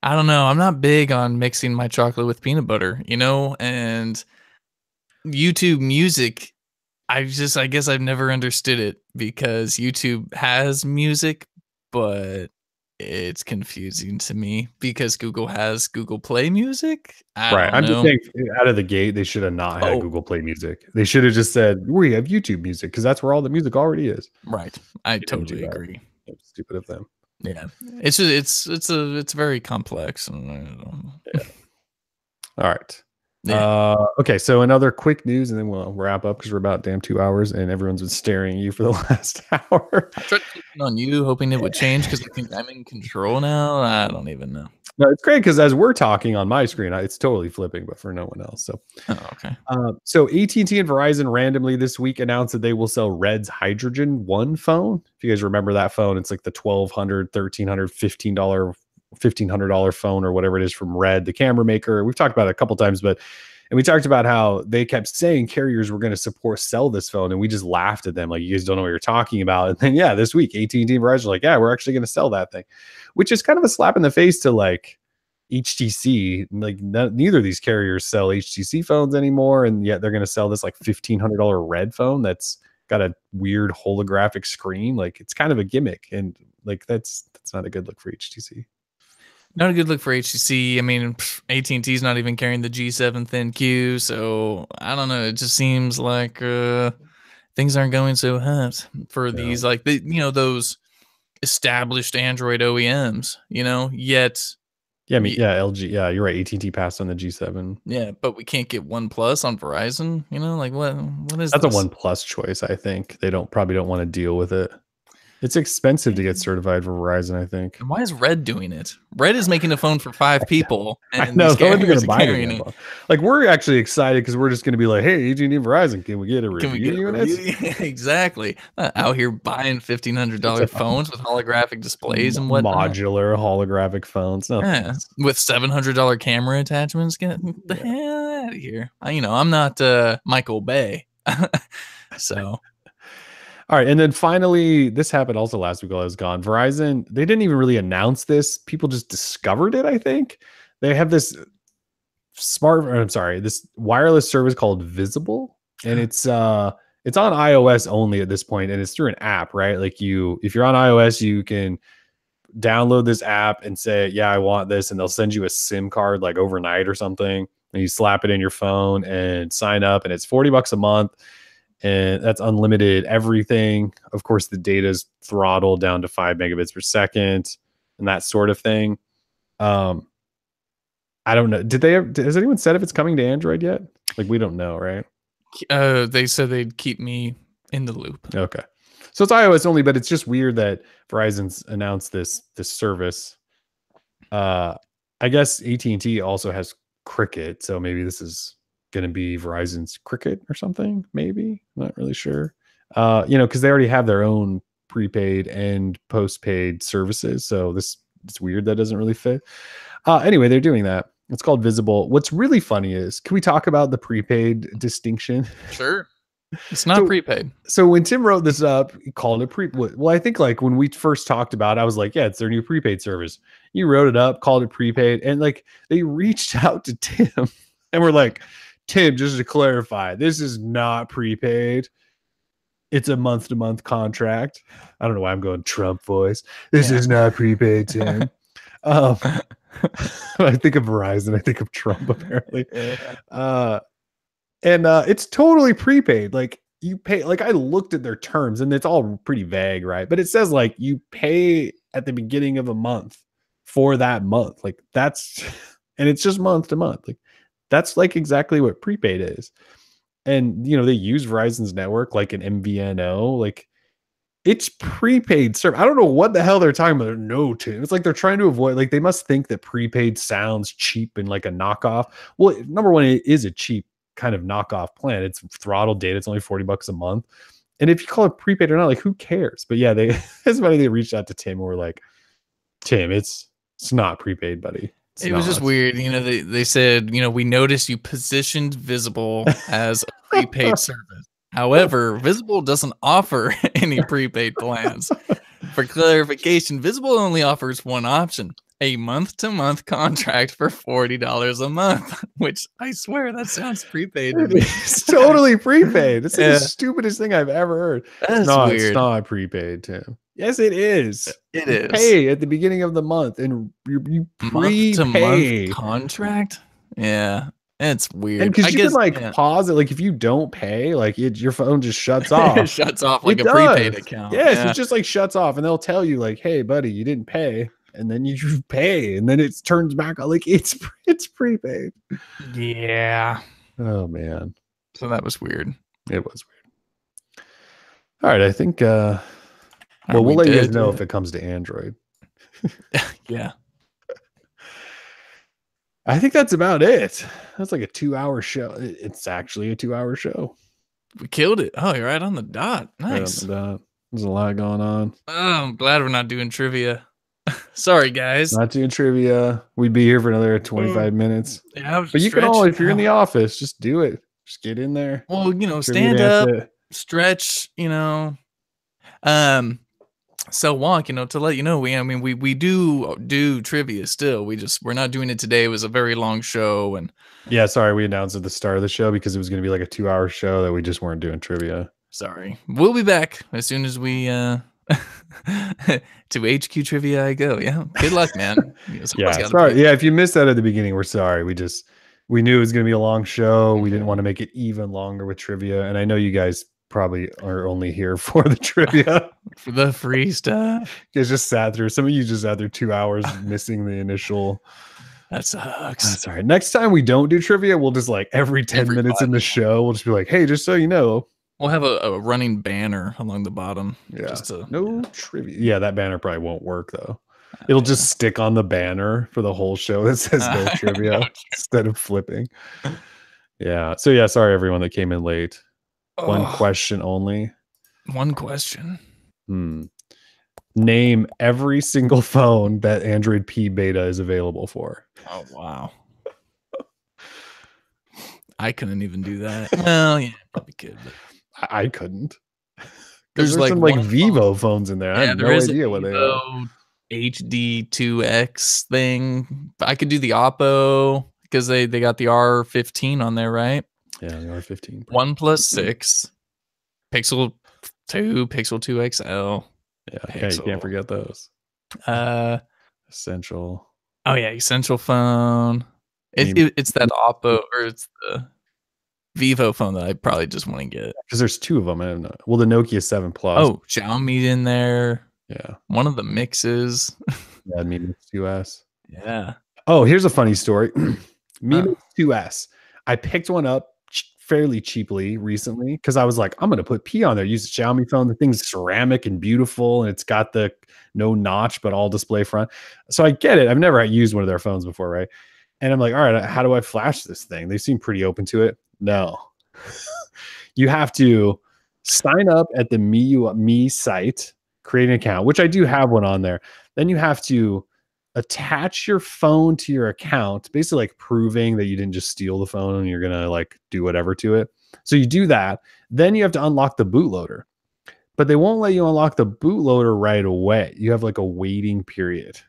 I don't know. I'm not big on mixing my chocolate with peanut butter, you know? And YouTube Music, I guess I've never understood it, because YouTube has music, but it's confusing to me because Google has Google Play Music. I'm just saying, out of the gate, they should have not had Google Play Music. They should have just said, we have YouTube Music, because that's where all the music already is. Right. I totally agree. Stupid of them. Yeah, it's just, it's very complex. And Yeah. All right. yeah. Okay, so another quick news, and then we'll wrap up because we're about damn 2 hours, and everyone's been staring at you for the last hour. I tried clicking on you, hoping it would change because I think I'm in control now. I don't even know. No, it's great because as we're talking on my screen, it's totally flipping, but for no one else. So, Okay. So AT&T and Verizon randomly this week announced that they will sell Red's Hydrogen One phone. If you guys remember that phone, it's like the $1,200, $1,300, $1,500 phone or whatever it is from Red, the camera maker. We've talked about it a couple times, and we talked about how they kept saying carriers were going to sell this phone, and we just laughed at them like, you guys don't know what you're talking about. And then this week AT&T and Verizon are like, yeah, we're actually going to sell that thing, which is kind of a slap in the face to like HTC. Like neither of these carriers sell HTC phones anymore, and yet they're going to sell this like $1,500 Red phone that's got a weird holographic screen. Like it's kind of a gimmick, and like that's not a good look for HTC. Not a good look for HTC. I mean, AT&T is not even carrying the G7 ThinQ, so I don't know. It just seems like things aren't going so hot for these, like those established Android OEMs. Yet. LG. Yeah, you're right. AT&T passed on the G7. Yeah, but we can't get OnePlus on Verizon. Like what is that's this? A OnePlus choice? I think they probably don't want to deal with it. It's expensive to get certified for Verizon, I think. And why is Red doing it? Red is making a phone for 5 people, and no, these carriers are carrying it. Like we're actually excited because we're just going to be like, "Hey, AT&T Verizon, can we get a review unit?" Exactly. Out here buying $1,500 phones with holographic displays and whatnot. Modular holographic phones. No, with $700 camera attachments. Get the hell out of here. I'm not Michael Bay, so. All right, and then finally, this happened also last week while I was gone. Verizon, they didn't even really announce this. People just discovered it, I think. They have this this wireless service called Visible, and it's on iOS only at this point, and it's through an app, right? Like if you're on iOS, you can download this app and say, yeah, I want this, and they'll send you a SIM card like overnight or something, and you slap it in your phone and sign up, and it's $40 a month. And that's unlimited everything. Of course, the data is throttled down to 5 megabits per second and that sort of thing. I don't know. Has anyone said if it's coming to Android yet? Like, we don't know, right? They said they'd keep me in the loop. Okay. So it's iOS only, but it's just weird that Verizon's announced this service. I guess AT&T also has Cricket, so maybe this is going to be Verizon's Cricket or something, maybe. I'm not really sure. Because they already have their own prepaid and postpaid services, so it's weird that doesn't really fit. Anyway, they're doing that. It's called Visible. What's really funny is, can we talk about the prepaid distinction? Sure. It's not prepaid. So when Tim wrote this up, he called it prepaid. Well, I think like when we first talked about it, I was like, yeah, it's their new prepaid service. You wrote it up, called it prepaid, and like they reached out to Tim and were like, Tim, just to clarify, this is not prepaid. It's a month-to-month contract. I don't know why I'm going Trump voice. This is not prepaid, Tim. I think of Verizon. I think of Trump, apparently. And it's totally prepaid. Like you pay, like I looked at their terms and it's all pretty vague, right? But it says like you pay at the beginning of a month for that month. Like that's, and it's just month to month. Like that's like exactly what prepaid is. And, they use Verizon's network like an MVNO. Like it's prepaid service. I don't know what the hell they're talking about. No, Tim. It's like they're trying to avoid, like they must think that prepaid sounds cheap and like a knockoff. Well, number one, it is a cheap kind of knockoff plan. It's throttled data. It's only $40 a month. And if you call it prepaid or not, like who cares? But yeah, it's funny they reached out to Tim and were like, Tim, it's not prepaid, buddy. It was just weird. They said, we noticed you positioned Visible as a prepaid service. However, Visible doesn't offer any prepaid plans. For clarification, Visible only offers one option, a month-to-month contract for $40 a month, which I swear that sounds prepaid to me. It's totally prepaid. It's the stupidest thing I've ever heard. That's weird. It's not prepaid, Tim. Yes, it is. It is. Pay at the beginning of the month, and you prepay. Month-to-month contract? Yeah. It's weird. And because you can like yeah. pause it, like if you don't pay, like your phone just shuts off. It shuts off like It a prepaid does. account. Yes, Yeah. it just like shuts off, and they'll tell you like, "Hey, buddy, you didn't pay," and then you pay, and then it turns back on like it's prepaid. Yeah. Oh man, So that was weird. it was weird. All right, I think. Well, we'll let you guys know if it comes to Android. Yeah. I think that's about it. That's like a 2-hour show. It's actually a 2-hour show. We killed it. Oh, you're right on the dot. Nice. Right on the dot. There's a lot going on. Oh, I'm glad we're not doing trivia. Sorry, guys. Not doing trivia. We'd be here for another 25 minutes. Yeah, but you can all, if you're in the office, just do it. Just get in there. Well, stand up, stretch, So Wonk, to let you know, we do trivia still. We're not doing it today. It was a very long show, and yeah, sorry, we announced at the start of the show because it was going to be like a 2-hour show that we just weren't doing trivia. Sorry. We'll be back as soon as we to HQ trivia I go. Yeah. Good luck, man. Yeah, sorry. Yeah, if you missed that at the beginning, we're sorry. We knew it was going to be a long show. We didn't want to make it even longer with trivia, and I know you guys probably are only here for the trivia. For the free stuff. You guys just sat through. Some of you just sat through 2 hours missing the initial. That sucks. That's all right. Next time we don't do trivia, we'll just like every 10 minutes in the show, we'll just be like, hey, just so you know. We'll have a running banner along the bottom. Yeah. No trivia. Yeah, that banner probably won't work though. It'll just stick on the banner for the whole show that says no trivia instead of flipping. Yeah. So yeah, sorry everyone that came in late. One question only. One question. Name every single phone that Android P beta is available for. Oh, wow. I couldn't even do that. Well, yeah, probably could. But I couldn't. There's like some like Vivo phones in there. I have no idea what they are. HD2X thing. I could do the Oppo because they got the R15 on there, right? Yeah, the R15. OnePlus 6, Pixel 2, Pixel 2 XL. Yeah, you can't forget those. Essential. Oh yeah, Essential phone. It's that Oppo, or it's the Vivo phone that I probably just want to get. Because there's two of them. I don't know. Well, the Nokia 7 Plus. Oh, Xiaomi in there. Yeah. One of the mixes. Yeah, Mi Mix 2S. Yeah. Oh, here's a funny story. Mi Mix 2S. I picked one up fairly cheaply recently because I was like, I'm going to put P on there. Use a Xiaomi phone. The thing's ceramic and beautiful, and it's got the no notch, but all display front. So I get it. I've never used one of their phones before, right? And I'm like, all right, how do I flash this thing? They seem pretty open to it. No. You have to sign up at the Me site, create an account, which I do have one on there. Then you have to attach your phone to your account, basically like proving that you didn't just steal the phone and you're gonna like do whatever to it. So you do that. Then you have to unlock the bootloader, but they won't let you unlock the bootloader right away. You have like a waiting period.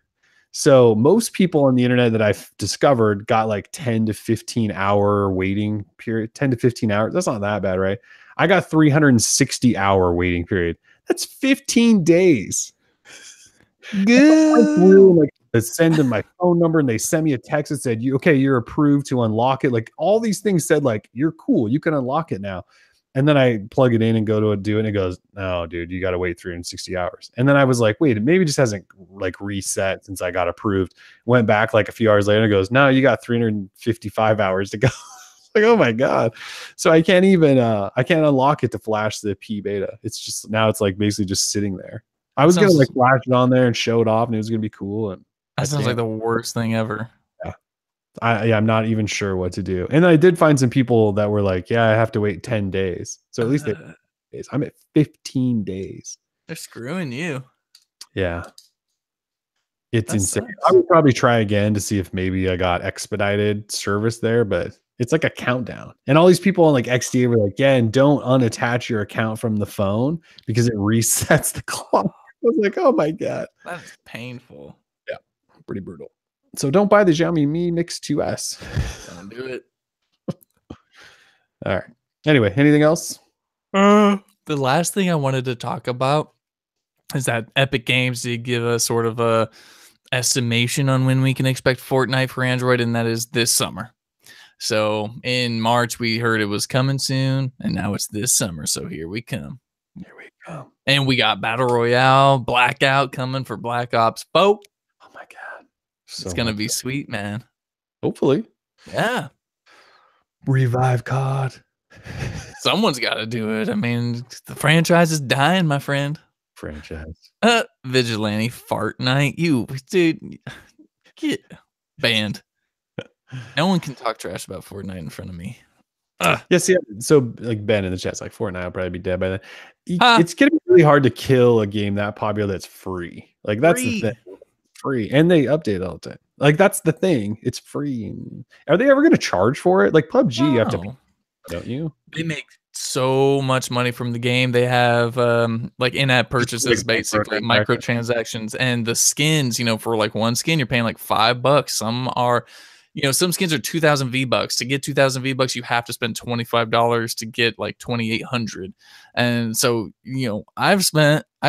So most people on the internet that I've discovered got like 10 to 15 hour waiting period. 10 to 15 hours. That's not that bad, right? I got 360 hour waiting period. That's 15 days. Good. Like, I send them my phone number and they sent me a text that said, you're approved to unlock it. Like all these things said, like, you're cool. You can unlock it now. And then I plug it in and go to do it. And it goes, no, dude, you got to wait 360 hours. And then I was like, wait, maybe it just hasn't like reset since I got approved. Went back like a few hours later and it goes, no, you got 355 hours to go. Like, oh my God. So I can't even, I can't unlock it to flash the P beta. It's just, now it's like basically just sitting there. I was going to like flash it on there and show it off and it was going to be cool. And that sounds like the worst thing ever. Yeah. I'm not even sure what to do. And I did find some people that were like, yeah, I have to wait 10 days. So at least days. I'm at 15 days. They're screwing you. Yeah. It's insane. I would probably try again to see if maybe I got expedited service there, but it's like a countdown. And all these people on like XDA were like, yeah, and don't unattach your account from the phone because it resets the clock. I was like, oh my God. That's painful. Yeah. Pretty brutal. So don't buy the Xiaomi Mi Mix 2S. Don't do it. All right. Anyway, anything else? The last thing I wanted to talk about is that Epic Games did give a sort of a estimation on when we can expect Fortnite for Android, and that is this summer. So in March, we heard it was coming soon, and now it's this summer. So here we come. Here we go. And we got Battle Royale, Blackout coming for Black Ops 4. Oh my God. It's going to be sweet, man. Hopefully. Yeah. Revive COD. Someone's got to do it. I mean, the franchise is dying, my friend. Franchise. Vigilante Fart Night. You, dude, get banned. No one can talk trash about Fortnite in front of me. Yeah, see, so like Ben in the chat's like, Fortnite will probably be dead by then. It's gonna be really hard to kill a game that popular that's free. Like that's the thing. Free, and they update it all the time. Like that's the thing. It's free. Are they ever gonna charge for it? Like PUBG, you have to pay, don't you? They make so much money from the game. They have like in-app purchases, basically microtransactions, and the skins. You know, for like one skin, you're paying like $5. Some are. You know, some skins are 2,000 V-Bucks. To get 2,000 V-Bucks, you have to spend $25 to get like 2,800. And so, you know, I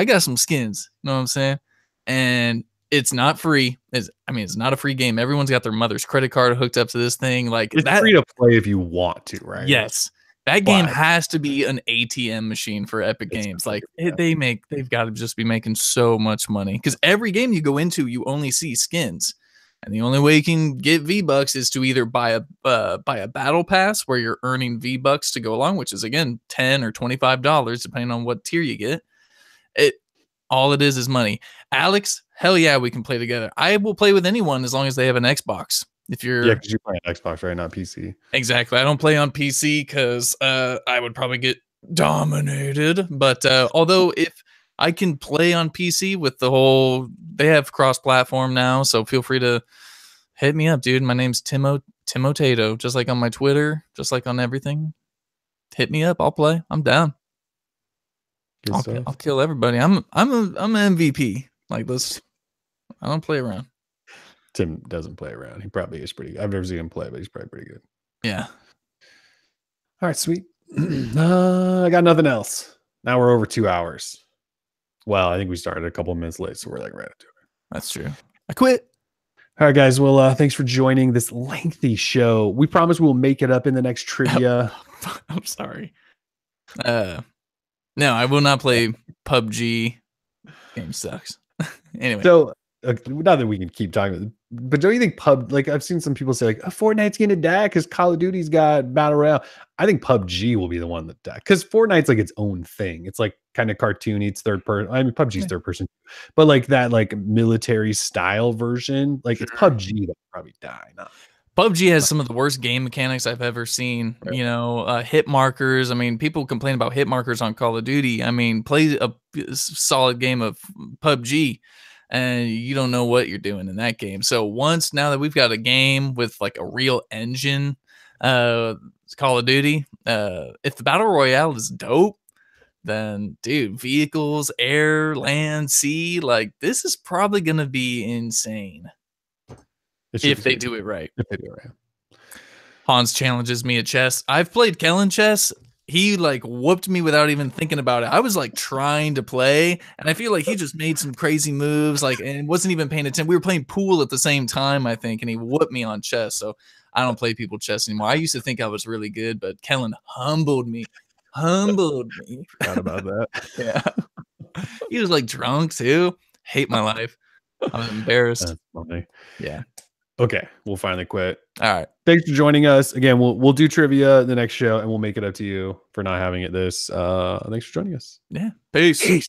got some skins, you know what I'm saying? And it's not free. It's not a free game. Everyone's got their mother's credit card hooked up to this thing. Like it's free to play if you want to, right? Yes. That game has to be an ATM machine for Epic Games. Like they've got to just be making so much money because every game you go into, you only see skins. And the only way you can get V-Bucks is to either buy a battle pass where you're earning V-Bucks to go along, which is again $10 or $25 depending on what tier you get. All it is money. Alex, hell yeah, we can play together. I will play with anyone as long as they have an Xbox. Because you're playing Xbox, right? Not PC. Exactly. I don't play on PC because I would probably get dominated. But although if I can play on PC with they have cross-platform now, so feel free to hit me up, dude. My name's Timotato, just like on my Twitter, just like on everything. Hit me up, I'll play. I'm down. I'll kill everybody. I'm an MVP. Like this, I don't play around. Tim doesn't play around. He probably is pretty good. I've never seen him play, but he's probably pretty good. Yeah. All right, sweet. I got nothing else. Now we're over 2 hours. Well, I think we started a couple of minutes late, so we're like right up to it. That's true. I quit. All right, guys. Well, thanks for joining this lengthy show. We promise we'll make it up in the next trivia. I'm sorry. No, I will not play PUBG. Game sucks. Anyway. So, not that we can keep talking about it, but don't you think like I've seen some people say like Fortnite's gonna die because Call of Duty's got Battle Royale. I think PUBG will be the one that die because Fortnite's like its own thing. It's like kind of cartoony. It's third person. I mean, PUBG's third person, but like that like military style version, like it's PUBG that will probably die. PUBG has some of the worst game mechanics I've ever seen. Right. You know, hit markers. I mean, people complain about hit markers on Call of Duty. I mean, play a solid game of PUBG. And you don't know what you're doing in that game. So now that we've got a game with like a real engine, Call of Duty, if the Battle Royale is dope, then dude, vehicles, air, land, sea, like this is probably going to be insane. If they do it right. If they do it right. Hans challenges me at chess. I've played Kellen chess. He like whooped me without even thinking about it. I was like trying to play, and I feel like he just made some crazy moves, like, and wasn't even paying attention. We were playing pool at the same time, I think, and he whooped me on chess. So I don't play people chess anymore. I used to think I was really good, but Kellen humbled me. Forgot about that. Yeah. He was like drunk too. Hate my life. I'm embarrassed. That's funny. Yeah. Okay, we'll finally quit. All right. Thanks for joining us. Again, we'll do trivia the next show, and we'll make it up to you for not having it this. Thanks for joining us. Yeah. Peace.